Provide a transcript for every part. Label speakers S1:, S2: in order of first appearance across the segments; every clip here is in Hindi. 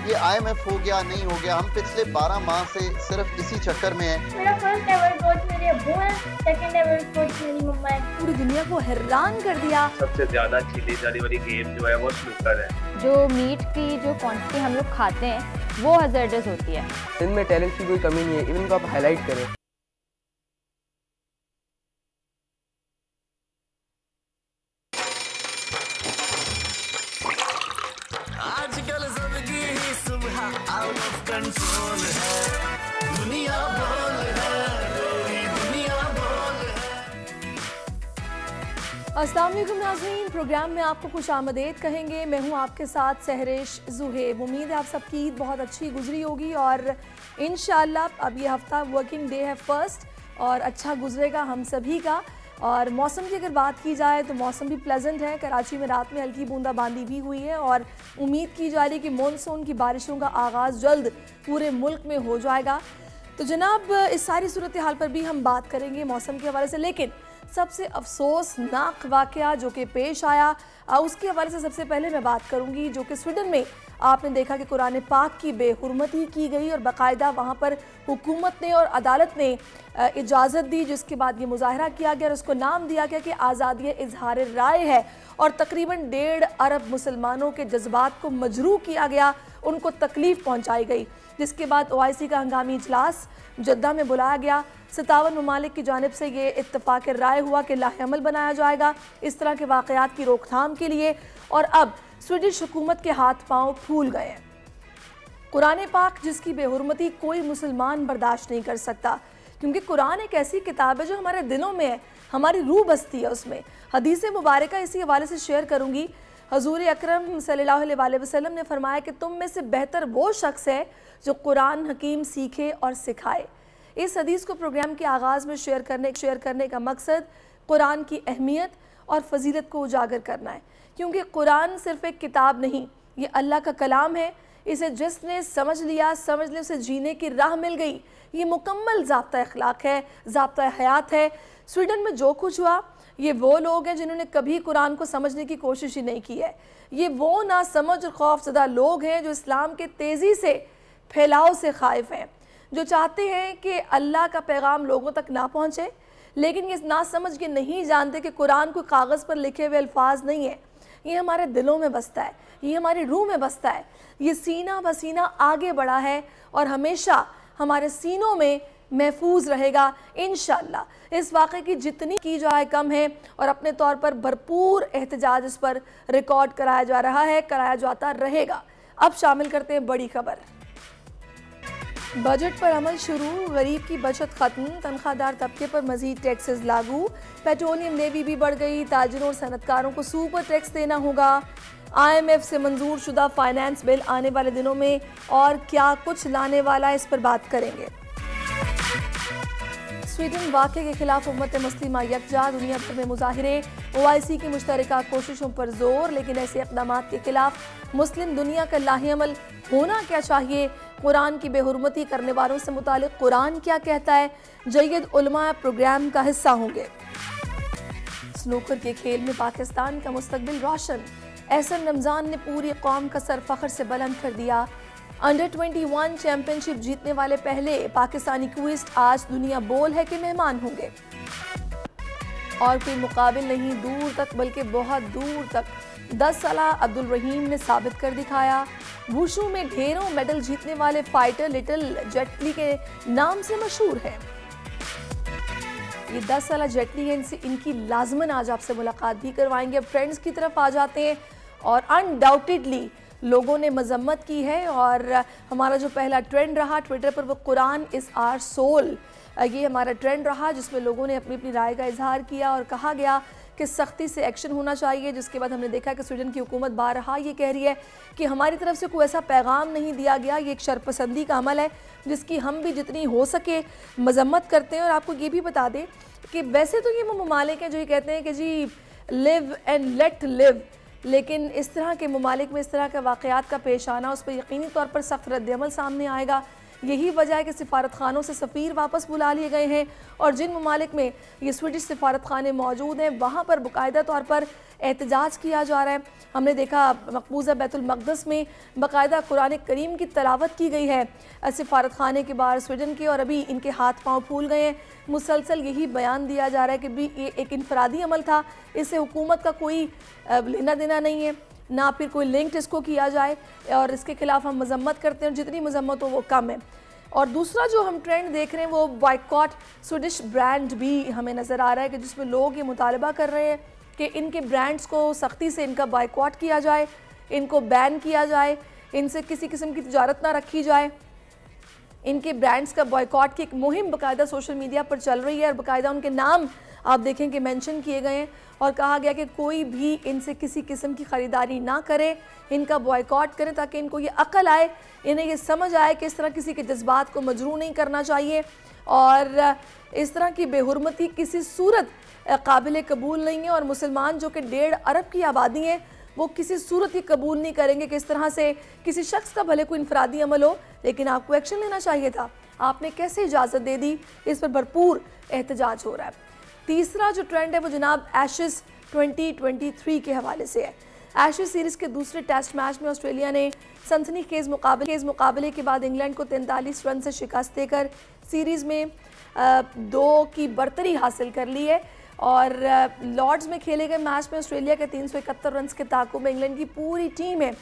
S1: ये IMF हो गया नहीं हो गया, हम पिछले 12 माह से सिर्फ इसी चक्कर में हैं।
S2: मेरा फर्स्ट एवर कोच मेरे अब्बू है, सेकंड एवर कोच मेरी मम्मा है।
S3: पूरी दुनिया को हैरान कर दिया।
S4: सबसे ज्यादा खेली जाने वाली गेम जो है वो स्नूकर है।
S5: जो मीट की जो क्वांटिटी हम लोग खाते हैं वो हज़ार्डस होती है।
S6: इनमें टैलेंट की कोई कमी नहीं है, इवन को आप हाईलाइट करें।
S7: आजकल सबकी ही सुबह आउट ऑफ कंट्रोल है, दुनिया बोल है, पूरी दुनिया बोल है।
S3: अस्सलाम वालेकुम नाज़रीन, प्रोग्राम में आपको खुश आमदेद कहेंगे। मैं हूं आपके साथ सहरिश ज़ुहैब। उम्मीद है आप सबकी ईद बहुत अच्छी गुजरी होगी और इंशाअल्लाह अब ये हफ़्ता वर्किंग डे है फर्स्ट और अच्छा गुजरेगा हम सभी का। और मौसम की अगर बात की जाए तो मौसम भी प्लेजेंट है। कराची में रात में हल्की बूंदाबांदी भी हुई है और उम्मीद की जा रही है कि मानसून की बारिशों का आगाज़ जल्द पूरे मुल्क में हो जाएगा। तो जनाब इस सारी सूरत हाल पर भी हम बात करेंगे मौसम के हवाले से, लेकिन सबसे अफसोसनाक वाक़या जो कि पेश आया उसके हवाले से सबसे पहले मैं बात करूंगी, जो कि स्वीडन में आपने देखा कि कुरान पाक की बेहुरमती की गई और बाकायदा वहाँ पर हुकूमत ने और अदालत ने इजाज़त दी, जिसके बाद ये मुजाहरा किया गया और उसको नाम दिया गया कि आज़ादी इजहार राय है और तकरीबन 1.5 अरब मुसलमानों के जज्बात को मजरूह किया गया, उनको तकलीफ़ पहुँचाई गई। जिसके बाद OIC का हंगामी इजलास जद्दा में बुलाया गया। 57 ममालिक की जानिब से ये इत्तफ़ाक़ राय हुआ कि लाहेअमल बनाया जाएगा इस तरह के वाक़यात की रोकथाम के लिए। और अब स्वीडिश हुकूमत के हाथ पांव फूल गए हैं। कुरान पाक जिसकी बेहुरमती कोई मुसलमान बर्दाश्त नहीं कर सकता, क्योंकि कुरान एक ऐसी किताब है जो हमारे दिलों में है, हमारी रूह बसती है उसमें। हदीस मुबारक इसी हवाले से शेयर करूँगी। हजूर अकरम सल्लल्लाहु अलैहि वसल्लम ने फरमाया कि तुम में से बेहतर वो शख्स है जो कुरान हकीम सीखे और सिखाए। इस हदीस को प्रोग्राम के आगाज़ में शेयर करने का मकसद कुरान की अहमियत और फजीलत को उजागर करना है, क्योंकि कुरान सिर्फ़ एक किताब नहीं, ये अल्लाह का कलाम है। इसे जिसने समझ लिया उसे जीने की राह मिल गई। ये मुकम्मल ज़ाब्ता अखलाक है, ज़ाब्ता हयात है। स्वीडन में जो कुछ हुआ, ये वो लोग हैं जिन्होंने कभी कुरान को समझने की कोशिश ही नहीं की है। ये वो नासमझ और खौफज़दा लोग हैं जो इस्लाम के तेज़ी से फैलाव से खाइफ हैं, जो चाहते हैं कि अल्लाह का पैगाम लोगों तक ना पहुँचे, लेकिन ये ना समझ के नहीं जानते कि कुरान को कागज़ पर लिखे हुए अल्फाज नहीं है, ये हमारे दिलों में बसता है, ये हमारी रूह में बसता है। ये सीना बसीना आगे बढ़ा है और हमेशा हमारे सीनों में महफूज रहेगा इंशाअल्लाह। इस वाक़े की जितनी की जाए कम है और अपने तौर पर भरपूर एहतजाज इस पर रिकॉर्ड कराया जा रहा है, कराया जाता रहेगा। अब शामिल करते हैं बड़ी खबर। बजट पर अमल शुरू, गरीब की बचत खत्म, तनख्वाहदार तबके पर मजीद टैक्सेस लागू, पेट्रोलियम लेवी भी बढ़ गई, ताजिरों और सनतकारों को सुपर टैक्स देना होगा। IMF से मंजूर शुदा फाइनेंस बिल आने वाले दिनों में और क्या कुछ लाने वाला है, इस पर बात करेंगे। स्वीडन वाक़े के खिलाफ उम्मत मुस्लिमा यकजा, दुनिया भर में मुजाहिरे, OIC की मुश्तरका कोशिशों पर जोर, लेकिन ऐसे इक़दाम के खिलाफ मुस्लिम दुनिया का लाहेअमल होना क्या चाहिए, कुरान की बेहुरमती करने वालों से मुतालिक कुरान क्या कहता है, जय्यद उलमा प्रोग्राम का हिस्सा होंगे। स्नूकर के खेल में पाकिस्तान का मुस्तकबिल रोशन, एहसन रमज़ान ने पूरी कौम का सर फख्र से बुलंद कर दिया। अंडर 21 चैंपियनशिप जीतने वाले पहले पाकिस्तानी क्विस्ट आज दुनिया बोल है कि मेहमान होंगे। और कोई मुकाबिल नहीं, दूर तक बल्कि बहुत दूर तक 10 साल अब्दुल रहीम ने साबित कर दिखाया। वुशु में ढेरों मेडल जीतने वाले फाइटर लिटिल जेटली के नाम से मशहूर है। ये 10 साल जेटली है, इनकी लाजमन आज आपसे मुलाकात भी करवाएंगे। अब ट्रेंड्स की तरफ आ जाते हैं और अनडाउटेडली लोगों ने मजम्मत की है और हमारा जो पहला ट्रेंड रहा ट्विटर पर वो कुरान इज़ आवर सोल, ये हमारा ट्रेंड रहा जिसमें लोगों ने अपनी अपनी राय का इजहार किया और कहा गया कि सख्ती से एक्शन होना चाहिए। जिसके बाद हमने देखा कि स्वीडन की हुकूमत बारहा ये कह रही है कि हमारी तरफ से कोई ऐसा पैगाम नहीं दिया गया, ये एक शरपसंदी का अमल है जिसकी हम भी जितनी हो सके मजम्मत करते हैं। और आपको ये भी बता दें कि वैसे तो ये वो ममालिक हैं जो ये कहते हैं कि जी लिव एंड लेट लिव, लेकिन इस तरह के ममालिक में इस तरह के वाक़यात का पेश आना, उस पर यकीनी तौर पर सख्त रद्दअमल सामने आएगा। यही वजह है कि सिफारत खानों से सफ़ीर वापस बुला लिए गए हैं और जिन ममालिक में ये स्वीडिश सिफारत खाने मौजूद हैं वहाँ पर बाकायदा तौर पर एहतजाज किया जा रहा है। हमने देखा मकबूजा बैतुल मक़दस में बाकायदा कुरान करीम की तलावत की गई है सफारत खाने के बाहर स्वीडन के, और अभी इनके हाथ पांव फूल गए हैं। मुसलसल यही बयान दिया जा रहा है कि भी ये एक इनफरादी अमल था, इससे हुकूमत का कोई लेना देना नहीं है, ना फिर कोई लिंक इसको किया जाए, और इसके खिलाफ हम मजम्मत करते हैं, जितनी मजम्मत हो वो कम है। और दूसरा जो हम ट्रेंड देख रहे हैं वो बॉयकॉट स्वीडिश ब्रांड भी हमें नज़र आ रहा है कि जिसमें लोग ये मुतालबा कर रहे हैं कि इनके ब्रांड्स को सख्ती से इनका बॉयकॉट किया जाए, इनको बैन किया जाए, इनसे किसी किस्म की तिजारत ना रखी जाए। इनके ब्रांड्स का बॉयकॉट की एक मुहिम बाकायदा सोशल मीडिया पर चल रही है, और बाकायदा उनके नाम आप देखें कि मेंशन किए गए हैं, और कहा गया कि कोई भी इनसे किसी किस्म की ख़रीदारी ना करे, इनका बॉयकॉट करें, ताकि इनको ये अकल आए, इन्हें ये समझ आए कि इस तरह किसी के जज्बात को मजरूह नहीं करना चाहिए, और इस तरह की बेहुरमती किसी सूरत काबिल कबूल नहीं है। और मुसलमान जो कि 1.5 अरब की आबादी है, वो किसी सूरत ही कबूल नहीं करेंगे कि इस तरह से किसी शख्स का भले कोई इनफरादी अमल हो, लेकिन आपको एक्शन लेना चाहिए था, आपने कैसे इजाज़त दे दी। इस पर भरपूर एहतजाज हो रहा है। तीसरा जो ट्रेंड है वो जनाब एशेज़ 2023 के हवाले से है। एशेज़ सीरीज़ के दूसरे टेस्ट मैच में ऑस्ट्रेलिया ने सनसनीखेज़ मुकाबले के बाद इंग्लैंड को 43 रन से शिकस्त देकर सीरीज़ में 2 की बरतरी हासिल कर ली है। और लॉर्ड्स में खेले गए मैच में ऑस्ट्रेलिया के 371 रन के ताक़ुब में इंग्लैंड की पूरी टीम है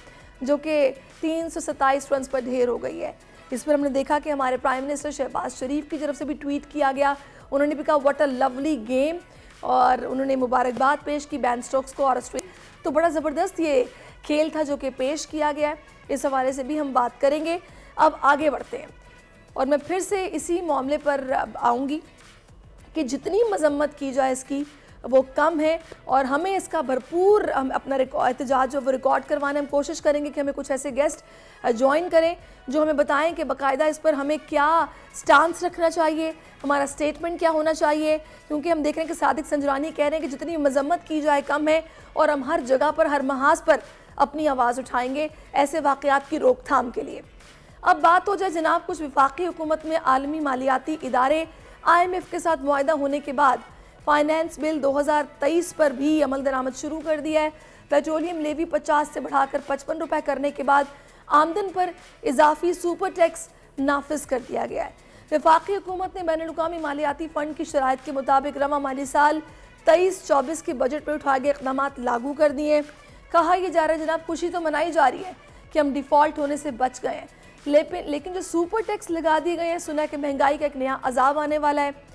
S3: जो कि 327 रन पर ढेर हो गई है। इस पर हमने देखा कि हमारे प्राइम मिनिस्टर शहबाज शरीफ की तरफ से भी ट्वीट किया गया, उन्होंने भी कहा व्हाट अ लवली गेम, और उन्होंने मुबारकबाद पेश की बैन स्टोक्स को और ऑस्ट्रेलिया। तो बड़ा ज़बरदस्त ये खेल था जो कि पेश किया गया है, इस हवाले से भी हम बात करेंगे। अब आगे बढ़ते हैं, और मैं फिर से इसी मामले पर आऊँगी कि जितनी मजम्मत की जाए इसकी वो कम है, और हमें इसका भरपूर हम अपना एहतजाज जो वो रिकॉर्ड करवाने हम कोशिश करेंगे कि हमें कुछ ऐसे गेस्ट ज्वाइन करें जो हमें बताएं कि बाकायदा इस पर हमें क्या स्टांस रखना चाहिए, हमारा स्टेटमेंट क्या होना चाहिए। क्योंकि हम देख रहे हैं कि सादिक संजरानी कह रहे हैं कि जितनी मजम्मत की जाए कम है, और हम हर जगह पर हर महाज पर अपनी आवाज़ उठाएंगे ऐसे वाक़यात की रोकथाम के लिए। अब बात हो जाए जनाब कुछ वफाकी हुकूमत में आलमी मालियाती इदारे IMF के साथ मुआहदा होने के बाद फाइनेंस बिल 2023 पर भी अमल दरामद शुरू कर दिया है। पेट्रोलियम लेवी 50 से बढ़ाकर 55 रुपये करने के बाद आमदन पर इजाफी सुपर टैक्स नाफिज कर दिया गया है। वफाकी हुकूमत ने बैनुल-अक़वामी मालियाती फ़ंड की शराइत के मुताबिक रवा माली साल 23-24 के बजट पर उठाए गए इक़दाम लागू कर दिए। कहा यह जा रहा है जनाब खुशी तो मनाई जा रही है कि हम डिफ़ॉल्ट होने से बच गए हैं, लेकिन जो सुपर टैक्स लगा दिए गए हैं, सुना कि महंगाई का एक नया अजाब आने वाला है।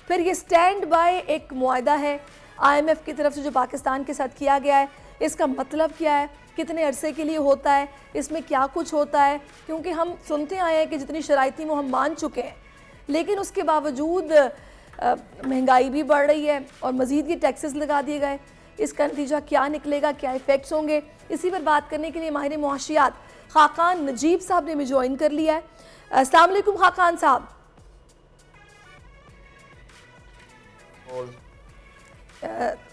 S3: फिर ये स्टैंड बाय एक मुआहदा है IMF की तरफ से जो पाकिस्तान के साथ किया गया है, इसका मतलब क्या है, कितने अरसे के लिए होता है, इसमें क्या कुछ होता है। क्योंकि हम सुनते आए हैं कि जितनी शराइती वो हम मान चुके हैं, लेकिन उसके बावजूद महंगाई भी बढ़ रही है और मज़ीद ये टैक्सेस लगा दिए गए। इसका नतीजा क्या निकलेगा, क्या इफ़ेक्ट्स होंगे, इसी पर बात करने के लिए माहिर मुआशियात खाकान नजीब साहब ने भी ज्वाइन कर लिया है। अस्सलाम वालेकुम खाकान साहब।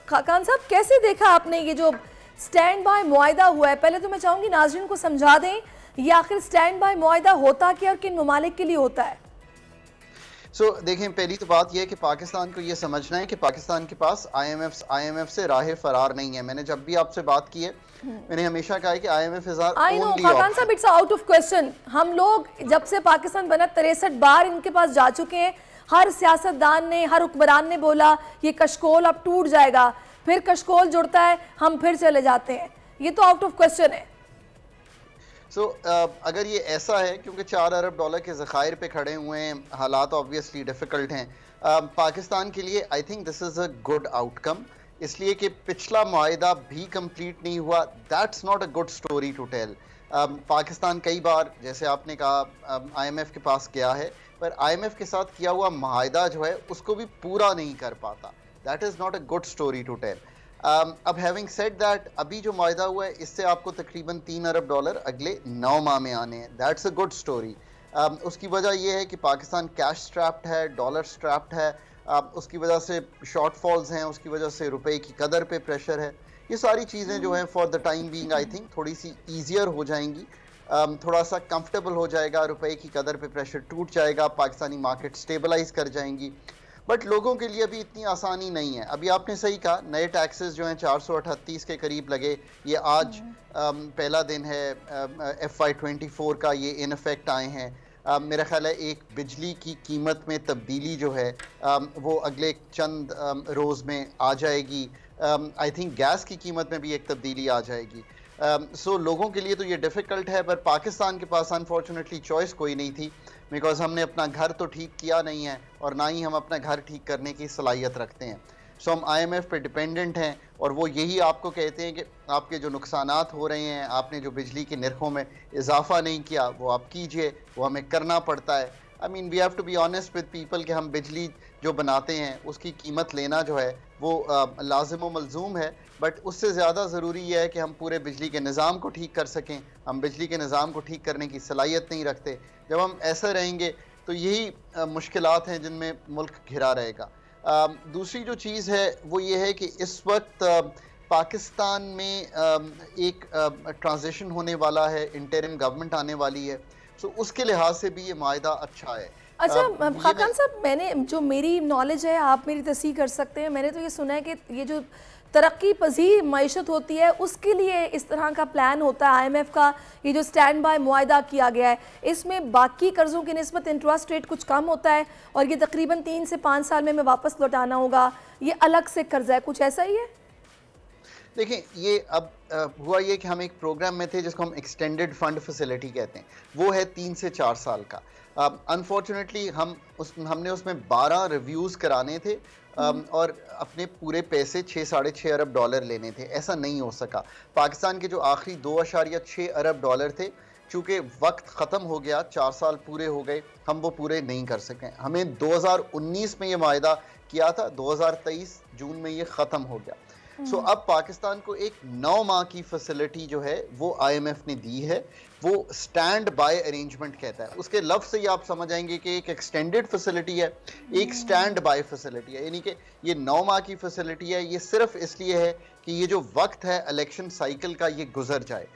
S3: खाकान साहब कैसे देखा आपने ये जो स्टैंड बाय मुआहदा हुआ है? पहले तो मैं चाहूँगी नाज़रीन को समझा दें ये आखिर स्टैंड बाय मुआहदा होता क्या और किन ममालिक के लिए होता है?
S1: देखें, पहली तो बात यह है कि पाकिस्तान को यह समझना है कि पाकिस्तान के पास IMF से राह फरार नहीं है। मैंने जब भी आपसे बात की है मैंने हमेशा कहा है कि IMF is our only option.
S3: Khaqan साहब इट्स आउट ऑफ क्वेश्चन। हम लोग जब से पाकिस्तान बना 63 बार इनके पास जा चुके हैं। हर सियासतदान ने, हर हुक्मरान ने बोला ये कशकोल अब टूट जाएगा, फिर कशकोल जुड़ता है, हम फिर चले जाते हैं। ये तो आउट ऑफ क्वेश्चन है।
S1: अगर ये ऐसा है, क्योंकि $4 अरब के ज़खायर पे खड़े हुए हैं, हालात ऑब्वियसली डिफ़िकल्ट हैं पाकिस्तान के लिए। I think this is a good outcome, इसलिए कि पिछला मुआहदा भी कंप्लीट नहीं हुआ। That's not a good story to tell. Pakistan कई बार, जैसे आपने कहा, IMF के पास गया है, पर IMF के साथ किया हुआ मुआहदा जो है उसको भी पूरा नहीं कर पाता। That is not a good story to tell. अब हैविंग सेड दैट, अभी जो मुआहदा हुआ है इससे आपको तकरीबन $3 अरब अगले 9 माह में आने हैं। That's a good story. उसकी वजह यह है कि पाकिस्तान कैश स्ट्रैप्ड है, डॉलर स्ट्रैप्ड है, उसकी वजह से शॉर्टफॉल्स हैं, उसकी वजह से रुपए की कदर पे प्रेशर है। ये सारी चीज़ें जो हैं for the time being I think थोड़ी सी ईजियर हो जाएंगी, थोड़ा सा कंफर्टेबल हो जाएगा, रुपए की कदर पे प्रेशर टूट जाएगा, पाकिस्तानी मार्केट स्टेबलाइज कर जाएंगी। बट लोगों के लिए अभी इतनी आसानी नहीं है। अभी आपने सही कहा, नए टैक्सेस जो हैं 438 के करीब लगे, ये आज पहला दिन है FY24 का, ये इन इफेक्ट आए हैं। मेरा ख्याल है एक बिजली की कीमत में तब्दीली जो है वो अगले चंद रोज़ में आ जाएगी। आई थिंक गैस की कीमत में भी एक तब्दीली आ जाएगी। सो लोगों के लिए तो ये डिफ़िकल्ट है, पर पाकिस्तान के पास अनफॉर्चुनेटली चॉइस कोई नहीं थी, बिकॉज हमने अपना घर तो ठीक किया नहीं है और ना ही हम अपना घर ठीक करने की सलाहियत रखते हैं। सो हम IMF पे डिपेंडेंट हैं और वो यही आपको कहते हैं कि आपके जो नुकसानात हो रहे हैं, आपने जो बिजली के नरखों में इजाफा नहीं किया वो आप कीजिए, वो हमें करना पड़ता है। I mean we have to be honest with people कि हम बिजली जो बनाते हैं उसकी कीमत लेना जो है वो लाजिम व मलजूम है, बट उससे ज़्यादा ज़रूरी यह है कि हम पूरे बिजली के निज़ाम को ठीक कर सकें। हम बिजली के निज़ाम को ठीक करने की सलाहियत नहीं रखते। जब हम ऐसा रहेंगे तो यही मुश्किलात हैं जिनमें मुल्क घिरा रहेगा। दूसरी जो चीज़ है वो ये है कि इस वक्त पाकिस्तान में एक ट्रांजिशन होने वाला है, इंटरिम गवर्नमेंट आने वाली है, सो उसके लिहाज से भी ये मायदा अच्छा है।
S3: अच्छा खाकान साहब, मैंने जो मेरी नॉलेज है आप मेरी तस्दीक कर सकते हैं, मैंने तो ये सुना है कि ये जो तरक्की पजीर मईशत होती है उसके लिए इस तरह का प्लान होता है IMF का, ये जो स्टैंड बाय मुआहदा किया गया है, इसमें बाकी कर्ज़ों की निस्बत इंटरेस्ट रेट कुछ कम होता है और ये तकरीबन 3 से 5 साल में हमें वापस लौटाना होगा, ये अलग से कर्जा है, कुछ ऐसा ही है?
S1: देखिए, ये अब हुआ ये कि हम एक प्रोग्राम में थे जिसको हम एक्सटेंडेड फंड फैसिलिटी कहते हैं, वो है 3 से 4 साल का। अनफॉर्चुनेटली हमने उसमें 12 रिव्यूज़ कराने थे और अपने पूरे पैसे 6-6.5 अरब डॉलर लेने थे। ऐसा नहीं हो सका। पाकिस्तान के जो आखिरी 2.6 अरब डॉलर थे, चूँकि वक्त ख़त्म हो गया, 4 साल पूरे हो गए, हम वो पूरे नहीं कर सकें। हमें 2019 में ये मायदा किया था, 2023 जून में ये ख़त्म हो गया। सो अब पाकिस्तान को एक 9 माह की फैसिलिटी जो है वो IMF ने दी है, वो स्टैंड बाय अरेंजमेंट कहता है। उसके लफ्ज़ से ही आप समझ आएंगे कि एक एक्सटेंडेड फैसिलिटी है, एक स्टैंड बाय फैसिलिटी है, यानी कि ये 9 माह की फैसिलिटी है। ये सिर्फ इसलिए है कि ये जो वक्त है इलेक्शन साइकिल का ये गुजर जाए।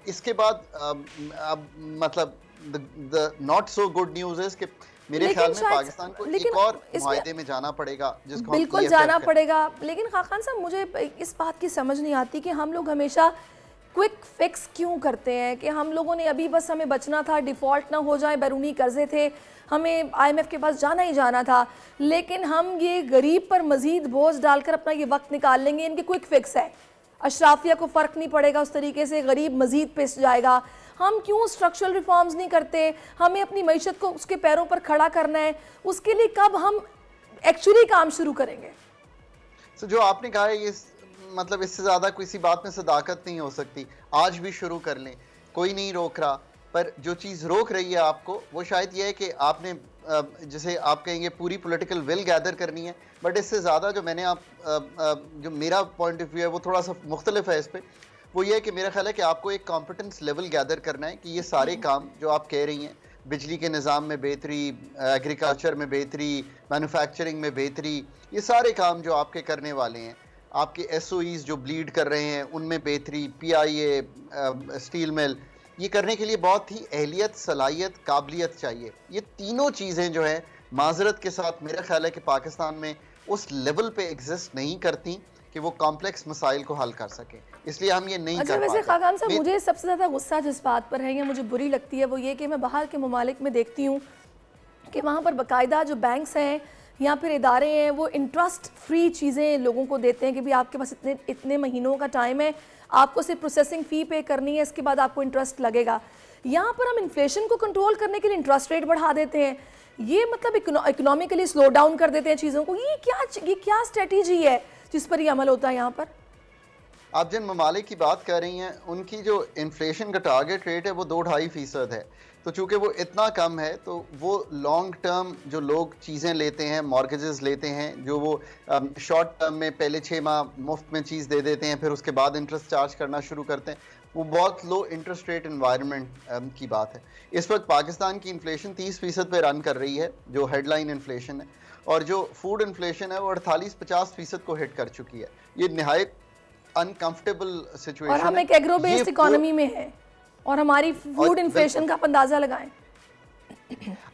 S1: इसके बाद अब मतलब the not so good news है कि मेरे ख्याल में पाकिस्तान को एक और मुआहदे में जाना पड़ेगा, जिसको
S3: बिल्कुल जाना पड़ेगा। लेकिन खाकान साहब, मुझे इस बात की समझ नहीं आती कि हम लोग हमेशा क्विक फिक्स क्यों करते हैं, कि हम लोगों ने अभी बस हमें बचना था, डिफ़ॉल्ट ना हो जाए, बैरूनी कर्जे थे, हमें IMF के पास जाना ही जाना था, लेकिन हम ये गरीब पर मज़ीद बोझ डालकर अपना ये वक्त निकाल लेंगे। इनकी क्विक फिक्स है, अशराफिया को फ़र्क नहीं पड़ेगा उस तरीके से, गरीब मज़ीद पिस जाएगा। हम क्यों स्ट्रक्चरल रिफॉर्म्स नहीं करते? हमें अपनी मईशत को उसके पैरों पर खड़ा करना है, उसके लिए कब हम एक्चुअली काम शुरू करेंगे?
S1: तो जो आपने कहा है, ये मतलब इससे ज़्यादा किसी बात में सदाकत नहीं हो सकती। आज भी शुरू कर लें, कोई नहीं रोक रहा, पर जो चीज़ रोक रही है आपको वो शायद ये है कि आपने जैसे आप कहेंगे पूरी पॉलिटिकल विल गैदर करनी है, बट इससे ज़्यादा जो मैंने जो मेरा पॉइंट ऑफ व्यू है वो थोड़ा सा मुख्तलिफ है इस पर। वो ये है कि मेरा ख्याल है कि आपको एक कॉम्पिटेंस लेवल गैदर करना है कि ये सारे काम जो आप कह रही हैं, बिजली के निज़ाम में बेहतरी, एग्रीकल्चर में बेहतरी, मैन्युफैक्चरिंग में बेहतरी, ये सारे काम जो आपके करने वाले हैं, आपके SOEs जो ब्लीड कर रहे हैं उनमें बेहतरी, PIA, स्टील मिल, ये करने के लिए बहुत ही अहलियत, सलाहियत, काबिलियत चाहिए। ये तीनों चीज़ें जो हैं माजरत के साथ मेरा ख्याल है कि पाकिस्तान में उस लेवल पे एग्जिस्ट नहीं करती कि वो कॉम्प्लेक्स मसाइल को हल कर सके, इसलिए हम ये नहीं कर पाते।
S3: वैसे खाकान साहब, मुझे सबसे ज़्यादा गुस्सा जिस बात पर है या मुझे बुरी लगती है वो ये कि मैं बाहर के ममालिक में देखती हूँ कि वहाँ पर बाकायदा जो बैंक्स हैं या फिर इदारे हैं वो इंटरेस्ट फ्री चीज़ें लोगों को देते हैं कि भाई आपके पास इतने महीनों का टाइम है, आपको सिर्फ प्रोसेसिंग फ़ी पे करनी है, इसके बाद आपको इंटरेस्ट लगेगा। यहाँ पर हम इन्फ्लेशन को कंट्रोल करने के लिए इंटरेस्ट रेट बढ़ा देते हैं, ये मतलब इकोनॉमिकली स्लो डाउन कर देते हैं चीज़ों को। ये क्या स्ट्रेटजी है जिस पर ये अमल होता है यहाँ पर?
S1: आप जिन ममालिक की बात कर रही हैं उनकी जो इन्फ्लेशन का टारगेट रेट है वो 2-2.5% है, तो चूँकि वो इतना कम है तो वो लॉन्ग टर्म जो लोग चीज़ें लेते हैं, मॉर्गेजेस लेते हैं, जो वो शॉर्ट टर्म में पहले 6 माह मुफ्त में चीज़ दे देते हैं, फिर उसके बाद इंटरेस्ट चार्ज करना शुरू करते हैं, वो बहुत लो इंटरेस्ट रेट इन्वायरमेंट की बात है। इस वक्त पाकिस्तान की इन्फ्लेशन 30% पे रन कर रही है, जो हेडलाइन इन्फ्लेशन है, और जो फूड इन्फ्लेशन है वो 48-50% को हिट कर चुकी है। ये निहायत अनकंफर्टेबल सिचुएशन
S3: और हम एक एग्रो बेस्ड इकोनॉमी में है और हमारी फूड इन्फ्लेशन का अंदाजा लगाएं।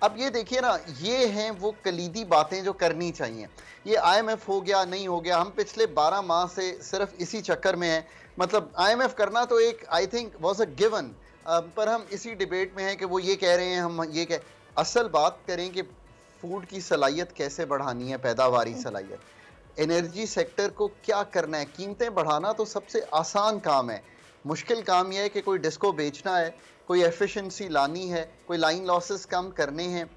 S1: अब ये देखिए ना, ये हैं वो कलीदी बातें जो करनी चाहिए। ये IMF हो गया नहीं हो गया, हम पिछले 12 माह से सिर्फ इसी चक्कर में हैं। मतलब IMF करना तो एक I think was a given, पर हम इसी डिबेट में हैं कि वो ये कह रहे हैं, हम ये कह। असल बात करें कि फूड की सलाहियत कैसे बढ़ानी है, पैदावारी सलाहियत, एनर्जी सेक्टर को क्या करना है। कीमतें बढ़ाना तो सबसे आसान काम है, मुश्किल काम यह है कि कोई डिस्को बेचना है, कोई एफिशिएंसी लानी है, कोई लाइन लॉसेस कम करने हैं,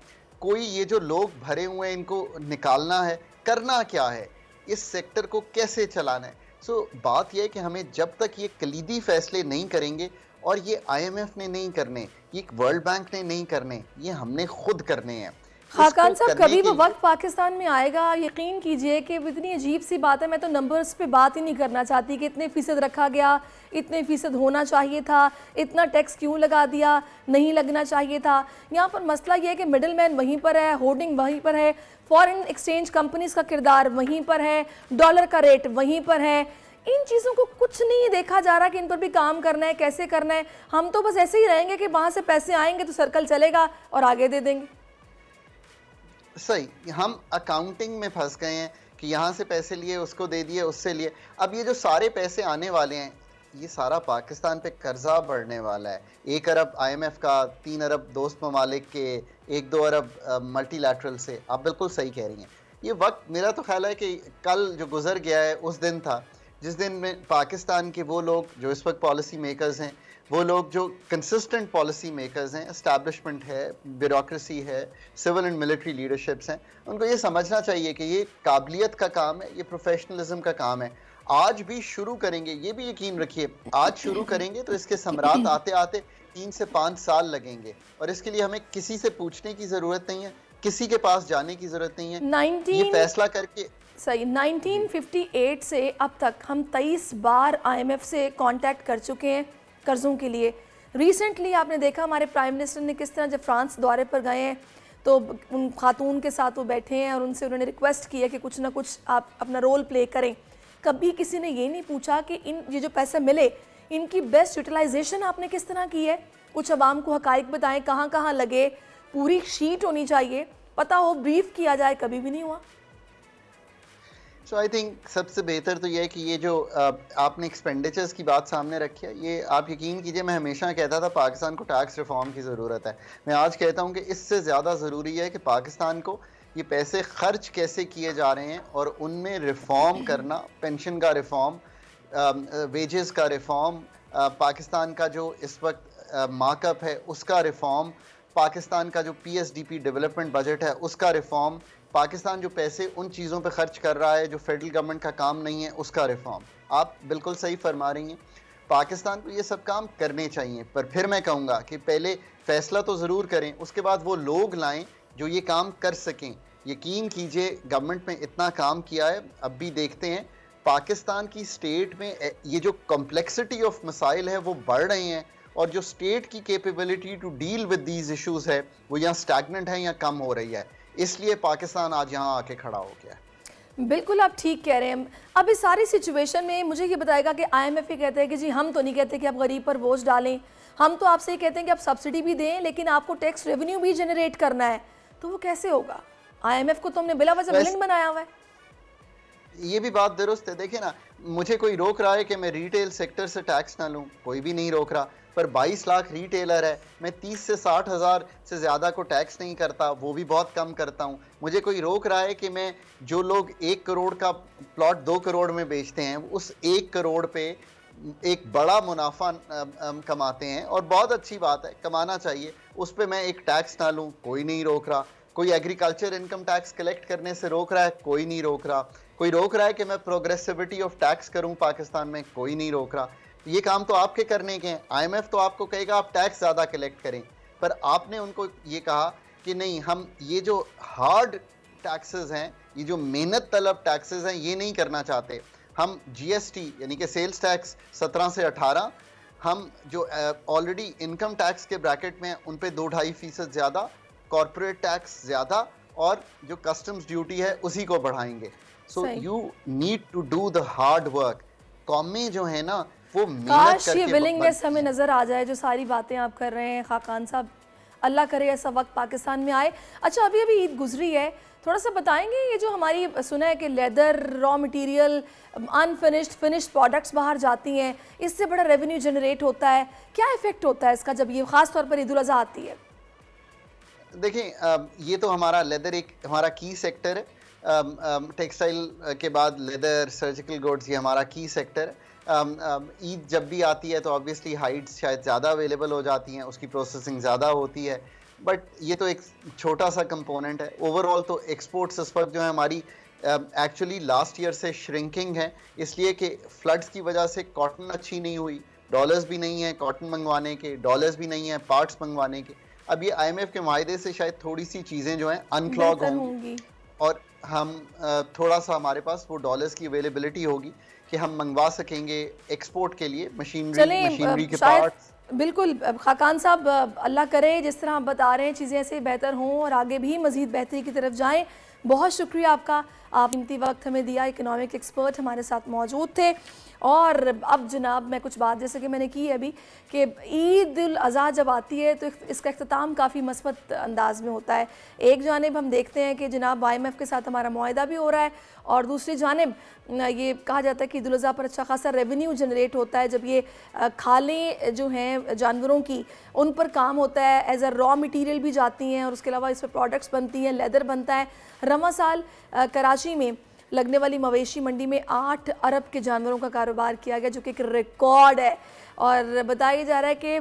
S1: कोई ये जो लोग भरे हुए हैं इनको निकालना है, करना क्या है, इस सेक्टर को कैसे चलाना है। सो बात यह है कि हमें जब तक ये कलीदी फैसले नहीं करेंगे, और ये IMF ने नहीं करने, ये वर्ल्ड बैंक ने नहीं करने, ये हमने खुद करने हैं।
S3: खाकान साहब, कभी वो वक्त पाकिस्तान में आएगा, यकीन कीजिए कि इतनी अजीब सी बात है, मैं तो नंबर्स पे बात ही नहीं करना चाहती कि इतने फ़ीसद रखा गया, इतने फ़ीसद होना चाहिए था, इतना टैक्स क्यों लगा दिया, नहीं लगना चाहिए था। यहाँ पर मसला ये है कि मिडल मैन वहीं पर है, होर्डिंग वहीं पर है, फॉरेन एक्सचेंज कंपनीज़ का किरदार वहीं पर है, डॉलर का रेट वहीं पर है। इन चीज़ों को कुछ नहीं देखा जा रहा कि इन पर भी काम करना है, कैसे करना है। हम तो बस ऐसे ही रहेंगे कि वहाँ से पैसे आएंगे तो सर्कल चलेगा और आगे दे देंगे।
S1: सही, हम अकाउंटिंग में फंस गए हैं कि यहाँ से पैसे लिए, उसको दे दिए, उससे लिए। अब ये जो सारे पैसे आने वाले हैं, ये सारा पाकिस्तान पे कर्जा बढ़ने वाला है। 1 अरब IMF का, 3 अरब दोस्त ममालिक के, 1-2 अरब मल्टीलैटरल से। आप बिल्कुल सही कह रही हैं। ये वक्त मेरा तो ख्याल है कि कल जो गुजर गया है उस दिन था जिस दिन में पाकिस्तान के वो लोग जो इस वक्त पॉलिसी मेकर्स हैं, वो लोग जो कंसिस्टेंट पॉलिसी मेकर्स हैं, एस्टैब्लिशमेंट है, ब्यूरोक्रेसी है, सिविल एंड मिलिट्री लीडरशिप्स हैं, उनको ये समझना चाहिए कि ये काबिलियत का काम है, ये प्रोफेशनलिज्म का काम है। आज भी शुरू करेंगे, ये भी यकीन रखिए, आज शुरू करेंगे तो इसके समरात आते आते 3 से 5 साल लगेंगे, और इसके लिए हमें किसी से पूछने की ज़रूरत नहीं है, किसी के पास जाने की ज़रूरत नहीं है। ये फैसला करके
S3: सही 1958 से अब तक हम 23 बार IMF से कांटेक्ट कर चुके हैं कर्ज़ों के लिए। रिसेंटली आपने देखा हमारे प्राइम मिनिस्टर ने किस तरह जब फ्रांस दौरे पर गए हैं तो उन खातून के साथ वो बैठे हैं और उनसे उन्होंने रिक्वेस्ट किया कि कुछ ना कुछ आप अपना रोल प्ले करें। कभी किसी ने ये नहीं पूछा कि ये जो पैसे मिले इनकी बेस्ट यूटिलाइजेशन आपने किस तरह की है। कुछ अवाम को हकाइक बताएं, कहाँ कहाँ लगे, पूरी शीट होनी चाहिए, पता हो, ब्रीफ किया जाए, कभी भी नहीं हुआ।
S1: सो आई थिंक सबसे बेहतर तो ये है कि ये जो आपने एक्सपेंडिचर्स की बात सामने रखी है, ये आप यकीन कीजिए, मैं हमेशा कहता था पाकिस्तान को टैक्स रिफॉर्म की ज़रूरत है। मैं आज कहता हूँ कि इससे ज़्यादा ज़रूरी है कि पाकिस्तान को ये पैसे खर्च कैसे किए जा रहे हैं और उनमें रिफॉर्म करना, पेंशन का रिफॉर्म, वेजेस का रिफॉर्म, पाकिस्तान का जो इस वक्त मार्कअप है उसका रिफॉर्म, पाकिस्तान का जो PSDP डेवलपमेंट बजट है उसका रिफॉर्म, पाकिस्तान जो पैसे उन चीज़ों पे खर्च कर रहा है जो फेडरल गवर्नमेंट का काम नहीं है उसका रिफॉर्म। आप बिल्कुल सही फरमा रही हैं, पाकिस्तान को ये सब काम करने चाहिए, पर फिर मैं कहूँगा कि पहले फ़ैसला तो ज़रूर करें, उसके बाद वो लोग लाएं जो ये काम कर सकें। यकीन कीजिए गवर्नमेंट में इतना काम किया है, अब भी देखते हैं पाकिस्तान की स्टेट में ये जो कॉम्प्लेक्सिटी ऑफ मसाइल है वो बढ़ रहे हैं, और जो स्टेट की capability to deal with these issues है वो यहाँ स्टैग्नेंट है या कम हो रही है। इसलिए पाकिस्तान आज यहाँ आके खड़ा हो गया है।
S3: बिल्कुल आप ठीक कह रहे हैं। अब इस सारी सिचुएशन में मुझे ये बताएगा कि IMF ये कहते हैं कि जी हम तो नहीं कहते कि आप गरीब पर बोझ डालें, हम तो आपसे ये कहते हैं कि आप सब्सिडी भी दें लेकिन आपको टैक्स रेवेन्यू भी जनरेट करना है, तो वो कैसे होगा? IMF को तो हमने बिला वजह विलन बनाया हुआ है।
S1: ये भी बात दुरुस्त है। देखिए ना, मुझे कोई रोक रहा है कि मैं रिटेल सेक्टर से टैक्स ना लूँ, कोई भी नहीं रोक रहा, पर 22 लाख रिटेलर है, मैं 30 से 60 हज़ार से ज़्यादा को टैक्स नहीं करता, वो भी बहुत कम करता हूँ। मुझे कोई रोक रहा है कि मैं, जो लोग 1 करोड़ का प्लॉट 2 करोड़ में बेचते हैं, उस 1 करोड़ पे एक बड़ा मुनाफा कमाते हैं, और बहुत अच्छी बात है, कमाना चाहिए, उस पर मैं एक टैक्स ना लूँ, कोई नहीं रोक रहा। कोई एग्रीकल्चर इनकम टैक्स कलेक्ट करने से रोक रहा है, कोई नहीं रोक रहा। कोई रोक रहा है कि मैं प्रोग्रेसिविटी ऑफ टैक्स करूँ पाकिस्तान में, कोई नहीं रोक रहा। ये काम तो आपके करने के हैं। IMF तो आपको कहेगा आप टैक्स ज़्यादा कलेक्ट करें, पर आपने उनको ये कहा कि नहीं, हम ये जो हार्ड टैक्सेस हैं, ये जो मेहनत तलब टैक्सेस हैं, ये नहीं करना चाहते। हम GST यानी कि सेल्स टैक्स 17 से 18, हम जो ऑलरेडी इनकम टैक्स के ब्रैकेट में उन पे 2-2.5% ज़्यादा, कॉर्पोरेट टैक्स ज़्यादा, और जो कस्टम्स ड्यूटी है उसी को बढ़ाएंगे। So you need to do the hard work. कौमें जो है ना वो
S3: काश ये विलिंगनेस हमें नज़र आ जाए। जो सारी बातें आप कर रहे हैं खाकान साहब, अल्लाह करे ऐसा वक्त पाकिस्तान में आए। अच्छा, अभी अभी ईद गुजरी है, थोड़ा सा बताएंगे ये जो हमारी सुना है कि leather, raw material, unfinished, finished products बाहर जाती हैं, इससे बड़ा रेवेन्यू जनरेट होता है, क्या इफेक्ट होता है इसका जब ये ख़ास तौर पर ईद उल अज़हा आती है?
S1: देखें, ये तो हमारा लेदर एक हमारा की सेक्टर है। टेक्सटाइल के बाद लेदर, सर्जिकल गुड्स, ये हमारा की सेक्टर है। ईद जब भी आती है तो ऑब्वियसली हाइट्स शायद ज़्यादा अवेलेबल हो जाती हैं, उसकी प्रोसेसिंग ज़्यादा होती है, बट ये तो एक छोटा सा कंपोनेंट है। ओवरऑल तो एक्सपोर्ट्स इस वक्त जो है हमारी एक्चुअली लास्ट ईयर से श्रिंकिंग है, इसलिए कि फ्लड्स की वजह से कॉटन अच्छी नहीं हुई, डॉलर्स भी नहीं है कॉटन मंगवाने के, डॉलर्स भी नहीं है पार्ट्स मंगवाने के। अब ये IMF के मायदे से शायद थोड़ी सी चीज़ें जो हैं अनक्लॉग होंगी और हम थोड़ा सा हमारे पास वो डॉलर्स की अवेलेबिलिटी होगी कि हम मंगवा सकेंगे एक्सपोर्ट के लिए मशीनरी के पार्ट्स।
S3: बिल्कुल खाकान साहब, अल्लाह करे जिस तरह आप बता रहे हैं चीज़ें ऐसे बेहतर हों और आगे भी मज़ीद बेहतरी की तरफ जाएं। बहुत शुक्रिया आपका, आप कीमती वक्त हमें दिया। इकोनॉमिक एक्सपर्ट हमारे साथ मौजूद थे। और अब जनाब मैं कुछ बात जैसे कि मैंने की है अभी कि ईद उल अज़हा जब आती है तो इसका इख्तिताम काफ़ी मस्बत अंदाज में होता है। एक जानिब हम देखते हैं कि जनाब IMF के साथ हमारा मुआहदा भी हो रहा है और दूसरी जानिब ये कहा जाता है कि ईद उल अज़हा पर अच्छा खासा रेवेन्यू जनरेट होता है जब ये खालें जो हैं जानवरों की उन पर काम होता है, एज अ रॉ मटीरियल भी जाती हैं और उसके अलावा इस पर प्रोडक्ट्स बनती हैं, लेदर बनता है। रमा साल कराची में लगने वाली मवेशी मंडी में 8 अरब के जानवरों का कारोबार किया गया, जो कि एक रिकॉर्ड है। और बताया जा रहा है कि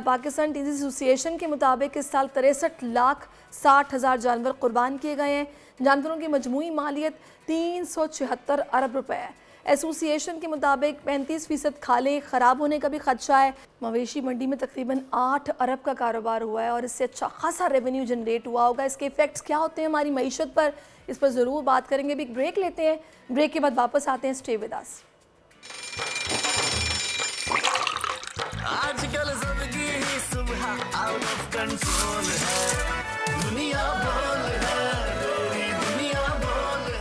S3: पाकिस्तान टीज़ी एसोसिएशन के मुताबिक इस साल 63,60,000 जानवर कुर्बान किए गए हैं। जानवरों की मजमूई मालियत 376 अरब रुपए है। एसोसिएशन के मुताबिक 35% खालें ख़राब होने का भी खदशा है। मवेशी मंडी में तकरीबन 8 अरब का कारोबार हुआ है और इससे अच्छा खासा रेवेन्यू जनरेट हुआ होगा। इसके इफ़ेक्ट्स क्या होते हैं हमारी मईशत पर, इस पर ज़रूर बात करेंगे। अभी एक ब्रेक लेते हैं, ब्रेक के बाद वापस आते हैं। Stay with us.
S7: आजकल ज़िंदगी ही सुबह आउट ऑफ कंट्रोल है, दुनिया बोल है, दुनिया बोल है।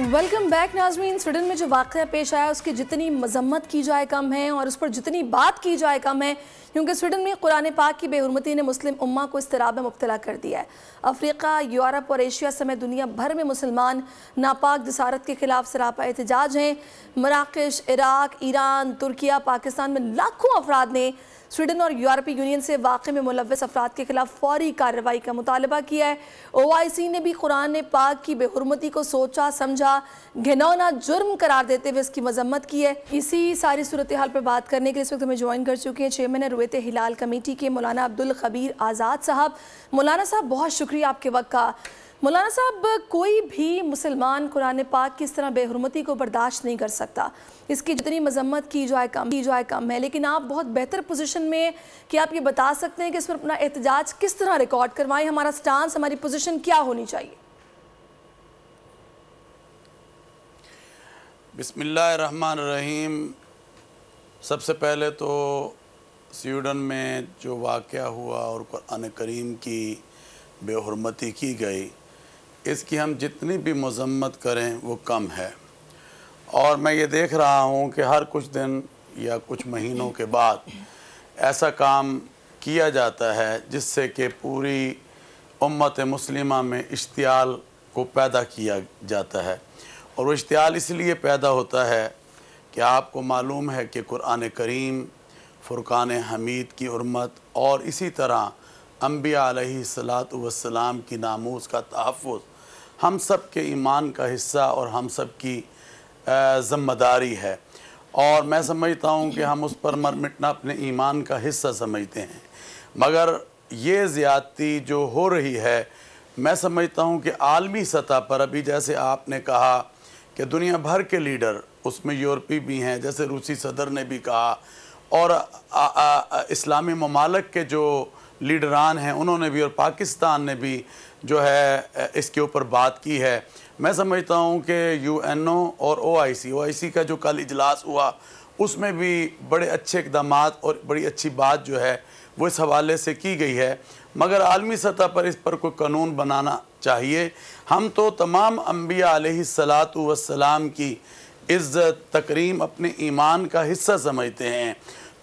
S3: वेलकम बैक नाज़रीन। स्वीडन में जो वाक़या पेश आया उसकी जितनी मजम्मत की जाए कम है और उस पर जितनी बात की जाए कम है, क्योंकि स्वीडन में कुरान पाक की बेहुरमती ने मुस्लिम उम्मा को इस्तराब में मुब्तला कर दिया है। अफ्रीका, यूरोप और एशिया समेत दुनिया भर में मुसलमान नापाक जसारत के खिलाफ सरापा एहतजाज हैं। मराकश, इराक, ईरान, तुर्किया, पाकिस्तान में लाखों अफराद ने स्वीडन और यूरोपीय यूनियन से वाक़े में मुलव्वस अफराद के खिलाफ फौरी कार्रवाई का मुतालबा किया है। OIC ने भी कुरान पाक की बेहुरमती को सोचा समझा घिनौना जुर्म करार देते हुए इसकी मजम्मत की है। इसी सारी सूरत हाल पर बात करने के लिए इस वक्त हमें ज्वाइन कर चुके हैं चेयरमैन रुयत हिलाल कमेटी के मौलाना अब्दुल खबीर आज़ाद साहब। मौलाना साहब बहुत शुक्रिया आपके वक्त का। मौलाना साहब, कोई भी मुसलमान कुरान पाक की इस तरह बेहुरमती को बर्दाश्त नहीं कर सकता, इसकी जितनी मजम्मत की जाए कम है, लेकिन आप बहुत बेहतर पोजीशन में कि आप ये बता सकते हैं कि इस पर अपना एहतजाज किस तरह रिकॉर्ड करवाएं, हमारा स्टांस, हमारी पोजीशन क्या होनी चाहिए?
S8: बिस्मिल्लाहिर्रहमानिर्रहीम। सबसे पहले तो स्वीडन में जो वाक़या हुआ और कुरान करीम की बेहुरमती की गई, इसकी हम जितनी भी मजम्मत करें वो कम है। और मैं ये देख रहा हूँ कि हर कुछ दिन या कुछ महीनों के बाद ऐसा काम किया जाता है जिससे कि पूरी उम्मत मुस्लिमा में इश्तियाल को पैदा किया जाता है। और वो इश्तियाल इसलिए पैदा होता है कि आपको मालूम है कि कुरान करीम, फुरकान हमीद की उर्मत और इसी तरह अम्बिया अलैहिस्सलातु वस्सलाम की नामूस का तहफ़्फ़ुज़ हम सब के ईमान का हिस्सा और हम सब की ज़िम्मेदारी है। और मैं समझता हूँ कि हम उस पर मर मिटना अपने ईमान का हिस्सा समझते हैं, मगर ये ज़्यादती जो हो रही है, मैं समझता हूँ कि आलमी सतह पर अभी जैसे आपने कहा कि दुनिया भर के लीडर, उसमें यूरोपी भी हैं, जैसे रूसी सदर ने भी कहा, और इस्लामी ममालिक के जो लीडरान हैं उन्होंने भी, और पाकिस्तान ने भी जो है इसके ऊपर बात की है। मैं समझता हूँ कि UNO और OIC का जो कल इजलास हुआ उसमें भी बड़े अच्छे इक़दामात और बड़ी अच्छी बात जो है वो इस हवाले से की गई है, मगर आलमी सतह पर इस पर कोई कानून बनाना चाहिए। हम तो तमाम अम्बिया अलैहिस्सलातु वस्सलाम की इज़्ज़त तकरीम अपने ईमान का हिस्सा समझते हैं,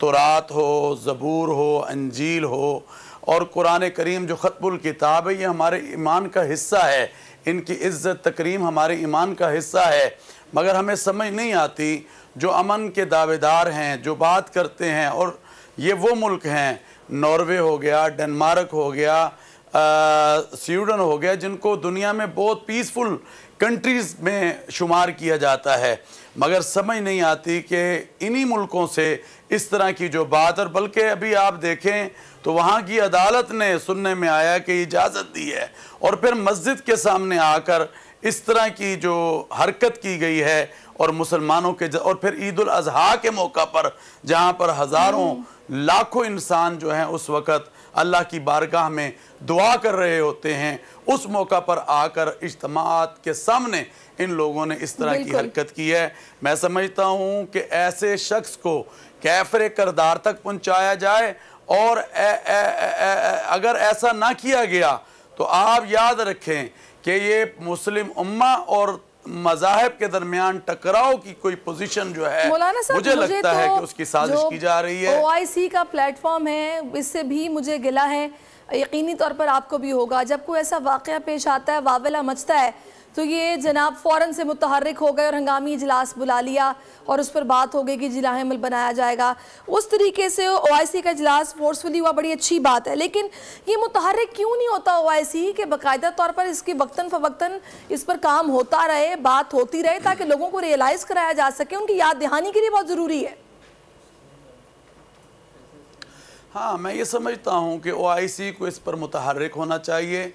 S8: तौरात हो, ज़बूर हो, अंजील हो और कुरान करीम जो ख़त्मुल किताब है, ये हमारे ईमान का हिस्सा है। इनकी इज़्ज़त तकरीम हमारे ईमान का हिस्सा है। मगर हमें समझ नहीं आती, जो अमन के दावेदार हैं, जो बात करते हैं, और ये वो मुल्क हैं, नॉर्वे हो गया, डेनमार्क हो गया, स्वीडन हो गया, जिनको दुनिया में बहुत पीसफुल कंट्रीज़ में शुमार किया जाता है, मगर समझ नहीं आती कि इन्हीं मुल्कों से इस तरह की जो बात, और बल्कि अभी आप देखें तो वहाँ की अदालत ने सुनने में आया कि इजाज़त दी है, और फिर मस्जिद के सामने आकर इस तरह की जो हरकत की गई है, और मुसलमानों के और फिर ईद उल अज़हा के मौका पर जहाँ पर हज़ारों लाखों इंसान जो हैं उस वक़्त अल्लाह की बारगाह में दुआ कर रहे होते हैं, उस मौका पर आकर इज्तिमाअत के सामने इन लोगों ने इस तरह की हरकत की है। मैं समझता हूँ कि ऐसे शख्स को कैफरे करदार तक पहुँचाया जाए, और अगर ऐसा ना किया गया तो आप याद रखें कि ये मुस्लिम उम्मा और मज़ाहिब के दरमियान टकराव की कोई पोजीशन जो है, मुझे लगता है कि उसकी साजिश की जा रही है।
S3: OIC का प्लेटफॉर्म है, इससे भी मुझे गिला है, यकीनी तौर पर आपको भी होगा। जब कोई ऐसा वाक़या पेश आता है, वावेला मचता है, तो ये जनाब फ़ौरन से मुतहर्रिक हो गए और हंगामी इजलास बुला लिया और उस पर बात हो गई कि जिला अमल बनाया जाएगा। उस तरीके से OIC का इजलास फोर्सफुली हुआ, बड़ी अच्छी बात है, लेकिन ये मुतहर्रिक क्यों नहीं होता OIC के बाकायदा तौर पर इसकी वक्तन फ़वक्तन इस पर काम होता रहे, बात होती रहे, ताकि लोगों को रियलाइज़ कराया जा सके, उनकी याद दहानी के लिए बहुत ज़रूरी है।
S8: हाँ, मैं ये समझता हूँ कि OIC को इस पर मुतहर्रिक होना चाहिए।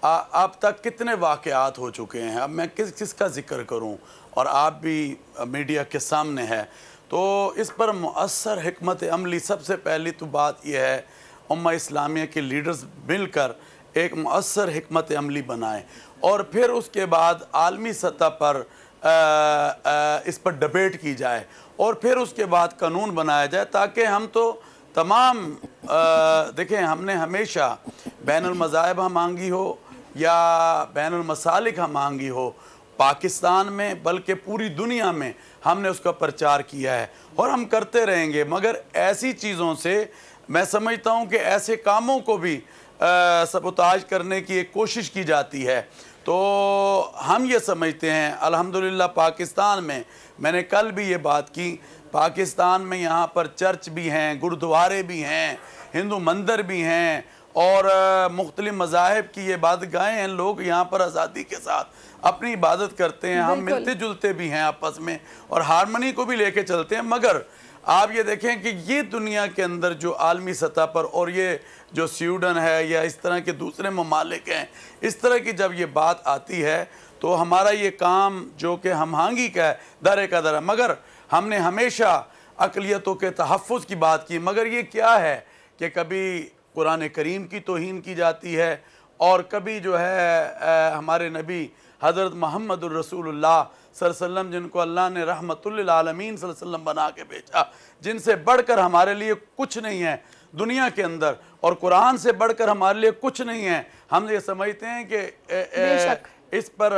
S8: अब तक कितने वाक़यात हो चुके हैं, अब मैं किसका ज़िक्र करूं, और आप भी मीडिया के सामने है, तो इस पर मुअस्सर हिकमत अमली, सबसे पहली तो बात यह है उम्मा इस्लामिया के लीडर्स मिलकर एक मुअस्सर हिकमत अमली बनाएं, और फिर उसके बाद आलमी सतह पर इस पर डिबेट की जाए, और फिर उसके बाद कानून बनाया जाए, ताकि हम तो तमाम देखें, हमने हमेशा बैनुल मज़ाहिब मांगी हो या बैनुल मसालिक मांगी हो, पाकिस्तान में बल्कि पूरी दुनिया में हमने उसका प्रचार किया है और हम करते रहेंगे। मगर ऐसी चीज़ों से मैं समझता हूँ कि ऐसे कामों को भी सबोताज करने की एक कोशिश की जाती है। तो हम ये समझते हैं अल्हम्दुलिल्लाह पाकिस्तान में, मैंने कल भी ये बात की, पाकिस्तान में यहाँ पर चर्च भी हैं, गुरुद्वारे भी हैं, हिंदू मंदिर भी हैं, और मुख्तलिफ मज़ाहिब की ये इबादतगाहें हैं। लोग यहाँ पर आज़ादी के साथ अपनी इबादत करते हैं, हम मिलते जुलते भी हैं आपस में, और हारमनी को भी लेके चलते हैं। मगर आप ये देखें कि ये दुनिया के अंदर जो आलमी सतह पर, और ये जो स्वीडन है या इस तरह के दूसरे ममालिक हैं, इस तरह की जब ये बात आती है तो हमारा ये काम जो कि हमआहंगी का है, दर का दर, मगर हमने हमेशा अक़लियतों के तहफ़्फ़ुज़ की बात की। मगर ये क्या है कि कभी कुरान करीम की तौहीन की जाती है, और कभी जो है हमारे नबी हज़रत मोहम्मदुर रसूलुल्लाह सल्लल्लाहु अलैहि वसल्लम, जिनको अल्लाह ने रहमतुल्लिल आलमीन सल्लल्लाहु अलैहि वसल्लम बना के भेजा, जिनसे बढ़कर हमारे लिए कुछ नहीं है दुनिया के अंदर, और कुरान से बढ़कर हमारे लिए कुछ नहीं है। हम ये समझते हैं कि इस पर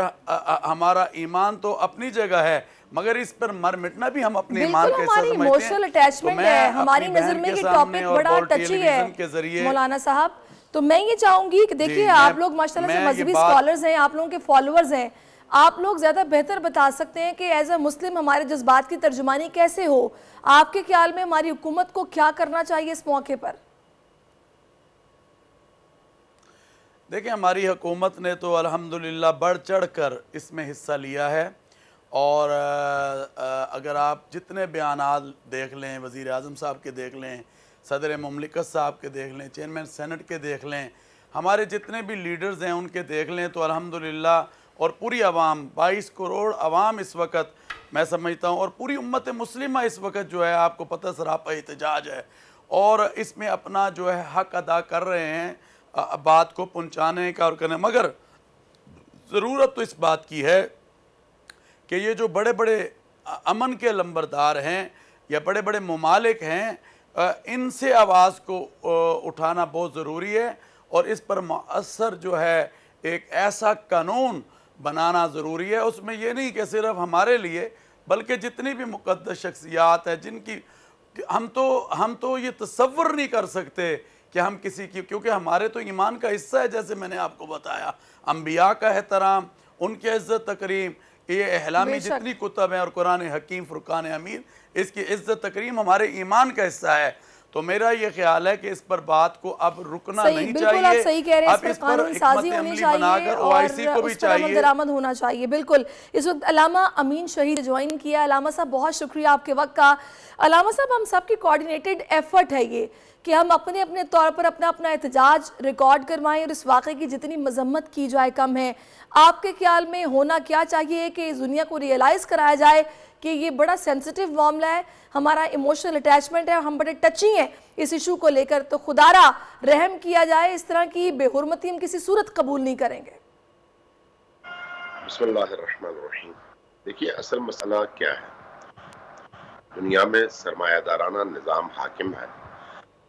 S8: हमारा ईमान तो अपनी जगह है, मगर इस पर मर मिटना भी हम अपने ईमान के साथ
S3: इमोशनल अटैचमेंट है। हमारी नज़र में ये टॉपिक बड़ा टची है मौलाना साहब। तो मैं ये चाहूंगी कि देखिए, आप लोग माशाल्लाह से मजहबी स्कॉलर्स हैं, आप लोगों के फॉलोअर्स हैं, आप लोग ज़्यादा बेहतर बता सकते हैं कि एज अ मुस्लिम हमारे जज्बात की तर्जुमानी कैसे हो। आपके ख्याल में हमारी हुकूमत को क्या करना चाहिए इस मौके पर?
S8: देखिए, हमारी हुकूमत ने तो अल्हम्दुलिल्लाह बढ़ चढ़ कर इसमें हिस्सा लिया है, और अगर आप जितने बयानात देख लें, वज़ीर आज़म साहब के देख लें, सदर मुमलिकत साहब के देख लें, चेयरमैन सेनेट के देख लें, हमारे जितने भी लीडर्स हैं उनके देख लें, तो अल्हम्दुलिल्लाह, और पूरी आवाम 22 करोड़ आवाम इस वक्त मैं समझता हूँ, और पूरी उम्मत मुस्लिमा इस वक्त जो है, आपको पता सरापा एहतजाज है, और इसमें अपना जो है हक अदा कर रहे हैं बात को पहुँचाने का और करने। मगर ज़रूरत तो इस बात की है कि ये जो बड़े बड़े अमन के लंबरदार हैं या बड़े बड़े ममालिक हैं, इनसे आवाज़ को उठाना बहुत ज़रूरी है, और इस पर मुअस्सर जो है एक ऐसा कानून बनाना ज़रूरी है। उसमें ये नहीं कि सिर्फ हमारे लिए, बल्कि जितनी भी मुक़द्दस शख्सियात हैं, जिनकी हम तो ये तसव्वुर नहीं कर सकते कि हम किसी की, क्योंकि हमारे तो ईमान का हिस्सा है, जैसे मैंने आपको बताया, अंबिया का एहतराम, उनके इज़्ज़त तकरीम, ये अहलामी जितनी कुतब हैं और कुरान हकीम, फुरकान अमीर, इसकी इज़्ज़त तकरीम हमारे ईमान का हिस्सा है। तो मेरा ये ख्याल है कि इस पर बात को अब रुकना नहीं चाहिए।
S3: आप सही कह रहे हैं, इस पर कानून साजी होनी चाहिए और
S8: उस
S3: पर अमल दरामद होना चाहिए। बिल्कुल। इस वक्त अलामा अमीन शहीद ज्वाइन किया। अलामा साहब बहुत शुक्रिया आपके वक्त का। अलामा साहब, हम सब की कोऑर्डिनेटेड एफर्ट है ये कि हम अपने अपने तौर पर अपना अपना एहतजाज रिकॉर्ड करवाएं और इस वाक़े की जितनी मजम्मत की जाए कम है। आपके ख्याल में होना क्या चाहिए कि इस दुनिया को रियलाइज़ कराया जाए कि ये बड़ा सेंसिटिव मामला है, हमारा इमोशनल अटैचमेंट है, हम बड़े टची हैं इस इशू को लेकर, तो खुदारा रहम किया जाए, इस तरह की बेहुरमती हम किसी सूरत कबूल नहीं करेंगे।
S9: बिस्मिल्लाहिर्रहमानिर्रहीम। देखिए, असल मसला क्या है, दुनिया में सरमायादाराना निज़ाम हाकिम है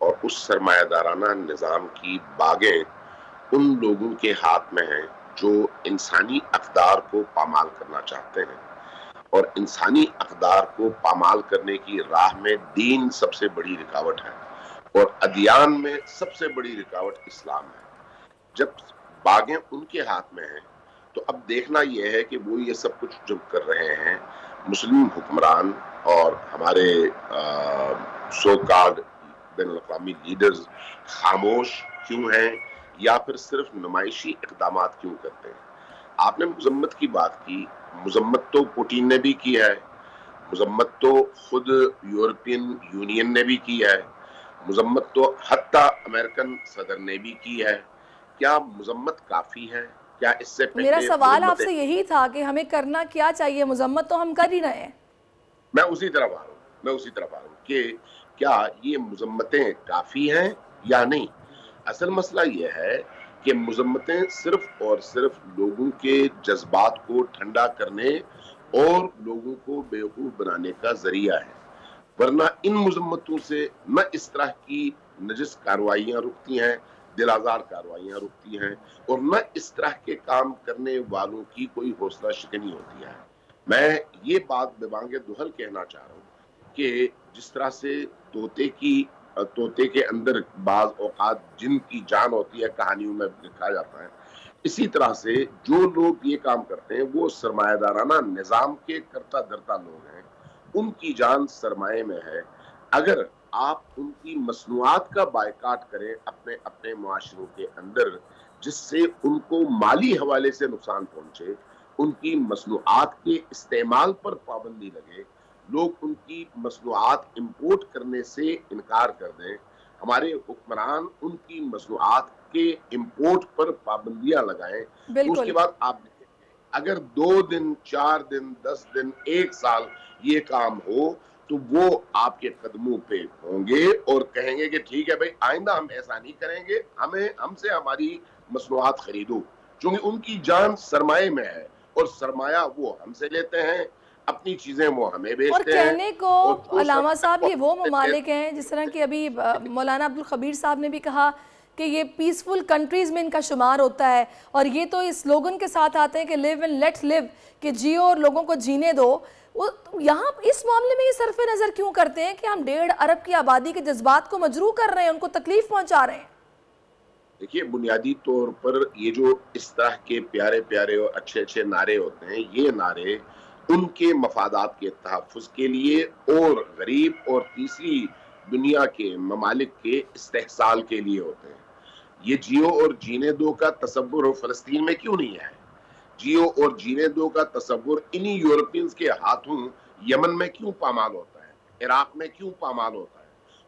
S9: और उस सरमायादाराना निज़ाम की बागें उन लोगों के हाथ में हैं जो इंसानी अक़दार को पामाल करना चाहते हैं, और इंसानी अक़दार को पामाल करने की राह में दीन सबसे बड़ी रुकावट है और अदियान में सबसे बड़ी रुकावट इस्लाम है। जब बागें उनके हाथ में हैं तो अब देखना यह है कि वो ये सब कुछ जो कर रहे हैं, मुस्लिम हुक्मरान और हमारे सो कॉल्ड बैनुल-अक़वामी लीडर्स खामोश क्यों हैं या फिर सिर्फ नुमाइशी इक़दामात क्यों करते हैं। आपने मजम्मत की बात की, मजम्मत तो पुतिन ने भी की है, मजम्मत तो खुद यूरोपियन यूनियन ने भी की है, मजम्मत तो हत्ता अमेरिकन सदर ने भी की है। क्या मजम्मत काफ़ी है? क्या इससे पहले?
S3: मेरा सवाल आपसे यही था कि हमें करना क्या चाहिए, मजम्मत तो हम कर ही रहे हैं।
S9: मैं उसी तरफ आ रहा हूँ कि क्या ये मजम्मतें काफ़ी हैं या नहीं। असल मसला यह है कि मजम्मतें सिर्फ और सिर्फ लोगों के जज्बात को ठंडा करने और लोगों को बेवकूफ़ बनाने का जरिया है, वरना इन मजम्मतों से न इस तरह की नजिस कार्रवाइयाँ रुकती हैं, दिलाजार कार्रवाइयाँ रुकती हैं, और न इस तरह के काम करने वालों की कोई हौसला शिकनी होती है। मैं ये बात बेबांगे दुहल कहना चाह रहा हूँ कि जिस तरह से तोते के अंदर बाज औकात जिन की जान होती है, कहानियों में लिखा जाता है, इसी तरह से जो लोग ये काम करते हैं वो सरमायादाराना निज़ाम के करता धरता लोग हैं, उनकी जान सरमाए में है। अगर आप उनकी मसनूआत का बायकाट करें अपने अपने मुआशरों के अंदर, जिससे उनको माली हवाले से नुकसान पहुंचे, उनकी मसनूआत के इस्तेमाल पर पाबंदी लगे, लोग उनकी मसनूआत इंपोर्ट करने से इनकार कर दें, हमारे हुक्मरान उनकी मसनूआत के इंपोर्ट पर पाबंदियां लगाएं, तो उसके बाद आप अगर 2 दिन 4 दिन 10 दिन 1 साल ये काम हो तो वो आपके कदमों पे होंगे और कहेंगे कि ठीक है भाई, आइंदा हम ऐसा नहीं करेंगे, हमसे हमारी मसनूआत खरीदो, क्योंकि उनकी जान सरमाए में है और सरमाया वो हमसे लेते हैं, अपनी चीजें वो हमें बेचते हैं।
S3: और कहने को अलामा साहब ये वो ममालिक हैं, जिस तरह की अभी मौलाना अब्दुल खबीर साहब ने भी कहा कि ये पीसफुल कंट्रीज में इनका शुमार होता है, और ये तो इस स्लोगन के साथ आते हैं कि लिव एंड लेट लिव, कि जियो और लोगों को जीने दो। वो यहाँ इस मामले में ये सरफे नज़र क्यों करते हैं कि हम 1.5 अरब की आबादी के जज्बात को मजरूह कर रहे हैं, उनको तकलीफ पहुंचा रहे हैं?
S9: देखिए, बुनियादी तौर पर ये जो इस तरह के प्यारे प्यारे और अच्छे अच्छे नारे होते हैं, ये नारे उनके मफादात के तहफ़्फ़ुज़ के लिए और गरीब और तीसरी दुनिया के ममालिक के इस्तेहसाल के लिए होते हैं। ये जियो और जीने दो का तसव्वुर फ़लस्तीन में क्यों नहीं है? जियो और जीने दो का तसव्वुर इन्हीं यूरोपियंस के हाथों यमन में क्यों पामाल होता है, इराक में क्यों पामाल होता है?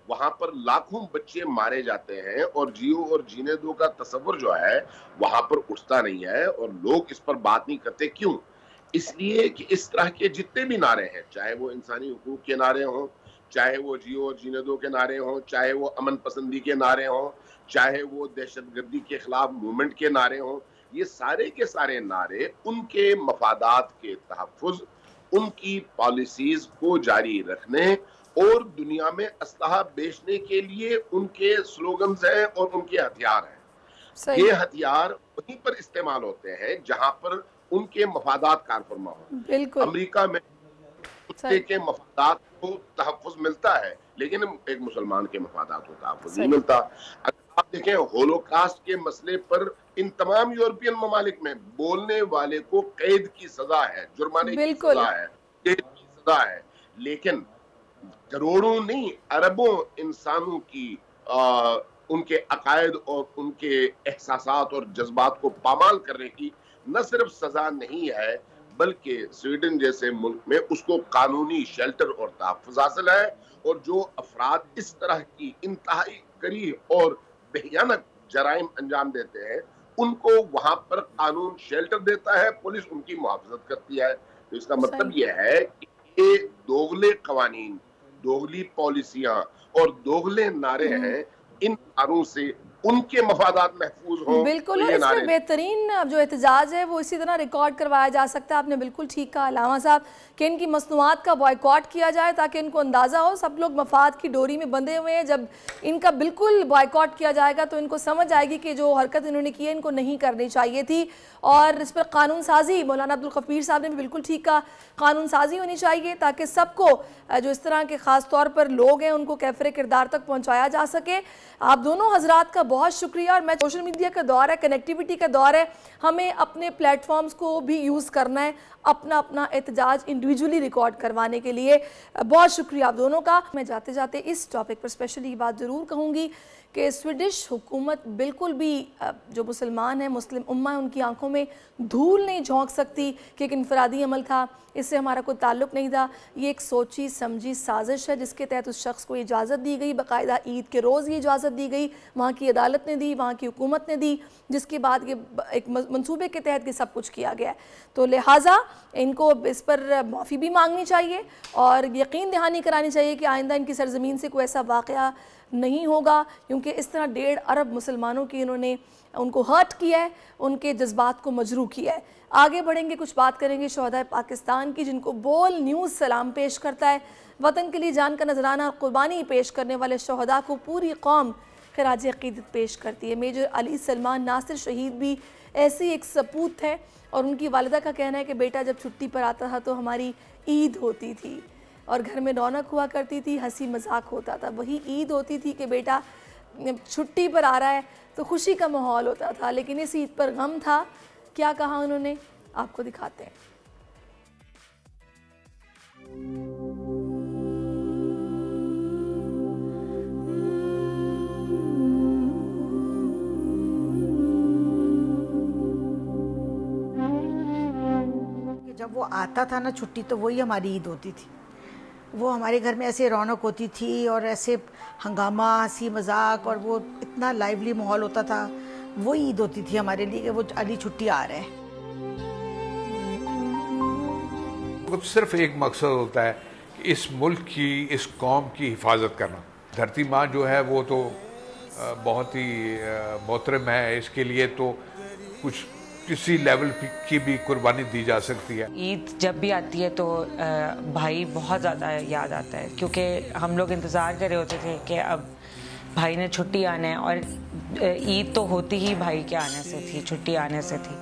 S9: वहां पर लाखों बच्चे मारे जाते हैं और जियो और जीने दो का तसव्वुर जो है वहां पर उठता नहीं है और लोग इस पर बात नहीं करते। क्यों? इसलिए कि इस तरह के जितने भी नारे हैं, चाहे वो इंसानी हुकूक के नारे हों, चाहे वो जियो और जीने दो के नारे हों, चाहे वो अमन पसंदी के नारे हों, चाहे वो दहशतगर्दी के खिलाफ मूवमेंट के नारे हों, ये सारे के सारे नारे उनके मफादात के तहफ़्फ़ुज़, उनकी पॉलिसीज को जारी रखने और दुनिया में असलहा बेचने के लिए उनके स्लोगन्स हैं और उनके हथियार हैं। ये हथियार वहीं पर इस्तेमाल होते हैं जहां पर उनके मफादात कारफरमा हो। अमेरिका में कुत्ते के मफादात को तहफ़्फ़ुज़ मिलता है, लेकिन एक मुसलमान के मफादात को तहफ़्फ़ुज़ नहीं मिलता। अगर आप देखें होलोकास्ट के मसले पर इन तमाम यूरोपियन ममालिक में बोलने वाले को कैद की सजा है, जुर्माने की सजा है, कैद की सजा है, लेकिन करोड़ों नहीं अरबों इंसानों की उनके अकायद और उनके एहसासात और जज्बात को पामाल करने की न सिर्फ सजा नहीं है, बल्कि स्वीडन जैसे मुल्क में उसको कानूनी शेल्टर और तहफ़्फ़ुज़ हासिल है। और जो अफराद इस तरह की इंतहाई करीह और बेहयानक जराइम अंजाम देते हैं, उनको वहां पर कानून शेल्टर देता है, पुलिस उनकी मुहाफ़ज़त करती है। तो इसका मतलब यह है कि ये दोगले कवानीन, दोगली पॉलिसियां और दोगले नारे हैं, इन नारों से उनके मफादात महफूज हों।
S3: बिल्कुल, और इसमें बेहतरीन जो एहतजाज है वो इसी तरह रिकॉर्ड करवाया जा सकता है। आपने बिल्कुल ठीक कहा अलामा साहब कि इनकी मसनूआत का बॉयकॉट किया जाए ताकि इनको अंदाज़ा हो, सब लोग मफाद की डोरी में बंधे हुए हैं। जब इनका बिल्कुल बॉयकॉट किया जाएगा तो इनको समझ आएगी कि जो हरकत इन्होंने की है इनको नहीं करनी चाहिए थी। और इस पर कानून साजी, मौलाना अब्दुल खफीर साहब ने भी बिल्कुल ठीक कहा, कानून साजी होनी चाहिए ताकि सबको जो इस तरह के ख़ास तौर पर लोग हैं उनको कैफरे किरदार तक पहुँचाया जा सके। आप दोनों हजरात का बहुत शुक्रिया। और मैं सोशल मीडिया का दौर है, कनेक्टिविटी का दौर है, हमें अपने प्लेटफॉर्म्स को भी यूज़ करना है अपना अपना एहतजाज इंडिविजुअली रिकॉर्ड करवाने के लिए। बहुत शुक्रिया आप दोनों का। मैं जाते जाते इस टॉपिक पर स्पेशली ये बात ज़रूर कहूँगी कि स्वीडिश हुकूमत बिल्कुल भी जो मुसलमान है, मुस्लिम उम्मा है, उनकी आंखों में धूल नहीं झोंक सकती कि एक इनफरादी अमल था, इससे हमारा कोई ताल्लुक़ नहीं था। ये एक सोची समझी साजिश है जिसके तहत उस शख्स को इजाज़त दी गई, बाकायदा ईद के रोज़ ये इजाज़त दी गई, वहाँ की अदालत ने दी, वहाँ की हुकूमत ने दी, जिसके बाद ये एक मंसूबे के तहत ये सब कुछ किया गया। तो लिहाजा इनको इस पर माफ़ी भी मांगनी चाहिए और यकीन दहानी करानी चाहिए कि आइंदा इनकी सरज़मीन से कोई ऐसा वाक़या नहीं होगा, क्योंकि इस तरह 1.5 अरब मुसलमानों की इन्होंने उनको हर्ट किया है, उनके जज्बात को मजरूह किया है। आगे बढ़ेंगे, कुछ बात करेंगे शहदाए पाकिस्तान की, जिनको बोल न्यूज़ सलाम पेश करता है। वतन के लिए जान का नजराना कुर्बानी पेश करने वाले शहदा को पूरी कौम खराज अक़ीदत पेश करती है। मेजर अली सलमान नासिर शहीद भी ऐसी एक सपूत है और उनकी वालिदा का कहना है कि बेटा जब छुट्टी पर आता था तो हमारी ईद होती थी और घर में रौनक हुआ करती थी, हंसी मजाक होता था। वही ईद होती थी कि बेटा छुट्टी पर आ रहा है तो खुशी का माहौल होता था, लेकिन इस ईद पर गम था। क्या कहा उन्होंने, आपको दिखाते हैं।
S10: जब वो आता था ना छुट्टी, तो वही हमारी ईद होती थी। वो हमारे घर में ऐसे रौनक होती थी और ऐसे हंगामा, हंसी मजाक, और वो इतना लाइवली माहौल होता था। वो ईद होती थी हमारे लिए कि वो अली छुट्टी आ रहे हैं।
S11: वो सिर्फ एक मकसद होता है कि इस मुल्क की, इस कौम की हिफाजत करना। धरती माँ जो है वो तो बहुत ही मोहतरम है, इसके लिए तो कुछ किसी लेवल की भी कुर्बानी दी जा सकती है।
S12: ईद जब भी आती है तो भाई बहुत ज़्यादा याद आता है, क्योंकि हम लोग इंतज़ार कर रहे होते थे कि अब भाई ने छुट्टी आना है, और ईद तो होती ही भाई के आने से थी, छुट्टी आने से थी।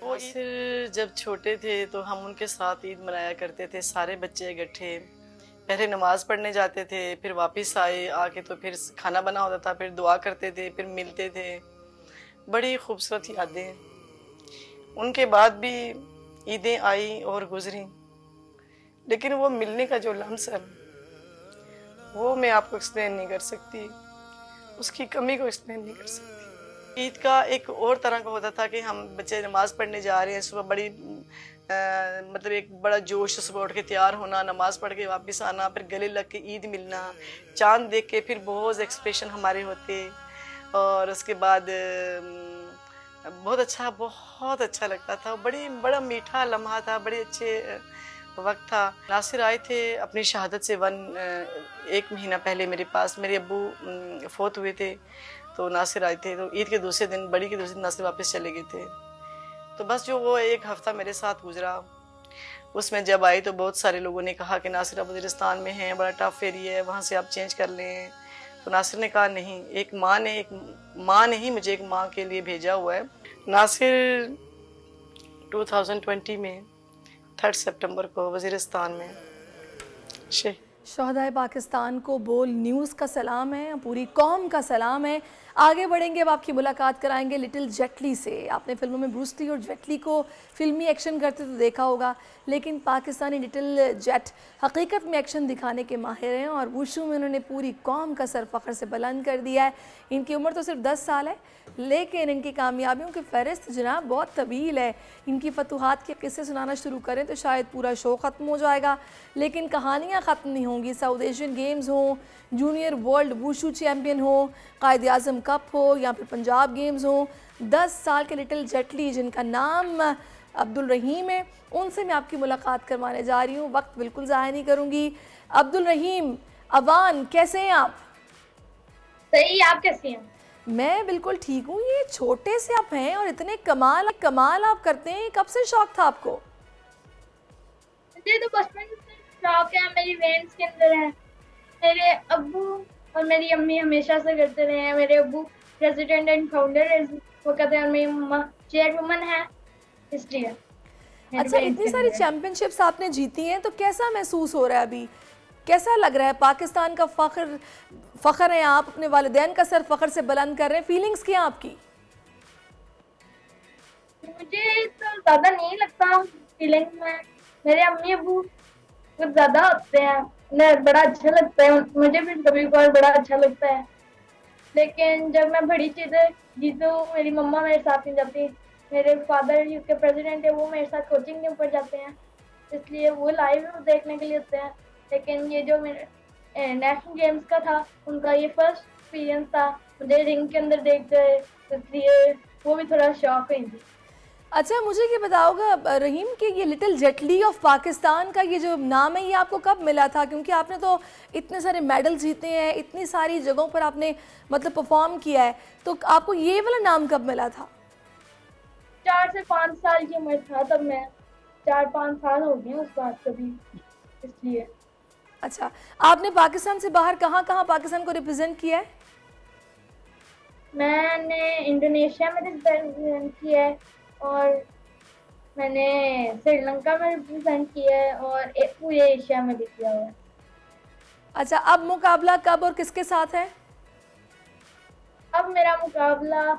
S13: वो जब छोटे थे तो हम उनके साथ ईद मनाया करते थे, सारे बच्चे इकट्ठे। पहले नमाज पढ़ने जाते थे, फिर वापस आए, आके तो फिर खाना बना होता था, फिर दुआ करते थे, फिर मिलते थे। बड़ी खूबसूरत यादें। उनके बाद भी ईदें आई और गुजरी, लेकिन वो मिलने का जो लम्स है वो मैं आपको एक्सप्लेन नहीं कर सकती, उसकी कमी को एक्सप्लेन नहीं कर सकती। ईद का एक और तरह का होता था कि हम बच्चे नमाज पढ़ने जा रहे हैं, सुबह बड़ी मतलब एक बड़ा जोश, सुबह उठ के तैयार होना, नमाज पढ़ के वापस आना, फिर गले लग के ईद मिलना, चांद देख के फिर बहुत एक्सप्रेशन हमारे होते, और उसके बाद बहुत अच्छा लगता था। बड़ा मीठा लम्हा था, बड़े अच्छे वक्त था। नासिर आए थे अपनी शहादत से 1 महीना पहले मेरे पास। मेरे अब्बू फौत हुए थे तो नासिर आए थे, तो ईद के दूसरे दिन, बड़ी के दूसरे दिन नासिर वापस चले गए थे। तो बस जो वो 1 हफ्ता मेरे साथ गुजरा, उसमें जब आई तो बहुत सारे लोगों ने कहा कि नासिर अब वज़ीरिस्तान में हैं, बड़ा टफ एरिया है, वहाँ से आप चेंज कर लें। तो नासिर ने कहा नहीं, एक माँ ने ही मुझे एक माँ के लिए भेजा हुआ है। नासिर 2020 में 3 सितंबर को वज़ीरिस्तान में।
S3: शहदाए पाकिस्तान को बोल न्यूज़ का सलाम है, पूरी कौम का सलाम है। आगे बढ़ेंगे, अब आपकी मुलाकात कराएंगे लिटिल जेट ली से। आपने फिल्मों में ब्रूस ली और जेट ली को फिल्मी एक्शन करते तो देखा होगा, लेकिन पाकिस्तानी लिटिल जेट हकीकत में एक्शन दिखाने के माहिर हैं और वुशु में उन्होंने पूरी कौम का सर फ़ख्र से बुलंद कर दिया है। इनकी उम्र तो सिर्फ 10 साल है, लेकिन इनकी कामयाबियों की फ़हरिस्त जनाब बहुत तवील है। इनकी फतूहात के किस्से सुनाना शुरू करें तो शायद पूरा शो ख़त्म हो जाएगा, लेकिन कहानियाँ ख़त्म नहीं होंगी। साउथ एशियन गेम्स हों, जूनियर वर्ल्ड वुशु चैम्पियन हो, कायद आज़म कप हो या फिर पंजाब गेम्स हो, 10 साल के लिटिल जेट ली जिनका नाम अब्दुल रहीम है, उनसे मैं आपकी मुलाकात करवाने जा रही हूँ। वक्त बिल्कुल ज़ाया नहीं करूँगी। अब्दुल रहीम अवान, कैसे हैं आप?
S2: सही, आप कैसे हैं?
S3: मैं बिल्कुल ठीक हूँ। ये छोटे से आप हैं और इतने कमाल आप करते हैं, कब से शौक था आपको?
S2: मुझे तो बचपन से शौक है, मेरी वेन्स के अंदर है। मेरे अब्बू और मेरी अम्मी हमेशा से करते रहे हैं। मेरे अब्बू प्रेसिडेंट एंड फाउंडर है वो कहते हैं, और मेरी मम्मा चेयरवुमन है, इसलिए।
S3: अच्छा, इतनी सारी चैंपियनशिप्स आपने जीती हैं, तो कैसा महसूस हो रहा है अभी? कैसा लग रहा है? पाकिस्तान का फ़ख्र है आप, अपने वालिदैन का सर फ़ख्र से बुलंद कर रहे हैं। फीलिंग्स क्या आपकी?
S2: मुझे तो ज़्यादा नहीं लगता फीलिंग्स में। मेरे अम्मी अब्बू कुछ ज़्यादा होते हैं, उन्हें बड़ा अच्छा लगता है, मुझे भी कभी कभार बड़ा अच्छा लगता है। लेकिन जब मैं बड़ी चीज़ें जीतूँ, मेरी मम्मा मेरे साथ नहीं जाती। मेरे फादर यूके प्रेसिडेंट है, वो मेरे साथ कोचिंग के ऊपर जाते हैं, इसलिए वो लाइव देखने के लिए होते हैं। लेकिन ये जो मेरे नेशनल गेम्स का था, उनका ये फर्स्ट एक्सपीरियंस था, मुझे रिंग के अंदर देख गए, इसलिए वो भी थोड़ा शॉक हुई थी।
S3: अच्छा, मुझे ये बताओगा रहीम कि ये little Jet Li of Pakistan का ये जो नाम है, ये आपको कब मिला था? क्योंकि आपने तो इतने सारे मेडल जीते हैं, इतनी सारी जगहों पर आपने मतलब परफॉर्म किया है, तो आपको ये वाला नाम कब मिला था?
S2: 4 से 5 साल की उम्र था तब मैं। 4-5 साल हो गए उस बात को भी, इसलिए।
S3: अच्छा, आपने पाकिस्तान से बाहर कहाँ पाकिस्तान को रिप्रेजेंट किया है?
S2: मैंने इंडोनेशिया में रिप्रेजेंट किया है, और मैंने श्रीलंका में रिप्रेजेंट किया है, और पूरे एशिया में भी किया हुआ है।
S3: अच्छा, अब मुकाबला कब और किसके साथ है?
S2: अब मेरा मुकाबला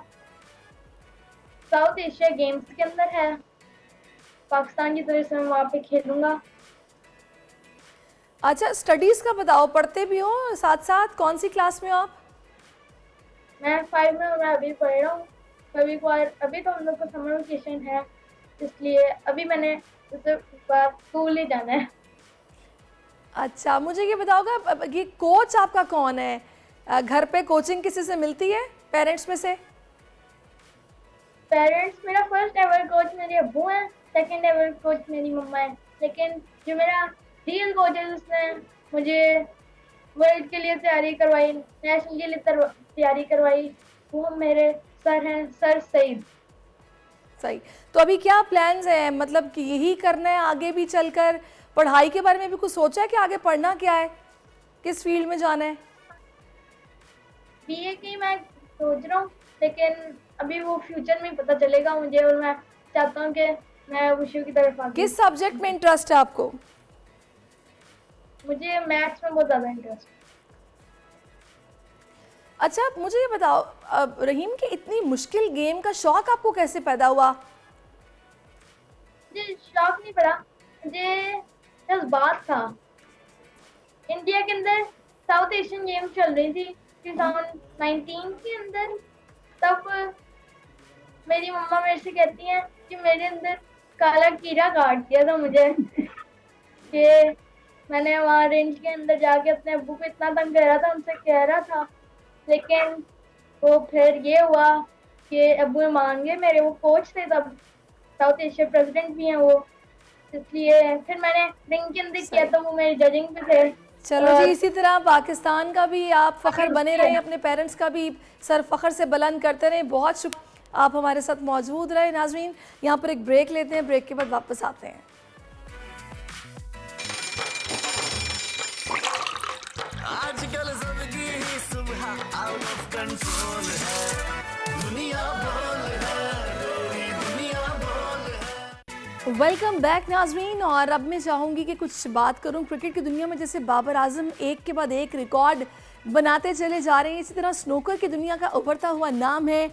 S2: साउथ एशिया गेम्स के अंदर है, पाकिस्तान की तरफ से मैं वहाँ पे खेलूँगा।
S3: अच्छा, स्टडीज़ का बताओ, पढ़ते भी हो साथ साथ? कौन सी क्लास में हो आप?
S2: मैं 5 में हूँ, मैं अभी पढ़ रहा हूँ। अभी तो हम लोग को समर वेकेशन है, इसलिए अभी मैंने स्कूल ही जाना है।
S3: अच्छा, मुझे ये बताओगा, ये कोच आपका कौन है? घर पे कोचिंग किसी से मिलती है पेरेंट्स में से?
S2: पेरेंट्स, मेरा फर्स्ट एवर कोच मेरे अब्बू हैं, सेकंड एवर कोच मेरी मम्मा है, लेकिन जो मेरा रियल कोच है उसने मुझे वर्ल्ड के लिए तैयारी करवाई, नेशनल के लिए तैयारी करवाई, वो मेरे सर हैं, सर सईद।
S3: सही। तो अभी क्या प्लान्स हैं, मतलब कि यही करना है आगे भी चलकर? पढ़ाई के बारे में भी कुछ सोचा है कि आगे पढ़ना क्या है, किस फील्ड में जाना है?
S2: बीए की मैं सोच रहा हूँ, लेकिन अभी वो फ्यूचर में पता चलेगा मुझे, और मैं चाहता हूँ कि मैं वुशु की तरफ आऊँ।
S3: किस सब्जेक्ट में इंटरेस्ट है आपको?
S2: मुझे मैथ्स में बहुत ज़्यादा इंटरेस्ट है।
S3: अच्छा, आप मुझे ये बताओ रहीम कि इतनी मुश्किल गेम का शौक आपको कैसे पैदा हुआ?
S2: मुझे शौक नहीं पड़ा, मुझे जज्बात था। इंडिया के अंदर साउथ एशियन गेम्स चल रही थी 2019 के अंदर, तब मेरी मम्मा मेरे से कहती हैं कि मेरे अंदर काला कीड़ा काट दिया था मुझे, कि मैंने वहाँ रेंज के अंदर जाके अपने अब्बू को इतना तंग कह रहा था, उनसे कह रहा था, लेकिन वो फिर ये हुआ कि अब्बू मान गए मेरे। वो कोच थे तब, साउथ एशिया प्रेसिडेंट भी हैं वो, इसलिए फिर मैंने रिंग के अंदर किया तो वो मेरे जजिंग पे थे।
S3: चलो जी, इसी तरह पाकिस्तान का भी आप फ़ख्र बने रहें, अपने पेरेंट्स का भी सर फ़ख्र से बुलंद करते रहें। बहुत शुक्रिया, आप हमारे साथ मौजूद रहे। नाज़रीन, यहाँ पर एक ब्रेक लेते हैं, ब्रेक के बाद वापस आते हैं।
S7: आजकल जिंदगी ही सुबह आउट ऑफ कंट्रोल है, दुनिया बोल है, पूरी दुनिया बोल है।
S3: वेलकम बैक नाजरीन। और अब मैं चाहूँगी कि कुछ बात करूँ क्रिकेट की दुनिया में। जैसे बाबर आजम एक के बाद एक रिकॉर्ड बनाते चले जा रहे हैं, इसी तरह स्नूकर की दुनिया का उभरता हुआ नाम है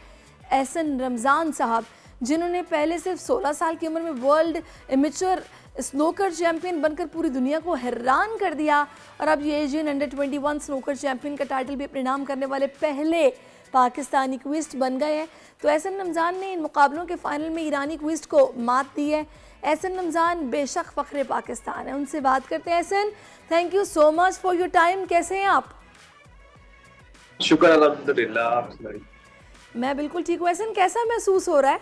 S3: एहसन रमज़ान साहब, जिन्होंने पहले सिर्फ 16 साल की उम्र में वर्ल्ड एमेच्योर स्नूकर चैंपियन बनकर पूरी दुनिया को हैरान कर दिया। और अब ये एशियन अंडर 21 स्नूकर चैंपियन का टाइटल भी अपने नाम करने वाले पहले पाकिस्तानी क्विस्ट बन गए हैं। तो एहसन रमज़ान ने इन मुकाबलों के फाइनल में ईरानी क्विस्ट को मात दी है। एहसन रमज़ान बेशक फ़ख्र पाकिस्तान है। उनसे बात करते हैं। Ehsan, thank you so much for your time. कैसे हैं आप?
S14: शुक्र अल्हम्दुलिल्लाह, आप सुनाइए।
S3: मैं बिल्कुल ठीक हूँ। एहसन, कैसा महसूस हो रहा है?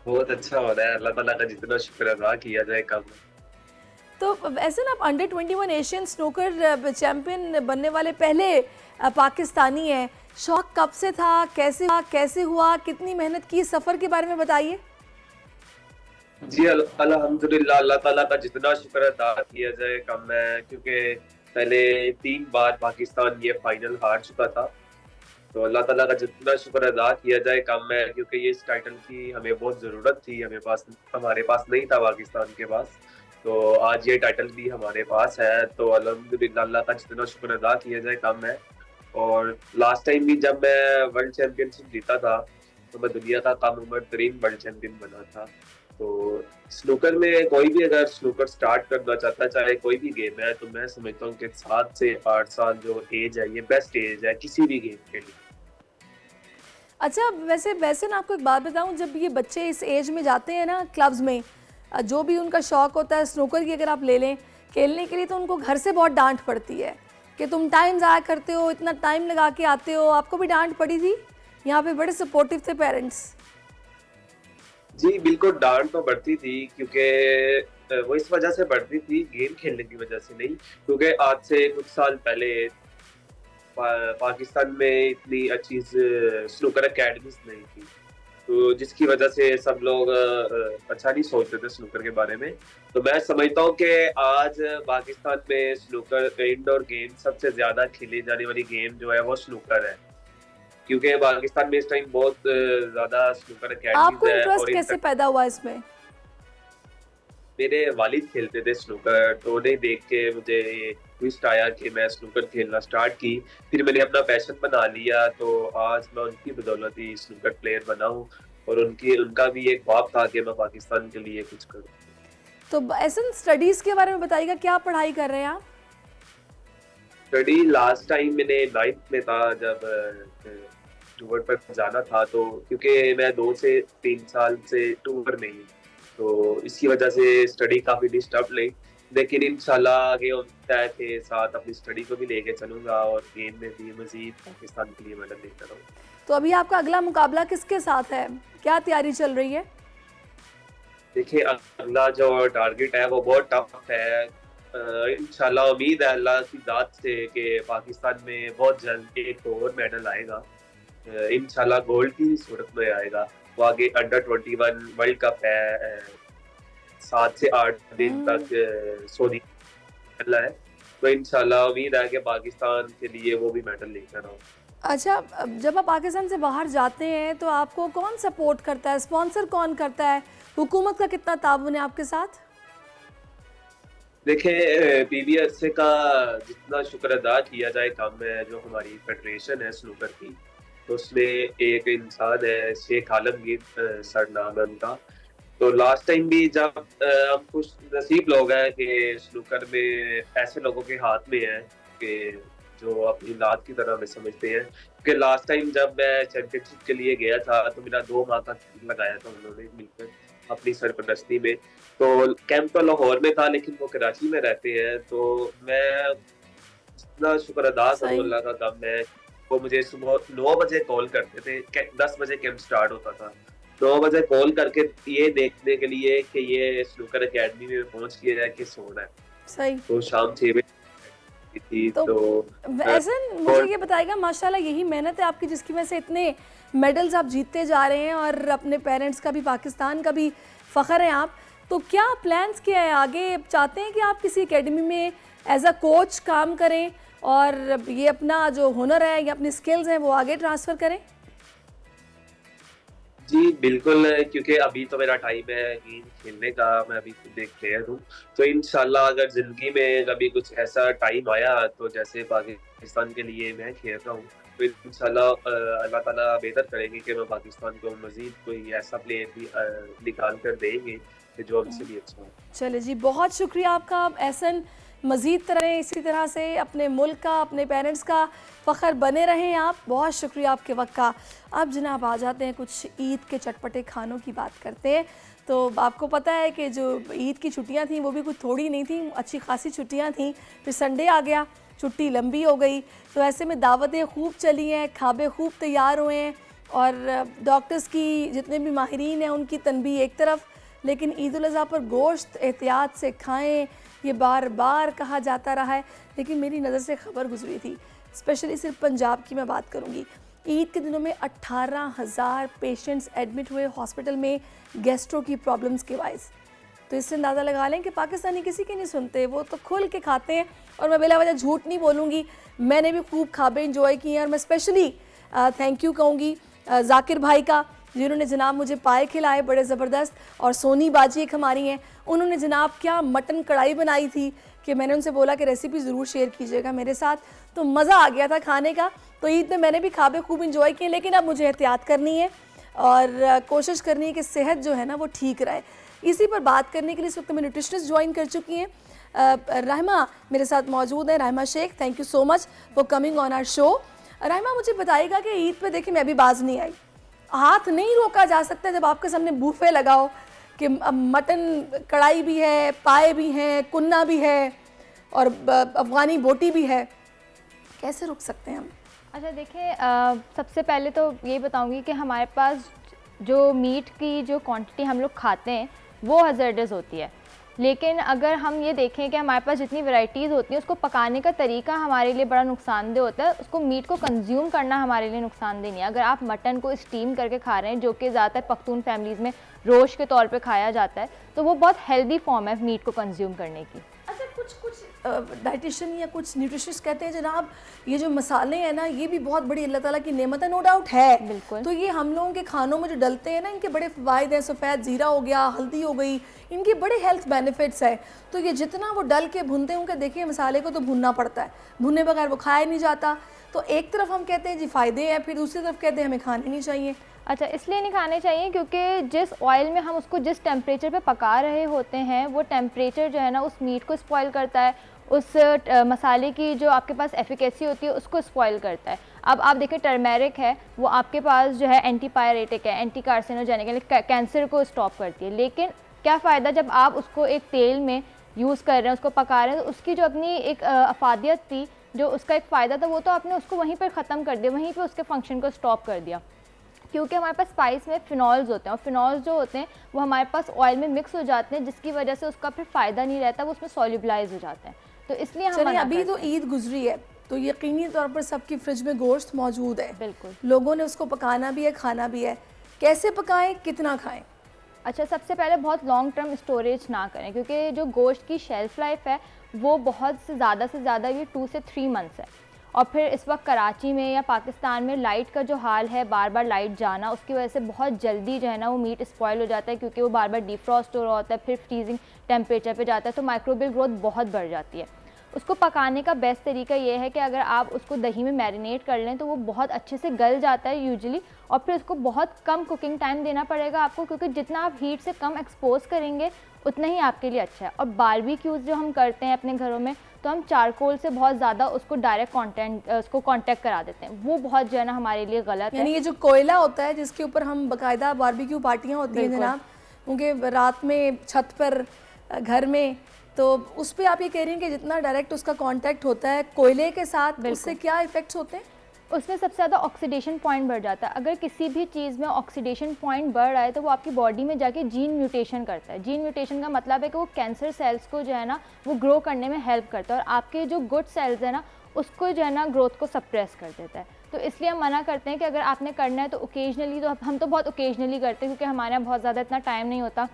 S14: बहुत अच्छा हो रहा है, अल्लाह ताला का जितना शुक्र अदा किया जाए कम।
S3: तो एहसन, आप अंडर 21 एशियन स्नूकर चैंपियन बनने वाले पहले पाकिस्तानी हैं। शौक कब से था, कैसे हुआ, कितनी मेहनत की, सफ़र के बारे में बताइए।
S14: जी अल्हम्दुलिल्लाह, अल्लाह ताला का जितना शुक्र अदा किया जाए कम है, क्योंकि पहले 3 बार पाकिस्तान ये फाइनल हार चुका था। तो अल्लाह ताला का जितना शुक्र अदा किया जाए कम है, क्योंकि ये इस टाइटल की हमें बहुत ज़रूरत थी, हमारे पास नहीं था पाकिस्तान के पास। तो आज ये टाइटल भी हमारे पास है, तो अल्हम्दुलिल्लाह अल्लाह का जितना शुक्र अदा किया जाए कम है। और लास्ट टाइम भी जब मैं वर्ल्ड चैंपियनशिप जीता था तो मैं दुनिया का कम उम्र तरीन वर्ल्ड चैंपियन बना था। तो स्नूकर में कोई भी अगर स्नूकर स्टार्ट करना चाहता है, चाहे कोई भी गेम है, तो मैं समझता हूँ कि 7 से 8 साल जो एज है ये बेस्ट एज है किसी भी गेम के लिए।
S3: अच्छा, वैसे ना आपको एक बात बताऊं, जब ये बच्चे इस एज में जाते हैं ना क्लब्स में, जो भी उनका शौक होता है स्नूकर की अगर आप ले लें खेलने के लिए, तो उनको घर से बहुत डांट पड़ती है कि तुम टाइम ज़ाया करते हो, इतना टाइम लगा के आते हो। आपको भी डांट पड़ी थी? यहाँ पे बड़े सपोर्टिव थे पेरेंट्स।
S14: जी बिल्कुल, डांट तो बढ़ती थी, क्योंकि वो इस वजह से बढ़ती थी, गेम खेलने की वजह से नहीं, क्योंकि आज से कुछ साल पहले पाकिस्तान में इतनी अच्छी स्नूकर एकेडमीज नहीं थी, तो जिसकी वजह से सब लोग अच्छा नहीं सोचते थे स्नूकर के बारे में। तो मैं समझता हूँ कि आज पाकिस्तान में स्नूकर इंडोर गेम सबसे ज्यादा खेली जाने वाली गेम जो है वो स्नूकर है, क्योंकि पाकिस्तान में इस टाइम बहुत ज्यादा स्नूकर एकेडमीज है।
S3: आपको इंटरेस्ट कैसे पैदा हुआ इसमें?
S14: मेरे वालिद खेलते थे स्नूकर, तो उन्हें देख के मुझे ट्विस्ट आया कि मैं स्नूकर खेलना स्टार्ट की। फिर मैंने अपना पैशन बना लिया, तो आज मैं उनकी बदौलत ही स्नूकर प्लेयर बना हूँ। और उनका भी एक ख्वाब था कि मैं पाकिस्तान के लिए कुछ करूँ।
S3: तो ऐसे स्टडीज़ के बारे में बताइएगा, क्या पढ़ाई कर रहे हैं आप?
S14: स्टडी लास्ट टाइम मैंने 9th में था जब टूर पर जाना था, तो क्योंकि मैं 2 से 3 साल से टूर में ही, तो इसकी वजह से स्टडी काफ़ी डिस्टर्ब रही। लेकिन इंशाल्लाह आगे तय के साथ अपनी स्टडी को भी लेके चलूँगा और गेम में भी मज़ीद पाकिस्तान के लिए मेडल लेकर रहूँ।
S3: तो अभी आपका अगला मुकाबला किसके साथ है, क्या तैयारी चल रही है?
S14: देखिए, अगला जो टारगेट है वो बहुत टफ है। इंशाल्लाह उम्मीद है अल्लाह की दाद से कि पाकिस्तान में बहुत जल्द एक और मेडल आएगा, इंशाल्लाह गोल्ड की सूरत में आएगा। वो आगे अंडर 21 वर्ल्ड कप है, 7 से 8 दिन तक सऊदी है, तो इंशाल्लाह उम्मीद है कि पाकिस्तान के लिए वो भी मेडल लेकर आऊँ।
S3: अच्छा, जब आप पाकिस्तान से बाहर जाते हैं तो आपको कौन सपोर्ट करता है, स्पॉन्सर कौन करता है, हुकूमत का कितना ताउन है आपके साथ?
S14: देखिए, पीबीएसए का जितना शुक्र अदा किया जाए कम है। जो हमारी फेडरेशन है स्नूकर की, तो उसमें एक इंसान है शेख आलमगीर सर नाम है उनका। तो लास्ट टाइम भी जब हम खुश नसीब लोग हैं कि स्नूकर में ऐसे लोगों के हाथ में है कि जो अपनी लात की तरह में समझते हैं। कि लास्ट टाइम जब मैं चैंपियनशिप के लिए गया था तो मेरा 2 माह का लगाया था उन्होंने मिलकर अपनी सरपरस्ती में। तो कैंप तो लाहौर में था, लेकिन वो कराची में रहते हैं। तो मैं इतना शुक्र अदा करूँ अल्लाह का कम है। वो मुझे सुबह 9 बजे कॉल करते थे, 10 बजे कैंप स्टार्ट होता था, 9 बजे कॉल करके ये देखने के लिए कि ये स्नूकर एकेडमी में पहुंच गया है कि सोना है।
S3: सही।
S14: तो शाम 6 बजे थी। तो
S3: ऐसे मुझे ये बताइएगा, माशाल्लाह यही मेहनत है आपकी जिसकी वजह से इतने मेडल्स आप जीतते जा रहे हैं और अपने पेरेंट्स का भी, पाकिस्तान का भी फ़ख्र है आप। तो क्या प्लान्स क्या है आगे? चाहते हैं कि आप किसी एकेडमी में एज अ कोच काम करें और ये अपना जो हुनर है या अपनी स्किल्स हैं वो आगे ट्रांसफ़र करें?
S14: जी बिल्कुल, क्योंकि अभी तो मेरा टाइम है गेम खेलने का, मैं अभी खुद एक प्लेयर हूँ। तो इंशाल्लाह अगर ज़िंदगी में कभी कुछ ऐसा टाइम आया तो जैसे पाकिस्तान के लिए मैं खेल रहा हूँ, तो इंशाल्लाह अल्लाह ताला बेहतर करेंगे कि मैं पाकिस्तान को मज़ीद कोई ऐसा प्लेयर भी निकाल कर देंगे कि जो हमसे भी अच्छा हो।
S3: चले जी, बहुत शुक्रिया आपका एहसन। मज़ीद तरह इसी तरह से अपने मुल्क का, अपने पेरेंट्स का फ़ख्र बने रहें आप। बहुत शुक्रिया आपके वक्त का। अब जनाब आ जाते हैं कुछ ईद के चटपटे खानों की बात करते हैं। तो आपको पता है कि जो ईद की छुट्टियां थी वो भी कुछ थोड़ी नहीं थी, अच्छी खासी छुट्टियां थी। फिर संडे आ गया, छुट्टी लंबी हो गई, तो ऐसे में दावतें खूब चली हैं, खाबे खूब तैयार हुए हैं और डॉक्टर्स की जितने भी माहिरीन हैं उनकी तनबीह एक तरफ, लेकिन ईद उल अज़हा पर गोश्त एहतियात से खाएं ये बार बार कहा जाता रहा है। लेकिन मेरी नज़र से खबर गुजरी थी, स्पेशली सिर्फ पंजाब की मैं बात करूँगी, ईद के दिनों में 18,000 पेशेंट्स एडमिट हुए हॉस्पिटल में गैस्ट्रो की प्रॉब्लम्स के बायस। तो इससे अंदाज़ा लगा लें कि पाकिस्तानी किसी की नहीं सुनते, वो तो खुल के खाते हैं। और मैं बिला वजह झूठ नहीं बोलूँगी, मैंने भी खूब खाबे इंजॉय किए हैं। और मैं स्पेशली थैंक यू कहूँगी जाकिर भाई का, जिन्होंने जनाब मुझे पाए खिलाए बड़े ज़बरदस्त। और सोनी बाजी एक हमारी हैं, उन्होंने जनाब क्या मटन कढ़ाई बनाई थी कि मैंने उनसे बोला कि रेसिपी ज़रूर शेयर कीजिएगा मेरे साथ, तो मज़ा आ गया था खाने का। तो ईद में मैंने भी खाबे खूब इंजॉय किए, लेकिन अब मुझे एहतियात करनी है और कोशिश करनी है कि सेहत जो है ना वो ठीक रहे। इसी पर बात करने के लिए इस वक्त मैं न्यूट्रिशनिस्ट ज्वाइन कर चुकी हैं, रहमा मेरे साथ मौजूद है, Rahma Sheikh. Thank you so much for coming on our show. Rahma, मुझे बताइएगा कि ईद पे देखिए मैं भी बाज नहीं आई, हाथ नहीं रोका जा सकता जब आपके सामने बूफे लगाओ कि मटन कढ़ाई भी है, पाए भी हैं, कुन्ना भी है और अफ़गानी बोटी भी है, कैसे रुक सकते हैं हम?
S5: अच्छा देखिए, सबसे पहले तो ये बताऊंगी कि हमारे पास जो मीट की जो क्वांटिटी हम लोग खाते हैं वो हज़ार्डस होती है, लेकिन अगर हम ये देखें कि हमारे पास जितनी वैरायटीज़ होती हैं उसको पकाने का तरीका हमारे लिए बड़ा नुकसानदेह होता है। उसको मीट को कंज्यूम करना हमारे लिए नुकसानदेह नहीं है। अगर आप मटन को स्टीम करके खा रहे हैं, जो कि ज़्यादातर पख्तून फैमिलीज़ में रोश के तौर पे खाया जाता है, तो वो बहुत हेल्दी फॉर्म है मीट को कंज्यूम करने की।
S3: अच्छा, कुछ डाइटिशियन या कुछ न्यूट्रिशनिस्ट कहते हैं जनाब ये जो मसाले हैं ना ये भी बहुत बड़ी अल्लाह ताला की नेमत है, नो डाउट है।
S5: बिल्कुल।
S3: तो ये हम लोगों के खानों में जो डलते हैं ना इनके बड़े फ़वाइद हैं, सफ़ेद ज़ीरा हो गया, हल्दी हो गई, इनके बड़े हेल्थ बेनिफिट्स है। तो ये जितना वो डल के भुनते होंगे, देखिए मसाले को तो भुनना पड़ता है, भुने बगैर वो खाया नहीं जाता। तो एक तरफ हम कहते हैं जी फ़ायदे हैं, फिर दूसरी तरफ कहते हैं हमें खाने नहीं चाहिए।
S5: अच्छा, इसलिए नहीं खाने चाहिए क्योंकि जिस ऑयल में हम उसको जिस टेम्परेचर पे पका रहे होते हैं वो टेम्परेचर जो है ना उस मीट को स्पॉइल करता है, उस मसाले की जो आपके पास एफिकेसी होती है उसको स्पॉइल करता है। अब आप देखिए टर्मेरिक है, वो आपके पास जो है एंटीपायरेटिक है, एंटी कार्सिनोजेनिक है, कैंसर को स्टॉप करती है। लेकिन क्या फ़ायदा जब आप उसको एक तेल में यूज़ कर रहे हैं, उसको पका रहे हैं, तो उसकी जो अपनी एक अफादियत थी, जो उसका एक फ़ायदा था, वो तो आपने उसको वहीं पर ख़त्म कर दिया, वहीं पर उसके फंक्शन को स्टॉप कर दिया। क्योंकि हमारे पास स्पाइस में फिनॉल्स होते हैं और फिनॉल्स जो होते हैं वो हमारे पास ऑयल में मिक्स हो जाते हैं, जिसकी वजह से उसका फिर फ़ायदा नहीं रहता, वो उसमें सॉल्युबलाइज हो जाते हैं। तो इसलिए हम
S3: अभी तो ईद गुजरी है तो यकीनी तौर पर सबकी फ्रिज में गोश्त मौजूद है,
S5: बिल्कुल
S3: लोगों ने उसको पकाना भी है, खाना भी है, कैसे पकाएं, कितना खाएं?
S5: अच्छा, सबसे पहले बहुत लॉन्ग टर्म स्टोरेज ना करें, क्योंकि जो गोश्त की शेल्फ़ लाइफ है वो बहुत से ज़्यादा ये 2 से 3 मंथ्स है। और फिर इस वक्त कराची में या पाकिस्तान में लाइट का जो हाल है, बार बार लाइट जाना, उसकी वजह से बहुत जल्दी जो है ना वो मीट स्पॉइल हो जाता है, क्योंकि वो बार बार डिफ्रॉस्ट हो रहा होता है, फिर फ्रीजिंग टेम्परेचर पे जाता है, तो माइक्रोबियल ग्रोथ बहुत बढ़ जाती है। उसको पकाने का बेस्ट तरीका ये है कि अगर आप उसको दही में मैरिनेट कर लें तो वो बहुत अच्छे से गल जाता है यूजुअली, और फिर उसको बहुत कम कुकिंग टाइम देना पड़ेगा आपको, क्योंकि जितना आप हीट से कम एक्सपोज करेंगे उतना ही आपके लिए अच्छा है। और बारबेक्यूज़ जो हम करते हैं अपने घरों में, तो हम चारकोल से बहुत ज़्यादा उसको डायरेक्ट उसको कांटेक्ट करा देते हैं, वो बहुत जो है ना हमारे लिए गलत है।
S3: यानी ये जो कोयला होता है जिसके ऊपर हम बाकायदा बारबेक्यू पार्टियाँ होती हैं जनाब, उनके रात में छत पर घर में, तो उस पर आप ये कह रही हैं कि जितना डायरेक्ट उसका कांटेक्ट होता है कोयले के साथ, उससे क्या इफेक्ट्स होते हैं?
S5: उसमें सबसे ज़्यादा ऑक्सीडेशन पॉइंट बढ़ जाता है। अगर किसी भी चीज़ में ऑक्सीडेशन पॉइंट बढ़ रहा है तो वो आपकी बॉडी में जाके जीन म्यूटेशन करता है। जीन म्यूटेशन का मतलब है कि वो कैंसर सेल्स को जो है ना वो ग्रो करने में हेल्प करता है, और आपके जो गुड सेल्स है ना उसको जो है ना ग्रोथ को सप्रेस कर देता है। तो इसलिए हम मना करते हैं कि अगर आपने करना है तो ओकेजनली, तो हम तो बहुत ओकेजनली करते हैं क्योंकि हमारे यहाँ बहुत ज़्यादा इतना टाइम नहीं होता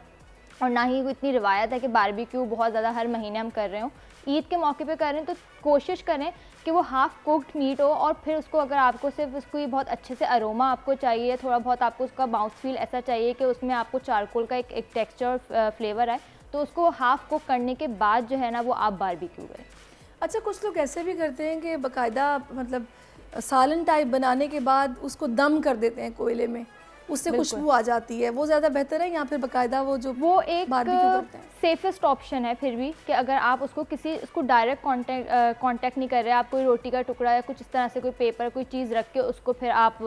S5: और ना ही इतनी रिवायत है कि बारबेक्यू बहुत ज़्यादा हर महीने हम कर रहे हो। ईद के मौके पे कर रहे हैं तो कोशिश करें कि वो हाफ़ कुक्ड मीट हो, और फिर उसको अगर आपको सिर्फ उसको बहुत अच्छे से अरोमा आपको चाहिए, थोड़ा बहुत आपको उसका माउथ फील ऐसा चाहिए कि उसमें आपको चारकोल का एक टेक्सचर फ्लेवर आए, तो उसको हाफ़ कुक करने के बाद जो है ना वो आप बारबेक्यू करें।
S3: अच्छा, कुछ लोग ऐसे भी करते हैं कि बाकायदा मतलब सालन टाइप बनाने के बाद उसको दम कर देते हैं कोयले में, उससे खुशबू आ जाती है, वो ज़्यादा बेहतर है या फिर बाकायदा वो एक बारबेक्यू करते हैं?
S5: सेफेस्ट ऑप्शन है फिर भी कि अगर आप उसको डायरेक्ट कांटेक्ट नहीं कर रहे, आप कोई रोटी का टुकड़ा या कुछ इस तरह से कोई पेपर कोई चीज़ रख के उसको फिर आप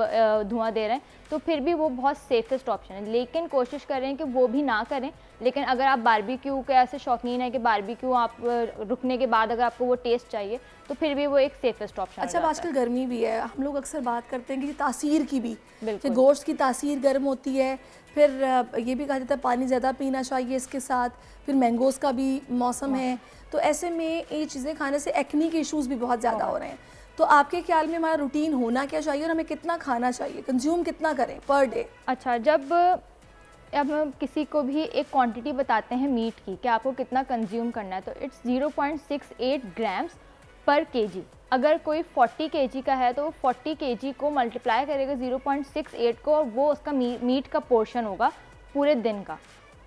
S5: धुआं दे रहे हैं, तो फिर भी वो बहुत सेफेस्ट ऑप्शन है। लेकिन कोशिश करें कि वो भी ना करें। लेकिन अगर आप बारबेक्यू के ऐसे शौकीन है कि बारबेक्यू आप रुकने के बाद अगर आपको वो टेस्ट चाहिए, तो फिर भी वो एक सेफेस्ट ऑप्शन।
S3: अच्छा, आजकल गर्मी भी है, हम लोग अक्सर बात करते हैं कि तासीर की भी, कि गोश्त की तासीर गर्म होती है, फिर ये भी कहा जाता है पानी ज़्यादा पीना चाहिए इसके साथ, फिर मैंगोज़ का भी मौसम है, तो ऐसे में ये चीज़ें खाने से एक्नी के इश्यूज़ भी बहुत ज़्यादा हो रहे हैं। तो आपके ख्याल में हमारा रूटीन होना क्या चाहिए और हमें कितना खाना चाहिए, कंज्यूम कितना करें पर डे?
S5: अच्छा, जब अब हम किसी को भी एक क्वांटिटी बताते हैं मीट की कि आपको कितना कंज्यूम करना है, तो इट्स 0.68 ग्राम्स पर केजी। अगर कोई 40 केजी का है तो 40 केजी को मल्टीप्लाई करेगा 0.68 को, और वो उसका मीट का पोर्शन होगा पूरे दिन का।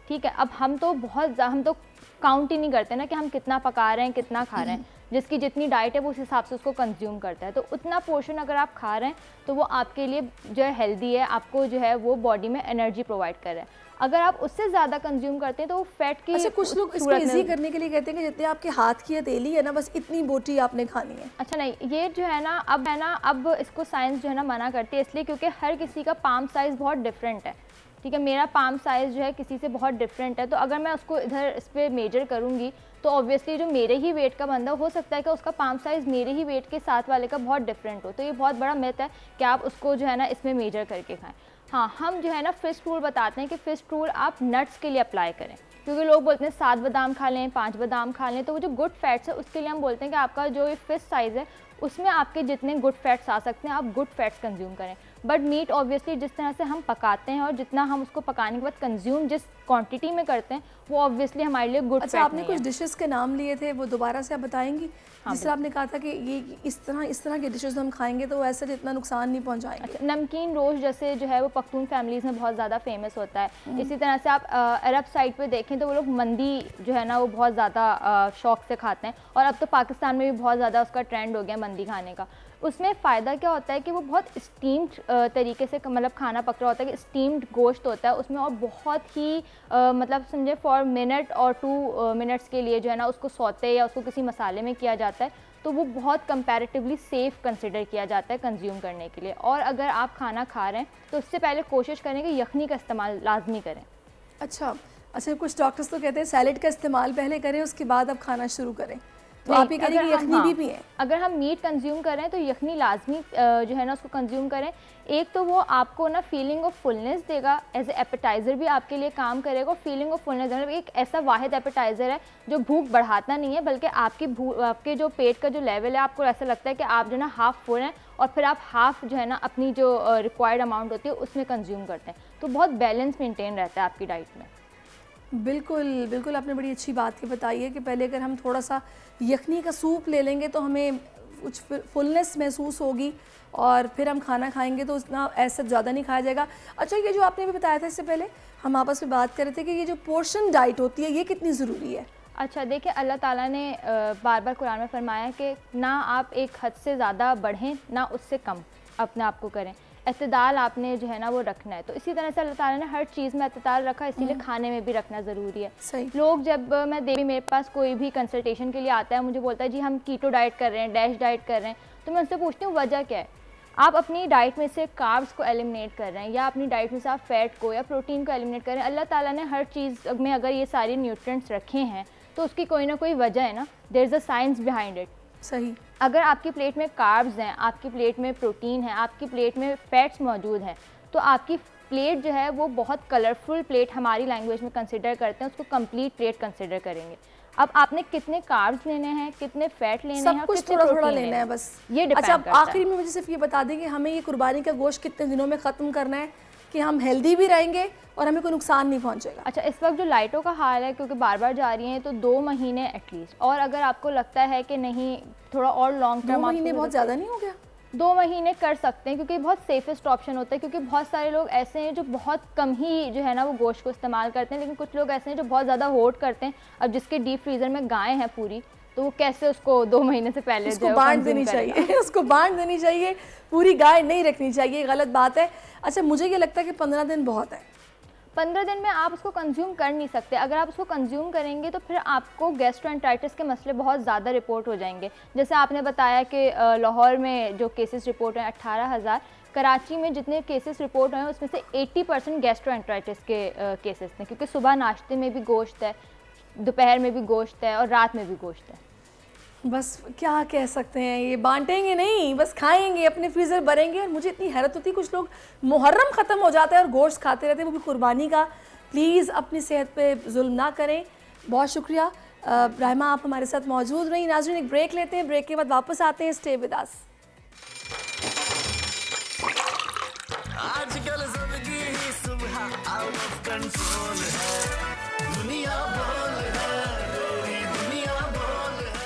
S5: ठीक है, अब हम तो काउंट ही नहीं करते ना कि हम कितना पका रहे हैं, कितना खा रहे हैं। जिसकी जितनी डाइट है वो उस हिसाब से उसको कंज्यूम करता है, तो उतना पोर्शन अगर आप खा रहे हैं तो वो आपके लिए जो है हेल्दी है, आपको जो है वो बॉडी में एनर्जी प्रोवाइड कर रहा है। अगर आप उससे ज़्यादा कंज्यूम करते हैं तो वो फैट की।
S3: अच्छा, कुछ लोग इसको इजी करने के लिए कहते हैं कि जितने आपके हाथ की हथेली है ना, बस इतनी बोटी आपने खानी है।
S5: अच्छा नहीं, ये जो है ना अब इसको साइंस जो है ना मना करती है, इसलिए क्योंकि हर किसी का पाम साइज़ बहुत डिफरेंट है। ठीक है, मेरा पाम साइज़ जो है किसी से बहुत डिफरेंट है, तो अगर मैं उसको इधर इस पर मेजर करूँगी तो ऑब्वियसली जो मेरे ही वेट का बंदा हो सकता है कि उसका पाम साइज़ मेरे ही वेट के साथ वाले का बहुत डिफरेंट हो, तो ये बहुत बड़ा मिथ है कि आप उसको जो है ना इसमें मेजर करके खाएं। हाँ, हम जो है ना फिस्ट रूल बताते हैं कि फिस्ट रूल आप नट्स के लिए अप्लाई करें, क्योंकि लोग बोलते हैं 7 बादाम खा लें, 5 बादाम खा लें, तो वो जो गुड फैट्स है उसके लिए हम बोलते हैं कि आपका जो ये फिस्ट साइज़ है उसमें आपके जितने गुड फैट्स आ सकते हैं आप गुड फैट्स कंज्यूम करें। बट मीट ऑब्वियसली जिस तरह से हम पकाते हैं और जितना हम उसको पकाने के बाद कंज्यूम जिस क्वांटिटी में करते हैं वो ऑब्वियसली हमारे लिए गुड फैट नहीं है।
S3: आपने कुछ डिशेस के नाम लिए थे, वो दोबारा से आप बताएंगी?
S5: हाँ,
S3: जिस तरह आपने कहा था कि ये इस तरह के डिशेस हम खाएंगे तो ऐसा जितना नुकसान नहीं पहुंचाएंगे।
S5: अच्छा, नमकीन रोस्ट जैसे जो है वो पख्तून फैमिलीज़ में बहुत ज़्यादा फेमस होता है। इसी तरह से आप अरब साइड पे देखें तो वो लोग मंदी जो है ना वो बहुत ज़्यादा शौक से खाते हैं, और अब तो पाकिस्तान में भी बहुत ज़्यादा उसका ट्रेंड हो गया मंदी खाने का। उसमें फ़ायदा क्या होता है कि वो बहुत स्टीम्ड तरीके से मतलब खाना पक रहा होता है कि स्टीम्ड गोश्त होता है उसमें, और बहुत ही मतलब समझे फॉर मिनट और 2 मिनट्स के लिए जो है ना उसको सौते या उसको किसी मसाले में किया जाता है, तो वो बहुत कंपैरेटिवली सेफ़ कंसिडर किया जाता है कंज्यूम करने के लिए। और अगर आप खाना खा रहे हैं तो उससे पहले कोशिश करें कि यखनी का इस्तेमाल लाजमी करें।
S3: अच्छा, कुछ डॉक्टर्स तो कहते हैं सैलेड का इस्तेमाल पहले करें उसके बाद अब खाना शुरू करें, तो आप ये कह रहे हैं कि यखनी भी पिएं?
S5: अगर हम मीट कंज्यूम करें तो यखनी लाजमी जो है ना उसको कंज्यूम करें। एक तो वो आपको ना फीलिंग ऑफ फुलनेस देगा, एज ए एपेटाइज़र भी आपके लिए काम करेगा, और फीलिंग ऑफ फुलनेस मतलब एक ऐसा वाहिद एपेटाइज़र है जो भूख बढ़ाता नहीं है, बल्कि आपके जो पेट का जो लेवल है आपको ऐसा लगता है कि आप जो ना हाफ़ फुल हैं और फिर आप हाफ़ जो है ना अपनी जो रिक्वायर्ड अमाउंट होती है उसमें कंज्यूम करते हैं, तो बहुत बैलेंस मेनटेन रहता है आपकी डाइट में।
S3: बिल्कुल आपने बड़ी अच्छी बात ये बताई है कि पहले अगर हम थोड़ा सा यखनी का सूप ले लेंगे तो हमें कुछ फुलनेस महसूस होगी, और फिर हम खाना खाएंगे तो उतना ऐसा ज़्यादा नहीं खाया जाएगा। अच्छा, ये जो आपने भी बताया था इससे पहले हम आपस में बात कर रहे थे कि ये जो पोर्शन डाइट होती है ये कितनी ज़रूरी है?
S5: अच्छा, देखिए अल्लाह ताला ने बार बार कुरान में फरमाया कि ना आप एक हद से ज़्यादा बढ़ें ना उससे कम अपने आप को करें, एतदाल आपने जो है ना वो रखना है। तो इसी तरह से अल्लाह ताला ने हर चीज़ में एतदाल रखा, इसीलिए खाने में भी रखना ज़रूरी है।
S3: सही।
S5: लोग जब मैं देवी मेरे पास कोई भी कंसल्टेशन के लिए आता है, मुझे बोलता है जी हम कीटो डाइट कर रहे हैं, डैश डाइट कर रहे हैं, तो मैं उनसे पूछती हूँ वजह क्या है। आप अपनी डाइट में से कार्ब्स को एलिमिनेट कर रहे हैं या अपनी डाइट में से आप फैट को या प्रोटीन को एलिमिनेट कर रहे हैं। अल्लाह ताला ने हर चीज़ में अगर ये सारे न्यूट्रिएंट्स रखे हैं तो उसकी कोई ना कोई वजह है ना, there is a science behind it.
S3: सही।
S5: अगर आपकी प्लेट में कार्ब्स हैं, आपकी प्लेट में प्रोटीन है, आपकी प्लेट में फैट्स मौजूद हैं, तो आपकी प्लेट जो है वो बहुत कलरफुल प्लेट हमारी लैंग्वेज में कंसिडर करते हैं, उसको कंप्लीट प्लेट कंसिडर करेंगे। अब आपने कितने कार्ब्स लेने हैं, कितने फैट लेने हैं,
S3: सब कुछ थोड़ा थोड़ा लेना है बस,
S5: ये डिपेंड करता है।
S3: आखिरी में मुझे सिर्फ ये बता दें कि हमें ये कुर्बानी का गोश्त कितने दिनों में ख़त्म करना है, कि हम हेल्दी भी रहेंगे और हमें कोई नुकसान नहीं पहुंचेगा।
S5: अच्छा, इस वक्त जो लाइटों का हाल है, क्योंकि बार बार जा रही हैं, तो 2 महीने एटलीस्ट, और अगर आपको लगता है कि नहीं थोड़ा और लॉन्ग टर्म,
S3: 2 महीने बहुत ज़्यादा नहीं हो गया?
S5: 2 महीने कर सकते हैं, क्योंकि बहुत सेफेस्ट ऑप्शन होता है, क्योंकि बहुत सारे लोग ऐसे हैं जो बहुत कम ही जो है ना वो गोश्त को इस्तेमाल करते हैं, लेकिन कुछ लोग ऐसे हैं जो बहुत ज़्यादा होल्ड करते हैं। अब जिसके डीप फ्रीज़र में गाय हैं पूरी, तो वो कैसे उसको 2 महीने से पहले
S3: उसको बांट देनी चाहिए उसको बांट देनी चाहिए, पूरी गाय नहीं रखनी चाहिए, गलत बात है। अच्छा, मुझे ये लगता है कि 15 दिन बहुत है।
S5: 15 दिन में आप उसको कंज्यूम कर नहीं सकते। अगर आप उसको कंज्यूम करेंगे तो फिर आपको गैस्ट्रोएंटराइटिस के मसले बहुत ज़्यादा रिपोर्ट हो जाएंगे। जैसे आपने बताया कि लाहौर में जो केसेस रिपोर्ट हैं 18,000, कराची में जितने केसेस रिपोर्ट हुए हैं उसमें से 80% गैस्ट्रोएंटराइटिस के केसेस थे, क्योंकि सुबह नाश्ते में भी गोश्त है, दोपहर में भी गोश्त है और रात में भी गोश्त है।
S3: बस क्या कह सकते हैं, ये बांटेंगे नहीं, बस खाएंगे, अपने फ्रीज़र भरेंगे। और मुझे इतनी हैरत होती है, कुछ लोग मुहर्रम ख़त्म हो जाता है और गोश्त खाते रहते हैं, वो भी कुर्बानी का। प्लीज़ अपनी सेहत पे जुल्म ना करें। बहुत शुक्रिया रहमा, आप हमारे साथ मौजूद रही। नाज़रीन, एक ब्रेक लेते हैं, ब्रेक के बाद वापस आते हैं। Stay with us.
S7: आजकल जिंदगी ही सुबह आउट ऑफ कंट्रोल है, दुनिया बोल है, रोरी दुनिया बोल है।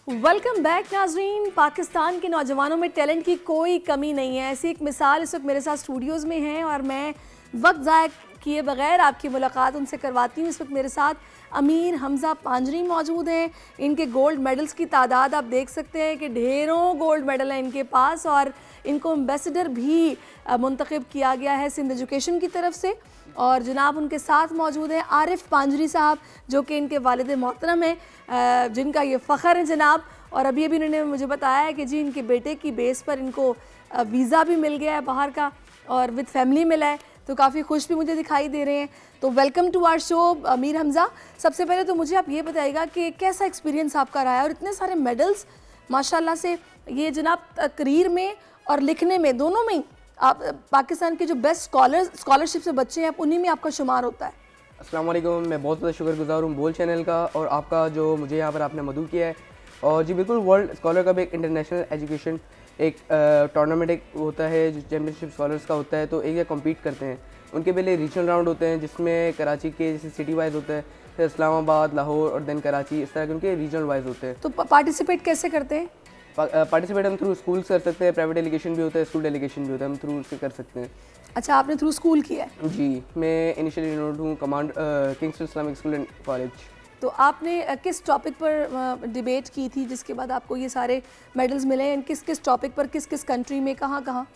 S3: वेलकम बैक नाजरीन। पाकिस्तान के नौजवानों में टैलेंट की कोई कमी नहीं है। ऐसी एक मिसाल इस वक्त मेरे साथ स्टूडियोज़ में है और मैं वक्त ज़ाया किए बगैर आपकी मुलाकात उनसे करवाती हूँ। इस वक्त मेरे साथ अमीर हमज़ा पांजरी मौजूद हैं। इनके गोल्ड मेडल्स की तादाद आप देख सकते हैं कि ढेरों गोल्ड मेडल हैं इनके पास, और इनको एम्बेसडर भी मुंतखब किया गया है सिंध एजुकेशन की तरफ से। और जनाब उनके साथ मौजूद हैं आरिफ पांजरी साहब, जो कि इनके वालिद मोहतरम हैं, जिनका ये फ़ख्र है जनाब। और अभी अभी उन्होंने मुझे बताया है कि जी इनके बेटे की बेस पर इनको वीज़ा भी मिल गया है बाहर का, और विद फैमिली मिला है, तो काफ़ी खुश भी मुझे दिखाई दे रहे हैं। तो welcome to our show Amir Hamza. सबसे पहले तो मुझे आप ये बताइएगा कि कैसा एक्सपीरियंस आपका रहा है, और इतने सारे मेडल्स माशाल्लाह से, ये जनाब तकरीर में और लिखने में दोनों में आप पाकिस्तान के जो बेस्ट स्कॉलरशिप से बच्चे हैं उन्हीं में आपका शुमार होता है।
S6: अस्सलाम वालेकुम, मैं बहुत ज़्यादा शुक्रगुजार हूँ बोल चैनल का और आपका जो मुझे यहाँ पर आपने मदऊ किया है। और जी बिल्कुल, वर्ल्ड स्कॉलर कप एक इंटरनेशनल एजुकेशन एक टूर्नामेंट एक होता है जो चैम्पियनशिप स्कॉलर्स का होता है। तो एक जगह कम्पीट करते हैं, उनके पहले रीजनल राउंड होते हैं जिसमें कराची के जैसे सिटी वाइज होता है, फिर इस्लामाबाद, लाहौर और देन कराची, इस तरह के उनके रीजनल वाइज होते हैं।
S3: तो पार्टिसिपेट कैसे करते हैं?
S6: पार्टिसिपेट हम थ्रू स्कूल कर सकते हैं, प्राइवेट डेलीगेशन भी होता है, स्कूल डेलीगेशन भी होता है, हम थ्रू उससे कर सकते हैं।
S3: अच्छा, आपने थ्रू स्कूल किया है?
S6: जी, मैं इनिशियली इनरोल्ड हूँ command Kingston Islamic school and college.
S3: तो आपने किस टॉपिक पर डिबेट की थी जिसके बाद आपको ये सारे मेडल्स मिले हैं? किस किस टॉपिक पर, किस किस कंट्री में, कहाँ कहाँ?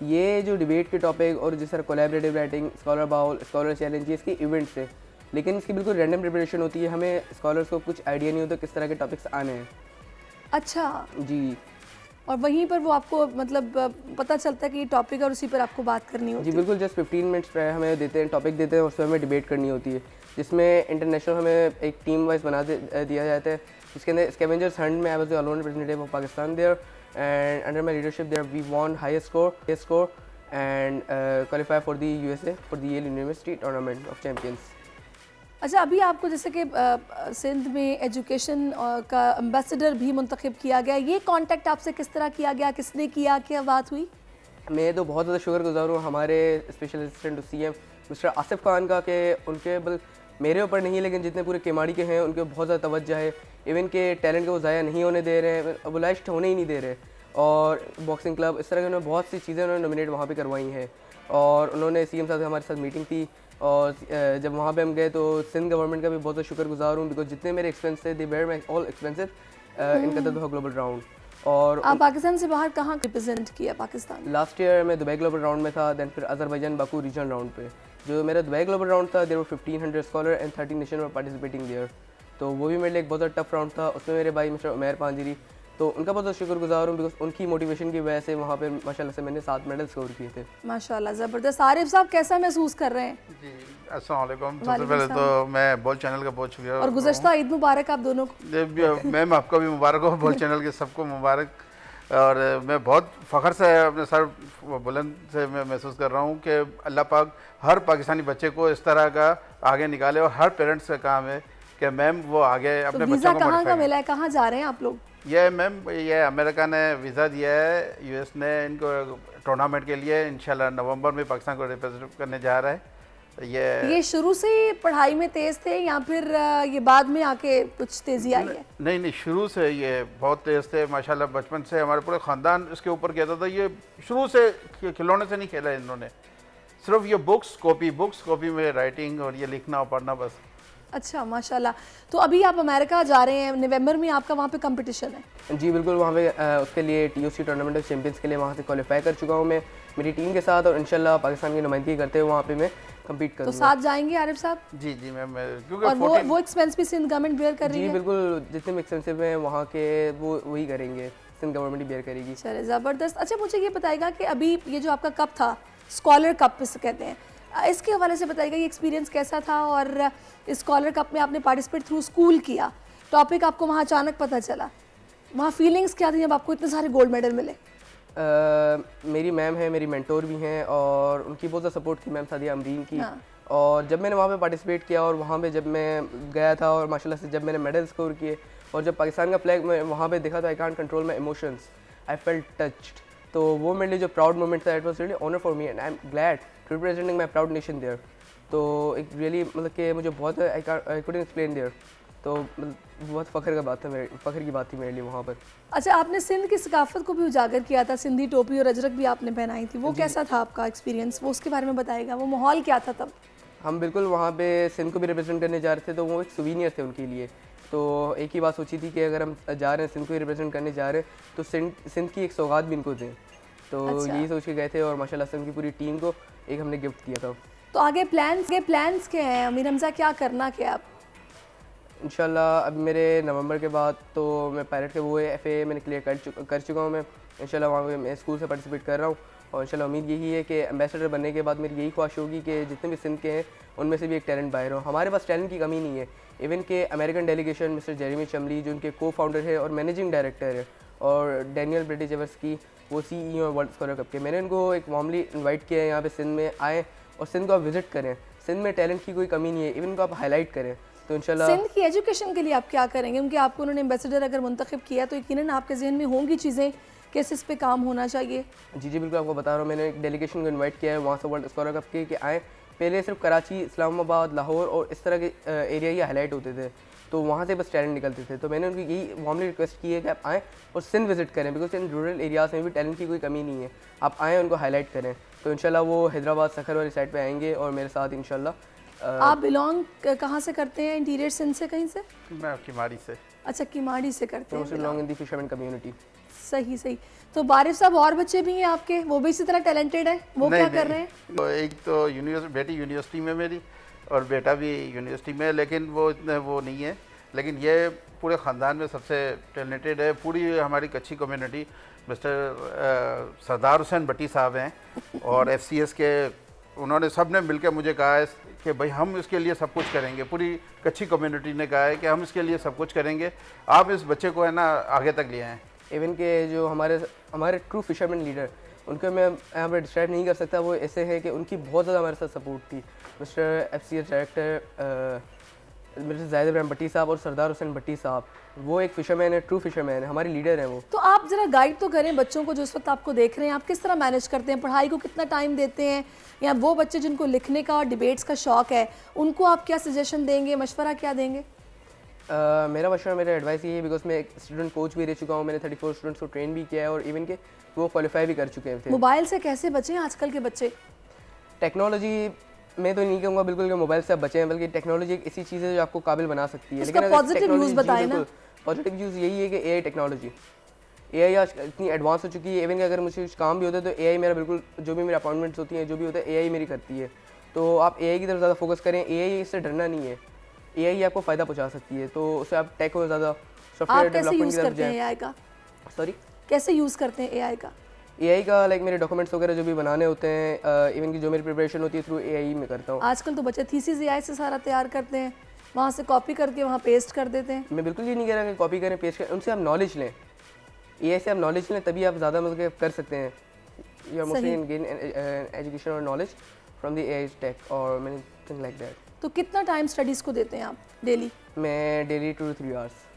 S6: ये जो डिबेट के टॉपिक और जिस तरह collaborative writing, scholar bowl, scholar challenge, ये इसकी इवेंट्स है, लेकिन इसकी बिल्कुल रैंडम प्रिपरेशन होती है। हमें स्कॉलर्स को कुछ आइडिया नहीं होता किस तरह के टॉपिक्स आने हैं।
S3: अच्छा
S6: जी,
S3: और वहीं पर वो आपको मतलब पता चलता है कि ये टॉपिक और उसी पर आपको बात करनी होती है?
S6: जी बिल्कुल, जस्ट 15 मिनट्स हमें देते हैं, टॉपिक देते हैं और उसमें हमें डिबेट करनी होती है, जिसमें इंटरनेशनल हमें एक टीम वाइज बना दिया जाता है, जिसके अंदर स्कैवेंजर्स हंट में I was the only representative of Pakistan there, and under my leadership there we won highest score and qualify for the USA for the Yale University Tournament of Champions.
S3: अच्छा, अभी आपको जैसे कि सिंध में एजुकेशन का एम्बेसडर भी मुंतखब किया गया, ये कांटेक्ट आपसे किस तरह किया गया, किसने किया, क्या बात हुई?
S6: मैं तो बहुत ज़्यादा शुक्रगुजार हूँ हमारे special assistant to CM mister Asif Khan का, कि उनके बल मेरे ऊपर नहीं लेकिन जितने पूरे केमाड़ी के हैं उनके बहुत ज़्यादा तवज्जो है। इवन के टैलेंट को ज़ाया नहीं होने दे रहे हैं, अबुलाइश्ड होने ही नहीं दे रहे। और बॉक्सिंग क्लब, इस तरह के उन्होंने बहुत सी चीज़ें उन्होंने नॉमिनेट वहाँ पे करवाई हैं। और उन्होंने सीएम साहब हमारे साथ मीटिंग थी, और जब वहाँ पे हम गए तो सिंध गवर्नमेंट का भी बहुत ज़्यादा शुक्रगुजार हूँ, बिकॉज जितने मेरे एक्सपेंस थे they bear my all expenses in Qatar Doha global round. और
S3: आप पाकिस्तान से बाहर कहाँ रिप्रेजेंट किया पाकिस्तान?
S6: लास्ट ईयर मैं दुबई ग्लोबल राउंड में था, दैन फिर अजरबैजान बाकू रीजनल राउंड पे। जो मेरा दुबई ग्लोबल राउंड था, there were 1500 scholar and 30 nation were participating there. तो वो भी मेरे लिए एक बहुत ज़्यादा टफ राउंड था। उसमें मेरे भाई मिस्टर उमैर पांजरी, तो उनका बहुत शुक्रगुजार हूँ, बिकॉज उनकी मोटिवेशन की वजह से वहाँ पे माशाल्लाह से मैंने 7 मेडल स्कोर किए थे।
S3: माशाल्लाह, ज़बरदस्त। आरिफ साहब कैसा महसूस कर रहे हैं?
S15: जी अस्सलाम वालेकुम। सबसे पहले तो मैं बोल चैनल का बहुत शुक्रिया,
S3: और गुज़श्ता ईद मुबारक आप दोनों को।
S15: मैम आपको भी मुबारक हो, बोल चैनल के सबको मुबारक। और मैं बहुत फ़ख्र से अपने सर बुलंद से मैं महसूस कर रहा हूँ कि अल्लाह पाक हर पाकिस्तानी बच्चे को इस तरह का आगे निकाले, और हर पेरेंट्स का काम है कि मैम वो आगे अपने बच्चों को।
S3: कहाँ का मिला है, कहाँ जा रहे हैं आप लोग?
S15: ये मैम, ये अमेरिका ने वीज़ा दिया है, यूएस ने इनको टूर्नामेंट के लिए इंशाल्लाह नवंबर में पाकिस्तान को रिप्रेजेंट करने जा रहा है।
S3: ये शुरू से ही पढ़ाई में तेज़ थे या फिर ये बाद में आके कुछ तेज़ी आई है?
S15: नहीं, शुरू से ये बहुत तेज़ थे माशाल्लाह। बचपन से हमारे पूरे ख़ानदान इसके ऊपर कहता था। ये शुरू से खिलौने से नहीं खेला इन्होंने, सिर्फ ये कॉपी में राइटिंग और ये लिखना और पढ़ना बस।
S3: अच्छा, माशाल्लाह। तो अभी आप अमेरिका जा रहे हैं, नवंबर में आपका वहाँ पे कंपटीशन है?
S6: जी बिल्कुल, वहाँ पे उसके लिए TOC टूर्नामेंट ऑफ चैंपियंस के लिए वहाँ से क्वालिफाई कर चुका हूँ मैं मेरी टीम के साथ, और इंशाल्लाह पाकिस्तान की नुमाइंदगी करते हुए वहाँ पे मैं कम्पीट करूँगा।
S3: तो साथ जाएंगे आरिफ साहब?
S15: जी मैम, क्योंकि
S3: और वो एक्सपेंस भी सिंध गवर्नमेंट बेयर कर रही है?
S6: जी बिल्कुल, जितने भी एक्सपेंसिव हैं वहाँ के वो वही करेंगे, सिंध गवर्नमेंट ही बेयर करेगी।
S3: चलिए, ज़बरदस्त। अच्छा, मुझे ये बताएगा कि अभी ये जो आपका कप था, स्कॉलर कप कहते हैं, इसके हवाले से बताइएगा ये एक्सपीरियंस कैसा था, और स्कॉलर कप में आपने पार्टिसिपेट थ्रू स्कूल किया, टॉपिक आपको वहाँ अचानक पता चला, वहाँ फीलिंग्स क्या थी जब आपको इतने सारे गोल्ड मेडल मिले?
S6: मेरी मैम है, मेरी मेंटोर भी हैं, और उनकी बहुत ज़्यादा सपोर्ट थी मैम सादिया अमरीन की।
S3: हाँ।
S6: और जब मैंने वहाँ पे पार्टिसिपेट किया और वहाँ पे जब मैं गया था और माशाल्लाह से जब मैंने मेडल स्कोर किए और जब पाकिस्तान का फ्लैग मैं वहाँ पे देखा, तो I can't control my emotions, I felt touched. तो वो मेरे लिए जो प्राउड मोमेंट था, it was really honour for me and I am glad representing my proud nation there. तो एक रियली मतलब कि मुझे बहुत आई कुडंट एक्सप्लेन देयर, तो बहुत फ़ख्र की बात थी मेरे लिए वहाँ पर।
S3: अच्छा, आपने सिंध की सकाफत को भी उजागर किया था, सिंधी टोपी और अजरक भी आपने पहनाई थी, वो कैसा था आपका एक्सपीरियंस, वो उसके बारे में बताएगा, वो माहौल क्या था तब?
S6: हम बिल्कुल वहाँ पे सिंध को भी रिप्रेजेंट करने जा रहे थे, तो वो एक सुवीनियर थे उनके लिए। तो एक ही बात सोची थी कि अगर हम जा रहे हैं सिंध को ही रिप्रेजेंट करने जा रहे हैं, तो सिंध की एक सौगात भी इनको दें। तो यही सोच के गए थे, और माशाल्लाह सिंध की पूरी टीम को एक हमने गिफ्ट किया था।
S3: तो आगे प्लान्स क्या हैं अमीर हमज़ा, क्या करना क्या आप?
S6: इंशाल्लाह अब मेरे नवंबर के बाद तो मैं पायलट के वो FAA मैंने क्लियर कर चुका हूँ मैं। इंशाल्लाह वहाँ पे मैं स्कूल से पार्टिसिपेट कर रहा हूँ, और इंशाल्लाह उम्मीद यही है कि एम्बेसडर बनने के बाद मेरी यही ख्वाहिश होगी कि जितने भी सिंध के हैं उनमें से भी एक टैलेंट बाहर हो। हमारे पास टैलेंट की कमी नहीं है। इवन के अमेरिकन डेलीगेशन मिस्टर जेरेमी चमली जो उनके को-फाउंडर है और मैनेजिंग डायरेक्टर है, और डैनियल ब्रिटिश एवर्स की वो CEO है वर्ल्ड स्कॉलर कप के, मैंने उनको एक वार्मली इन्वाइट किया है यहाँ पे सिंध में आए और सिंध को आप विजिट करें। सिंध में टैलेंट की कोई कमी नहीं है, इवन को आप हाईलाइट करें। तो इंशाल्लाह
S3: सिंध की एजुकेशन के लिए आप क्या करेंगे, क्योंकि आपको उन्होंने एम्बेसडर अगर मुंतखब किया तो यकीनन आपके जहन में होंगी चीज़ें कैसे इस पे काम होना चाहिए?
S6: जी बिल्कुल, आपको बता रहा हूँ, मैंने एक डेलीगेशन को इन्वाइट किया है वहाँ से वर्ल्ड स्कॉलर कप के कि आएँ। पहले सिर्फ कराची, इस्लामाबाद, लाहौर और इस तरह के एरिया ही हाईलाइट होते थे, तो वहाँ से बस टैलेंट निकलते थे। तो मैंने उनकी यही वार्मली रिक्वेस्ट की है कि आप आएँ और सिंध विजिट करें, बिकॉज इन रूरल एरियाज़ में भी टैलेंट की कोई कमी नहीं है। आप आएँ, उनको हाईलाइट करें। तो इंशाल्लाह वो हैदराबाद सखर वाली साइड पे आएंगे और मेरे साथ इंशाल्लाह।
S3: आप बिलोंग कहाँ से करते हैं? इंटीरियर सिंध से कहीं से?
S15: मैं किमाड़ी से।
S3: अच्छा, किमाड़ी से करते हैं।
S6: Belong in the fisherman community.
S3: सही। तो बारिफ साहब और बच्चे भी हैं आपके, वो भी इसी तरह टैलेंटेड है, वो क्या कर रहे हैं?
S15: तो एक तो बेटी यूनिवर्सिटी में मेरी और बेटा भी यूनिवर्सिटी में, लेकिन वो इतने वो नहीं है। लेकिन ये पूरे ख़ानदान में सबसे टैलेंटेड है। पूरी हमारी कच्ची कम्युनिटी, मिस्टर सरदार हुसैन भट्टी साहब हैं और FCS के, उन्होंने सब ने मिलकर मुझे कहा है कि भाई हम इसके लिए सब कुछ करेंगे। पूरी कच्ची कम्युनिटी ने कहा है कि हम इसके लिए सब कुछ करेंगे, आप इस बच्चे को है ना आगे तक ले आएँ।
S6: इवन के जो हमारे ट्रू फिशरमैन लीडर, उनको मैं यहाँ पर डिस्क्राइब नहीं कर सकता, वो ऐसे हैं कि उनकी बहुत ज़्यादा हमारे साथ सपोर्ट थी। Mister FCS director mister Zahid Ibrahim Bhatti साहब और सरदार हुसैन भट्टी साहब, वो एक फिशरमैन है, ट्रू फिशरमैन है, हमारे लीडर हैं वो।
S3: तो आप ज़रा गाइड तो करें बच्चों को जो इस वक्त आपको देख रहे हैं, आप किस तरह मैनेज करते हैं, पढ़ाई को कितना टाइम देते हैं, या वो बच्चे जिनको लिखने का और डिबेट्स का शौक़ है उनको आप क्या सजेशन देंगे, मशवरा क्या देंगे?
S6: मेरा मशवरा, मेरा एडवाइस ये है, बिकॉज मैं एक स्टूडेंट कोच भी रह चुका हूँ, मैंने 34 स्टूडेंट्स को ट्रेन भी किया है और इवन के वो क्वालिफाई भी कर चुके थे।
S3: मोबाइल से कैसे बचें आजकल के बच्चे?
S6: टेक्नोलॉजी मैं तो नहीं कहूँगा बिल्कुल कि मोबाइल से आप बचें, बल्कि टेक्नोलॉजी एक ऐसी चीज़ है जो आपको काबिल बना सकती है।
S3: लेकिन पॉजिटिव यूज़ बताएं ना।
S6: पॉजिटिव यूज़ यही है कि AI टेक्नोलॉजी, AI आज इतनी एडवांस हो चुकी है। इवन कि अगर मुझे कुछ काम भी होता है तो AI मेरा बिल्कुल, जो भी मेरी अपॉइंटमेंट्स होती हैं, जो भी होता है AI मेरी करती है। तो आप AI की तरफ ज़्यादा फोकस करें। AI इससे डरना नहीं है, AI ही आपको फ़ायदा पहुँचा सकती है, तो उससे आप टेक को ज़्यादा सॉफ्टवेयर डेवलपमेंट की तरफ जाएं।
S3: सॉरी, कैसे यूज़ करते हैं AI का?
S6: AI का लाइक मेरे डॉक्यूमेंट्स वगैरह जो भी बनाने होते हैं, इवन की जो मेरी प्रिपरेशन होती है थ्रू AI में करता हूँ।
S3: आजकल तो बच्चे थीसिस AI से सारा तैयार करते हैं, वहाँ से कॉपी करके वहाँ पेस्ट कर देते हैं।
S6: मैं बिल्कुल ये नहीं कह रहा कि कॉपी करें, पेस्ट करें, उनसे आप नॉलेज लें, AI से आप नॉलेज लें, तभी आप ज़्यादा मतलब कर सकते हैं। You are mostly gain education और knowledge from the AI tech और मैनी थिंग लाइक दैट।
S3: तो कितना टाइम स्टडीज़ को देते हैं आप डेली?
S6: मैं daily 2 to 3 hours।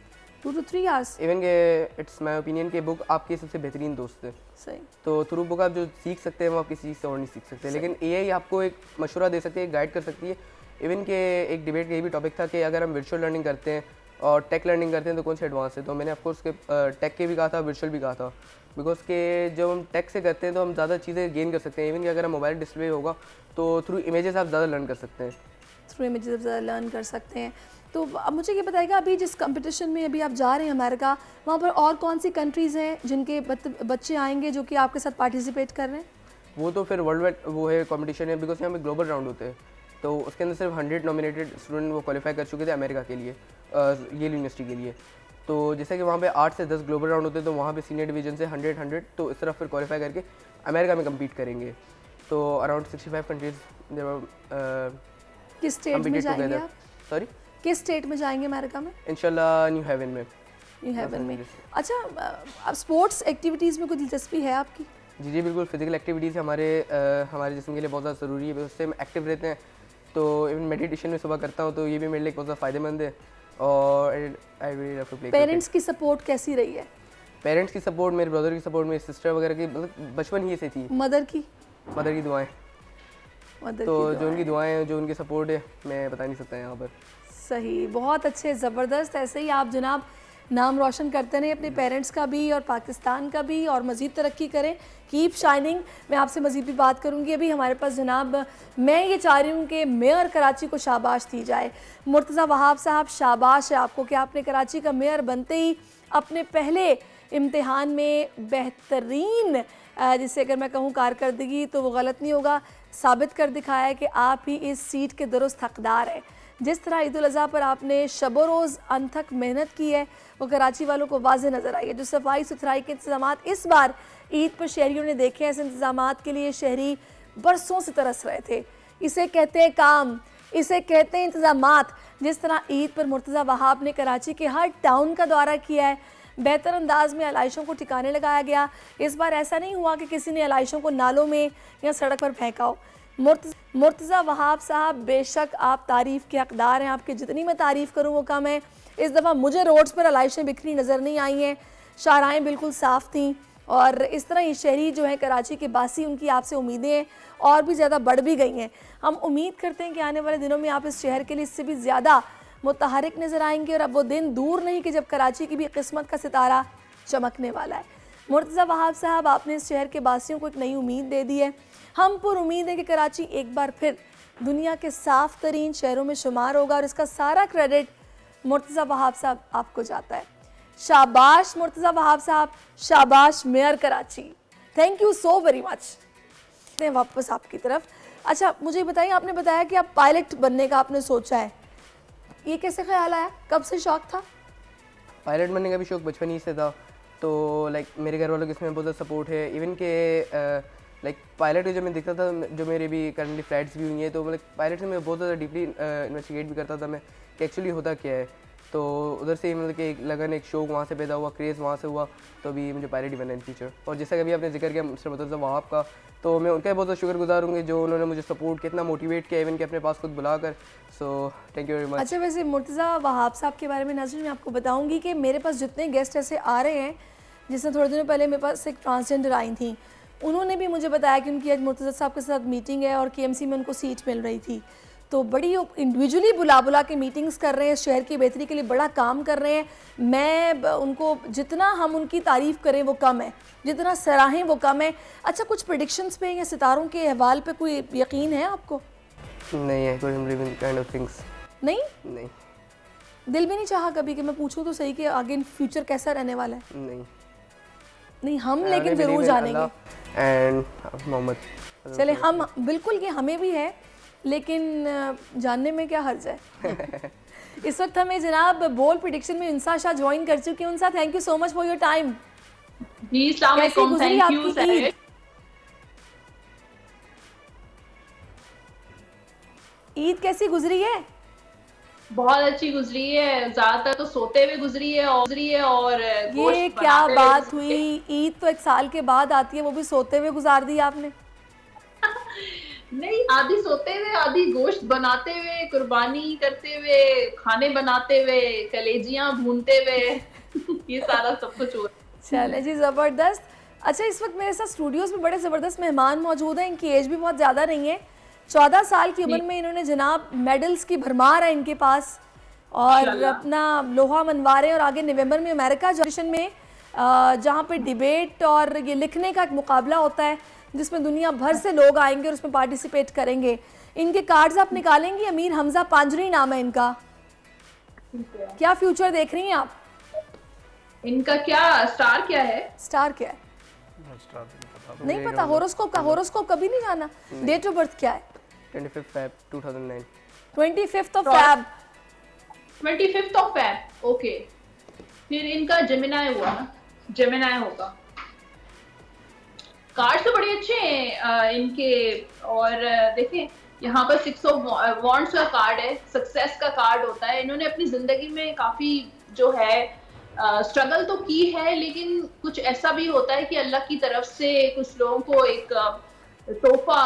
S3: 2 to 3 hours।
S6: Even के इट्स माय ओपिनियन कि बुक आपकी सबसे बेहतरीन दोस्त है।
S3: सही।
S6: तो थ्रू बुक आप जो सीख सकते हैं वो आप किसी चीज़ से और नहीं सीख सकते, लेकिन एआई आपको एक मशवरा दे सकती है, गाइड कर सकती है। इवन के एक डिबेट का ये भी टॉपिक था कि अगर हम वर्चुअल लर्निंग करते हैं और टेक लर्निंग करते हैं तो कौन सा एडवांस है। तो मैंने ऑफकोर्स के टेक के भी कहा था, वर्चुअल भी कहा था, बिकॉज के जब हम टेक से करते हैं तो हम ज़्यादा चीज़ें गेन कर सकते हैं। इवन कि अगर हम मोबाइल डिस्प्ले होगा तो थ्रू इमेजेस आप ज़्यादा लर्न कर सकते हैं।
S3: थ्रू इमेजेस ज़्यादा लर्न कर सकते हैं। तो अब मुझे ये बताइएगा, अभी जिस कंपटीशन में अभी आप जा रहे हैं अमेरिका, वहाँ पर और कौन सी कंट्रीज़ हैं जिनके बच्चे आएंगे जो कि आपके साथ पार्टिसिपेट कर रहे हैं? वो
S6: तो फिर वर्ल्ड वाइड वो है कंपटीशन है, बिकॉज यहाँ पे ग्लोबल राउंड होते हैं, तो उसके अंदर सिर्फ 100 नॉमिनेटेड स्टूडेंट वो क्वालिफाई कर चुके थे अमेरिका के लिए, येल यूनिवर्सिटी के लिए। तो जैसे कि वहाँ पे 8 से 10 ग्लोबल राउंड होते हैं, तो वहाँ पे सीनियर डिवीजन से 100 तो इस तरह फिर क्वालिफाई करके अमेरिका में कम्पीट करेंगे। तो अराउंड 65 कंट्रीज
S3: किस स्टेट में जाएंगे आप?
S6: सॉरी,
S3: किस स्टेट में जाएंगे अमेरिका में?
S6: इंशाल्लाह न्यू हेवन में।
S3: न्यू हेवन में। अच्छा, अब स्पोर्ट्स एक्टिविटीज़ में कोई दिलचस्पी है आपकी?
S6: जी जी बिल्कुल, फिजिकल एक्टिविटीज़ हमारे जिस्म के लिए बहुत ज़्यादा ज़रूरी है, उससे हम एक्टिव रहते हैं। तो इवन मेडिटेशन में सुबह करता हूँ, तो ये भी मेरे लिए बहुत ज़्यादा फ़ायदेमंद है। और I really love to play.
S3: Parents की सपोर्ट कैसी रही है?
S6: पेरेंट्स की सपोर्ट, मेरे ब्रदर की सपोर्ट, मेरी सिस्टर वगैरह की, मतलब बचपन ही से थी।
S3: मदर की दुआएं,
S6: तो जो उनकी दुआएं हैं, जो उनकी सपोर्ट है, मैं बता नहीं सकता यहाँ पर।
S3: सही, बहुत अच्छे, ज़बरदस्त। ऐसे ही आप जनाब नाम रोशन करते रहें अपने पेरेंट्स का भी और पाकिस्तान का भी, और मज़ीद तरक्की करें। Keep shining. मैं आपसे मज़ीद भी बात करूँगी। अभी हमारे पास जनाब, मैं ये चाह रही हूँ कि मेयर कराची को शाबाश दी जाए। मुर्तज़ा वहाब साहब, शाबाश है आपको कि आपने कराची का मेयर बनते ही अपने पहले इम्तिहान में बेहतरीन, जिसे अगर मैं कहूँ कारकर्दगी तो वो गलत नहीं होगा, साबित कर दिखाया है कि आप ही इस सीट के दुरुस्त हकदार हैं। जिस तरह ईद उल अज़हा पर आपने शबो रोज़ अनथक मेहनत की है, वो कराची वालों को वाज़े नज़र आई है। जो सफाई सुथराई के इंतज़ाम इस बार ईद पर शहरियों ने देखे हैं, इस इंतज़ाम के लिए शहरी बरसों से तरस रहे थे। इसे कहते हैं काम, इसे कहते हैं इंतज़ामात। जिस तरह ईद पर मुर्तज़ा वहाब ने कराची के हर टाउन का दौरा किया है, बेहतर अंदाज में अलाइशों को ठिकाने लगाया गया। इस बार ऐसा नहीं हुआ कि किसी ने अलाइशों को नालों में या सड़क पर फेंका हो। मुर्तज़ा वहाब साहब, बेशक आप तारीफ़ के हकदार हैं, आपकी जितनी मैं तारीफ़ करूँ वो कम है। इस दफ़ा मुझे रोड्स पर अलाइशें बिखरी नज़र नहीं आई हैं, शाहराहें बिल्कुल साफ़ थीं, और इस तरह ये शहरी जो हैं कराची के बासी, उनकी आपसे उम्मीदें और भी ज़्यादा बढ़ भी गई हैं। हम उम्मीद करते हैं कि आने वाले दिनों में आप इस शहर के लिए इससे भी ज़्यादा मुतहरिक नज़र आएंगे, और अब वो दिन दूर नहीं कि जब कराची की भी किस्मत का सितारा चमकने वाला है। मुर्तज़ा वहाब साहब, आपने इस शहर के बासियों को एक नई उम्मीद दे दी है। हम पर उम्मीद है कि कराची एक बार फिर दुनिया के साफ़ तरीन शहरों में शुमार होगा, और इसका सारा क्रेडिट मुर्तज़ा वहाब साहब आपको जाता है। शाबाश मुर्तज़ा वहाब साहब, शाबाश mayor Karachi, thank you so very much. वापस आपकी तरफ। अच्छा, मुझे बताइए, आपने बताया कि आप पायलट बनने का आपने सोचा है, ये कैसे ख्याल आया, कब से शौक था?
S6: पायलट बनने का भी शौक बचपन ही से था। तो लाइक मेरे घर वालों के इसमें बहुत ज़्यादा सपोर्ट है। इवन के लाइक पायलट जो मैं देखता था, जो मेरे भी करंटली फ्लाइट्स भी हुई हैं, तो मतलब पायलट से मैं बहुत ज़्यादा डीपली इन्वेस्टिगेट भी करता था मैं कि एक्चुअली होता क्या है। तो उधर से मतलब कि एक लगन, एक शौक वहाँ से पैदा हुआ, क्रेज़ वहाँ से हुआ, तो अभी मुझे पायलट ही बनना है इन फ्यूचर। और जैसा कि अभी आपने जिक्र किया मिस्टर मुर्तज़ा वहाब का, तो मैं उनका बहुत ज़्यादा शुक्रगुजार हूँ जो उन्होंने मुझे सपोर्ट कितना मोटिवेट किया, इवन कि अपने पास खुद बुलाकर। So thank you very much.
S3: अच्छा, वैसे मुर्तज़ा वहाब साहब के बारे में नाज़रीन मैं आपको बताऊँगी कि मेरे पास जितने गेस्ट ऐसे आ रहे हैं, जिसमें थोड़े दिनों पहले मेरे पास एक ट्रांसजेंडर आई थी, उन्होंने भी मुझे बताया कि उनकी आज मुर्तज़ा साहब के साथ मीटिंग है और KMC में उनको सीट मिल रही थी। तो बड़ी इंडिविजुअली बुला के मीटिंग्स कर रहे हैं, शहर की बेहतरी के लिए बड़ा काम कर रहे हैं। मैं उनको, जितना हम उनकी तारीफ़ करें वो कम है, जितना सराहें वो कम है। अच्छा, कुछ प्रेडिक्शंस पे या सितारों के अहवाल पे कोई यकीन है आपको?
S6: नहीं है, काइंड ऑफ थिंग्स नहीं।
S3: दिल भी नहीं चाहा कभी कि मैं पूछूं तो सही कि आगे इन फ्यूचर कैसा रहने वाला है? नहीं हम लेकिन ज़रूर जानेंगे।
S6: एंड मोहम्मद,
S3: चले हम बिल्कुल, ये हमें भी है, लेकिन जानने में क्या हर्ज है। इस वक्त हमें जनाब बोल प्रेडिक्शन में इंसा शाह ज्वाइन कर चुकी हैं। Unsa thank you so much for your time.
S16: जी अस्सलाम वालेकुम, थैंक यू सर।
S3: ईद कैसी गुजरी है?
S16: बहुत अच्छी गुजरी है, ज्यादातर तो सोते हुए गुजरी है और
S3: ये क्या बात हुई, ईद तो एक साल के बाद आती है, वो भी सोते हुए गुजार दी आपने?
S16: नहीं, आधी सोते हुए, आधी गोश्त बनाते हुए, कुर्बानी करते हुए, खाने बनाते हुए, कलेजियां भूनते हुए। ये सारा सब कुछ हुआ।
S3: चले जी, ज़बरदस्त। अच्छा, इस वक्त मेरे साथ स्टूडियोज़ में बड़े ज़बरदस्त मेहमान मौजूद हैं। इनकी एज भी बहुत ज़्यादा नहीं है, 14 साल की उम्र में इन्होंने जनाब मेडल्स की भरमार है इनके पास, और अपना लोहा मनवा रहे हैं। और आगे नवंबर में अमेरिका जॉर्जन में जहाँ पे डिबेट और ये लिखने का एक मुकाबला होता है जिसमें दुनिया भर से लोग आएंगे और उसमें पार्टिसिपेट करेंगे। इनके कार्ड्स आप निकालेंगी। अमीर हमजा पांजरी नाम है इनका। क्या फ्यूचर देख रही हैं आप?
S16: इनका क्या स्टार क्या है?
S3: स्टार क्या है नहीं पता। होरोस्कोप का, होरोस्कोप कभी नहीं जाना। डेट ऑफ बर्थ क्या है?
S6: 25 Feb 2009।
S3: 25 Feb
S16: 25 Feb। ओके, फिर इनका जेमिनाई हुआ ना, जेमिनाई होगा। कार्ड तो बड़े अच्छे हैं इनके। और देखें यहाँ पर 6 ऑफ वॉन्ड्स का कार्ड है, सक्सेस का कार्ड होता है। इन्होंने अपनी जिंदगी में काफी जो है स्ट्रगल तो की है, लेकिन कुछ ऐसा भी होता है कि अल्लाह की तरफ से कुछ लोगों को एक तोहफा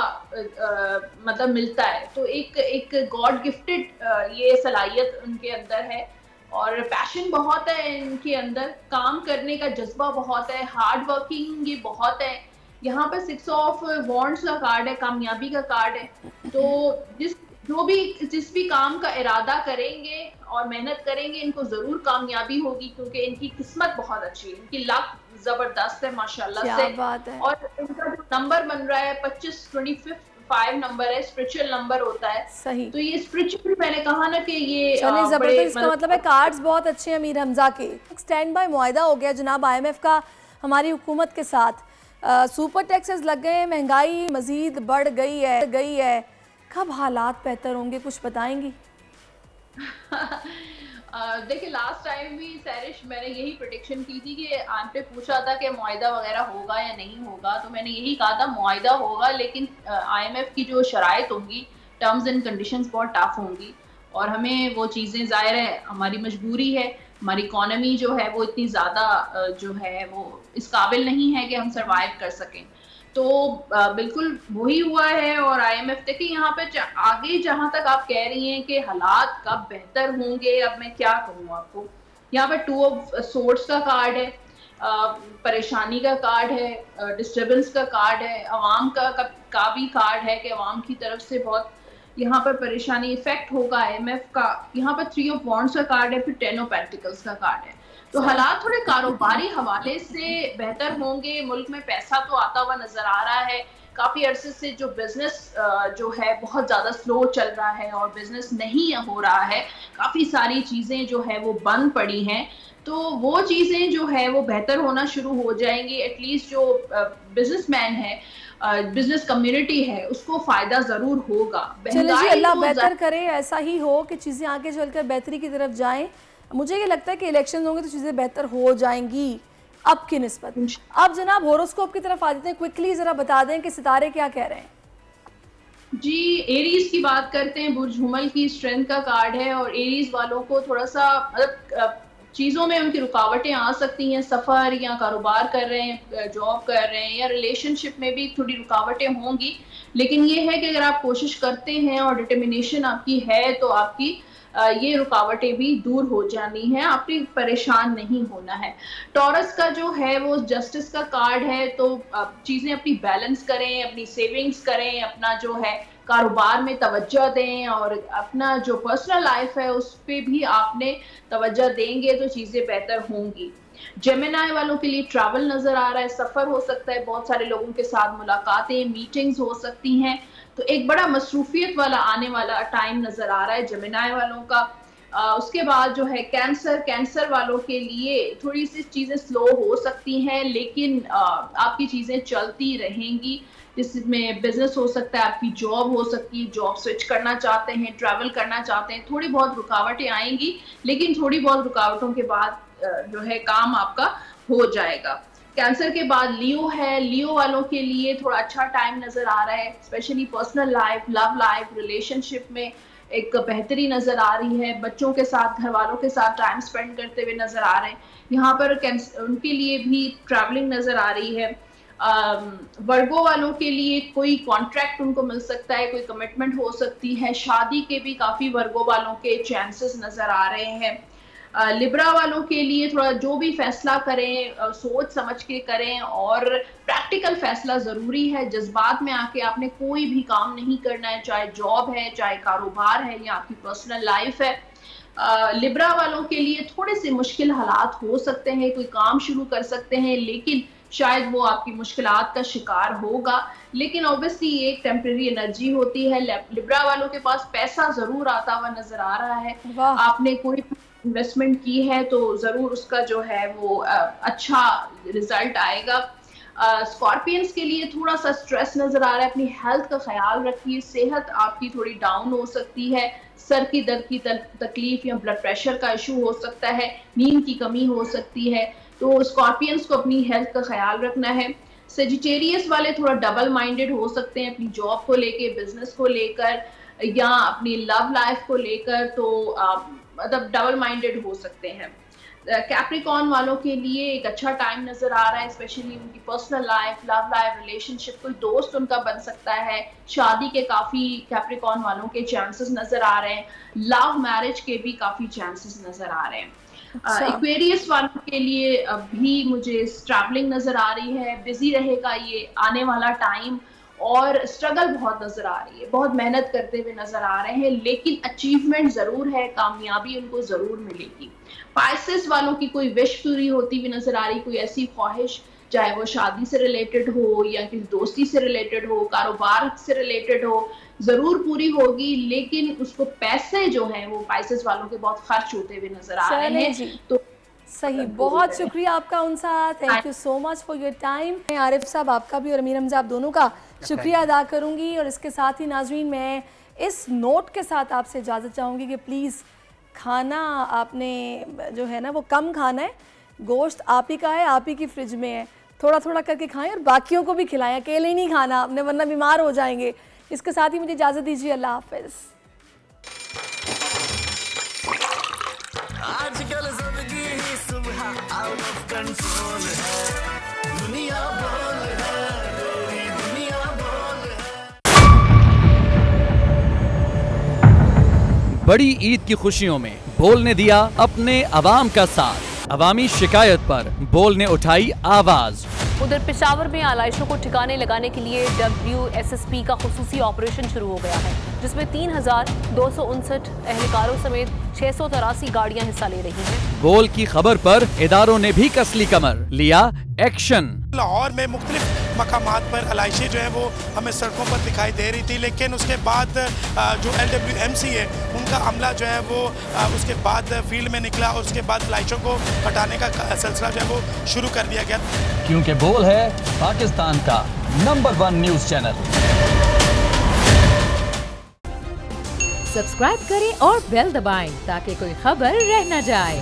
S16: मतलब मिलता है। तो एक गॉड गिफ्टेड ये सलाहियत उनके अंदर है, और पैशन बहुत है इनके अंदर, काम करने का जज्बा बहुत है, हार्ड वर्किंग ये बहुत है। यहाँ पर 6 ऑफ वॉन्ड्स का कार्ड है, कामयाबी का कार्ड है। तो जिस भी काम का इरादा करेंगे और मेहनत करेंगे, इनको जरूर कामयाबी होगी, क्योंकि इनकी किस्मत बहुत अच्छी है, इनकी लक जबरदस्त है माशाल्लाह से।
S3: बात है।
S16: और इनका जो नंबर बन रहा है 25 नंबर है, स्पिरिचुअल नंबर होता है।
S3: सही।
S16: तो ये स्पिरिचुअल, मैंने कहा ना कि ये
S3: जबरदस्त। इसका मतलब है कार्ड्स बहुत अच्छे हैं अमीर हमजा के। स्टैंड बाय मुआहदा हो गया जनाब IMF का हमारी हुकूमत के साथ। सुपर टैक्सेस लग गए, महंगाई मजीद बढ़ गई है। कब हालात बेहतर होंगे, कुछ बताएंगी?
S16: देखिए, लास्ट टाइम भी सैरिश मैंने यही प्रेडिक्शन की थी कि आप पे पूछा था कि मुआहिदा वगैरह होगा या नहीं होगा, तो मैंने यही कहा था मुआहिदा होगा, लेकिन IMF की जो शराइत होंगी, टर्म्स एंड कंडीशंस बहुत टफ होंगी, और हमें वो चीज़ें, ज़ाहिर है हमारी मजबूरी है, हमारी इकोनॉमी जो है वो इतनी ज़्यादा जो है वो इस काबिल नहीं है कि हम सर्वाइव कर सकें। तो बिल्कुल वही हुआ है। और IMF देखिए यहाँ पे आगे जहाँ तक आप कह रही हैं कि हालात कब बेहतर होंगे, अब मैं क्या कहूँ आपको। यहाँ पे 2 ऑफ सोर्ड्स का कार्ड है, परेशानी का कार्ड है, डिस्टर्बेंस का कार्ड है, अवाम का भी कार्ड है कि अवाम की तरफ से बहुत यहाँ पर परेशानी इफेक्ट होगा IMF का। यहाँ पर 3 ऑफ वॉन्ड्स का कार्ड है, फिर 10 ऑफ पेंटिकल्स का कार्ड है। तो हालात थोड़े कारोबारी हवाले से बेहतर होंगे। मुल्क में पैसा तो आता हुआ नजर आ रहा है। काफी अरसे से जो बिजनेस जो है बहुत ज्यादा स्लो चल रहा है और बिजनेस नहीं हो रहा है, काफी सारी चीजें जो है वो बंद पड़ी हैं। तो वो चीजें जो है वो बेहतर होना शुरू हो जाएंगी। एटलीस्ट जो बिजनेसमैन है, बिजनेस कम्युनिटी है, उसको फायदा जरूर होगा।
S3: चलिए जी, अल्लाह बेहतर करे, ऐसा ही हो कि चीज़ें आगे चलकर बेहतरी की तरफ जाएं। मुझे ये लगता है कि इलेक्शन होंगे तो चीज़ें बेहतर हो जाएंगी अब की निस्बत। अब जनाब होरोस्कोप की तरफ आ जाते हैं। क्विकली ज़रा बता दें कि सितारे क्या कह रहे हैं।
S16: जी, एरीज की बात करते हैं। बुर्ज हुमल की स्ट्रेंथ का कार्ड है, और एरीज वालों को थोड़ा सा मतलब चीज़ों में उनकी रुकावटें आ सकती हैं। सफ़र या कारोबार कर रहे हैं, जॉब कर रहे हैं, या रिलेशनशिप में भी थोड़ी रुकावटें होंगी, लेकिन ये है कि अगर आप कोशिश करते हैं और डिटर्मिनेशन आपकी है तो आपकी ये रुकावटें भी दूर हो जानी है, आपकी परेशान नहीं होना है। टॉरस का जो है वो जस्टिस का कार्ड है, तो चीज़ें अपनी बैलेंस करें, अपनी सेविंग्स करें, अपना जो है कारोबार में तवज्जो दें, और अपना जो पर्सनल लाइफ है उस पर भी आपने तवज्जो देंगे तो चीज़ें बेहतर होंगी। जेमिनाई वालों के लिए ट्रैवल नज़र आ रहा है, सफ़र हो सकता है, बहुत सारे लोगों के साथ मुलाकातें, मीटिंग्स हो सकती हैं। तो एक बड़ा मसरूफियत वाला आने वाला टाइम नज़र आ रहा है जेमिनाई वालों का। उसके बाद जो है कैंसर वालों के लिए थोड़ी सी चीज़ें स्लो हो सकती हैं, लेकिन आपकी चीज़ें चलती रहेंगी। जिसमें बिजनेस हो सकता है, आपकी जॉब हो सकती है, जॉब स्विच करना चाहते हैं, ट्रैवल करना चाहते हैं, थोड़ी बहुत रुकावटें आएंगी, लेकिन थोड़ी बहुत रुकावटों के बाद जो है काम आपका हो जाएगा। कैंसर के बाद लियो है, लियो वालों के लिए थोड़ा अच्छा टाइम नजर आ रहा है, specially personal life, love life, relationship में एक बेहतरी नजर आ रही है। बच्चों के साथ, घर वालों के साथ टाइम स्पेंड करते हुए नजर आ रहे हैं। यहाँ पर उनके लिए भी ट्रैवलिंग नजर आ रही है। वर्गो वालों के लिए कोई कॉन्ट्रैक्ट उनको मिल सकता है, कोई कमिटमेंट हो सकती है। शादी के भी काफी वर्गो वालों के चांसेस नजर आ रहे हैं। लिब्रा वालों के लिए थोड़ा जो भी फैसला करें सोच समझ के करें और प्रैक्टिकल फैसला ज़रूरी है। जज्बात में आके आपने कोई भी काम नहीं करना है, चाहे जॉब है, चाहे कारोबार है या आपकी पर्सनल लाइफ है। लिब्रा वालों के लिए थोड़े से मुश्किल हालात हो सकते हैं, कोई काम शुरू कर सकते हैं लेकिन शायद वो आपकी मुश्किलात का शिकार होगा, लेकिन ऑब्वियसली एक टेम्परेरी एनर्जी होती है। लिब्रा वालों के पास पैसा जरूर आता हुआ नजर आ रहा है। आपने कोई इन्वेस्टमेंट की है तो जरूर उसका जो है वो अच्छा रिजल्ट आएगा। स्कॉर्पियंस के लिए थोड़ा सा स्ट्रेस नजर आ रहा है, अपनी हेल्थ का ख्याल रखिए। सेहत आपकी थोड़ी डाउन हो सकती है, सर की दर्द की तकलीफ या ब्लड प्रेशर का इशू हो सकता है, नींद की कमी हो सकती है, तो स्कॉर्पियंस को अपनी हेल्थ का ख्याल रखना है। सेजिटेरियस वाले थोड़ा डबल माइंडेड हो सकते हैं अपनी जॉब को लेके, बिजनेस को लेकर या अपनी लव लाइफ को लेकर, तो मतलब डबल माइंडेड हो सकते हैं। कैप्रिकॉर्न वालों के लिए एक अच्छा टाइम नजर आ रहा है, स्पेशली उनकी personal life, love life, relationship, कोई दोस्त उनका बन सकता है, शादी के काफी कैप्रिकॉर्न वालों के चांसेस नजर आ रहे हैं, लव मैरिज के भी काफी चांसेस नजर आ रहे हैं। एक्वेरियस वालों के लिए भी मुझे ट्रैवलिंग नजर आ रही है, बिजी रहेगा ये आने वाला टाइम और स्ट्रगल बहुत नजर आ रही है, बहुत मेहनत करते हुए नजर आ रहे हैं लेकिन अचीवमेंट जरूर है, कामयाबी उनको जरूर मिलेगी। पाइसेस वालों की कोई विश पूरी होती हुई नजर आ रही, कोई ऐसी ख्वाहिश चाहे वो शादी से रिलेटेड हो या किसी दोस्ती से रिलेटेड हो, कारोबार से रिलेटेड हो, जरूर पूरी होगी, लेकिन उसको पैसे जो हैं वो पाइसेस वालों के बहुत खर्च होते हुए नजर आ रहे हैं। तो
S3: सही, बहुत शुक्रिया आपका Unsa, thank you so much for your time. मैं आरिफ साहब आपका भी और अमीर हमजा आप दोनों का शुक्रिया अदा करूंगी और इसके साथ ही नाजरीन मैं इस नोट के साथ आपसे इजाज़त चाहूँगी कि प्लीज़ खाना आपने जो है ना वो कम खाना है, गोश्त आप ही का है, आप ही की फ्रिज में है, थोड़ा थोड़ा करके खाएं और बाकियों को भी खिलाएं, अकेले ही नहीं खाना आपने वरना बीमार हो जाएंगे। इसके साथ ही मुझे इजाज़त दीजिए, अल्लाह हाफ़िज़।
S7: आजकल ज़िंदगी ही सुबह आउट ऑफ कंट्रोल है, दुनिया बोल है, पूरी दुनिया बोल है।
S17: बड़ी ईद की खुशियों में बोल ने दिया अपने अवाम का साथ, अवामी शिकायत पर बोल ने उठाई आवाज।
S18: उधर पेशावर में आलाइशों को ठिकाने लगाने के लिए WSSP का खुसूसी ऑपरेशन शुरू हो गया है, जिसमें 3259 एहलकारों समेत 683 गाड़ियां हिस्सा ले रही हैं।
S17: बोल की खबर पर इदारों ने भी कसली कमर, लिया एक्शन।
S19: लाहौर में मुख्तलिफ मकामात पर आलाइशें जो है वो हमें सड़कों पर दिखाई दे रही थी, लेकिन उसके बाद जो LWMC है उनका अमला जो है वो उसके बाद फील्ड में निकला और उसके बाद आलाइशों को हटाने का सिलसिला जो है वो शुरू कर दिया गया,
S17: क्योंकि बोल है पाकिस्तान का नंबर 1 न्यूज चैनल।
S20: सब्सक्राइब करें और बेल दबाएं ताकि कोई खबर रह न जाए।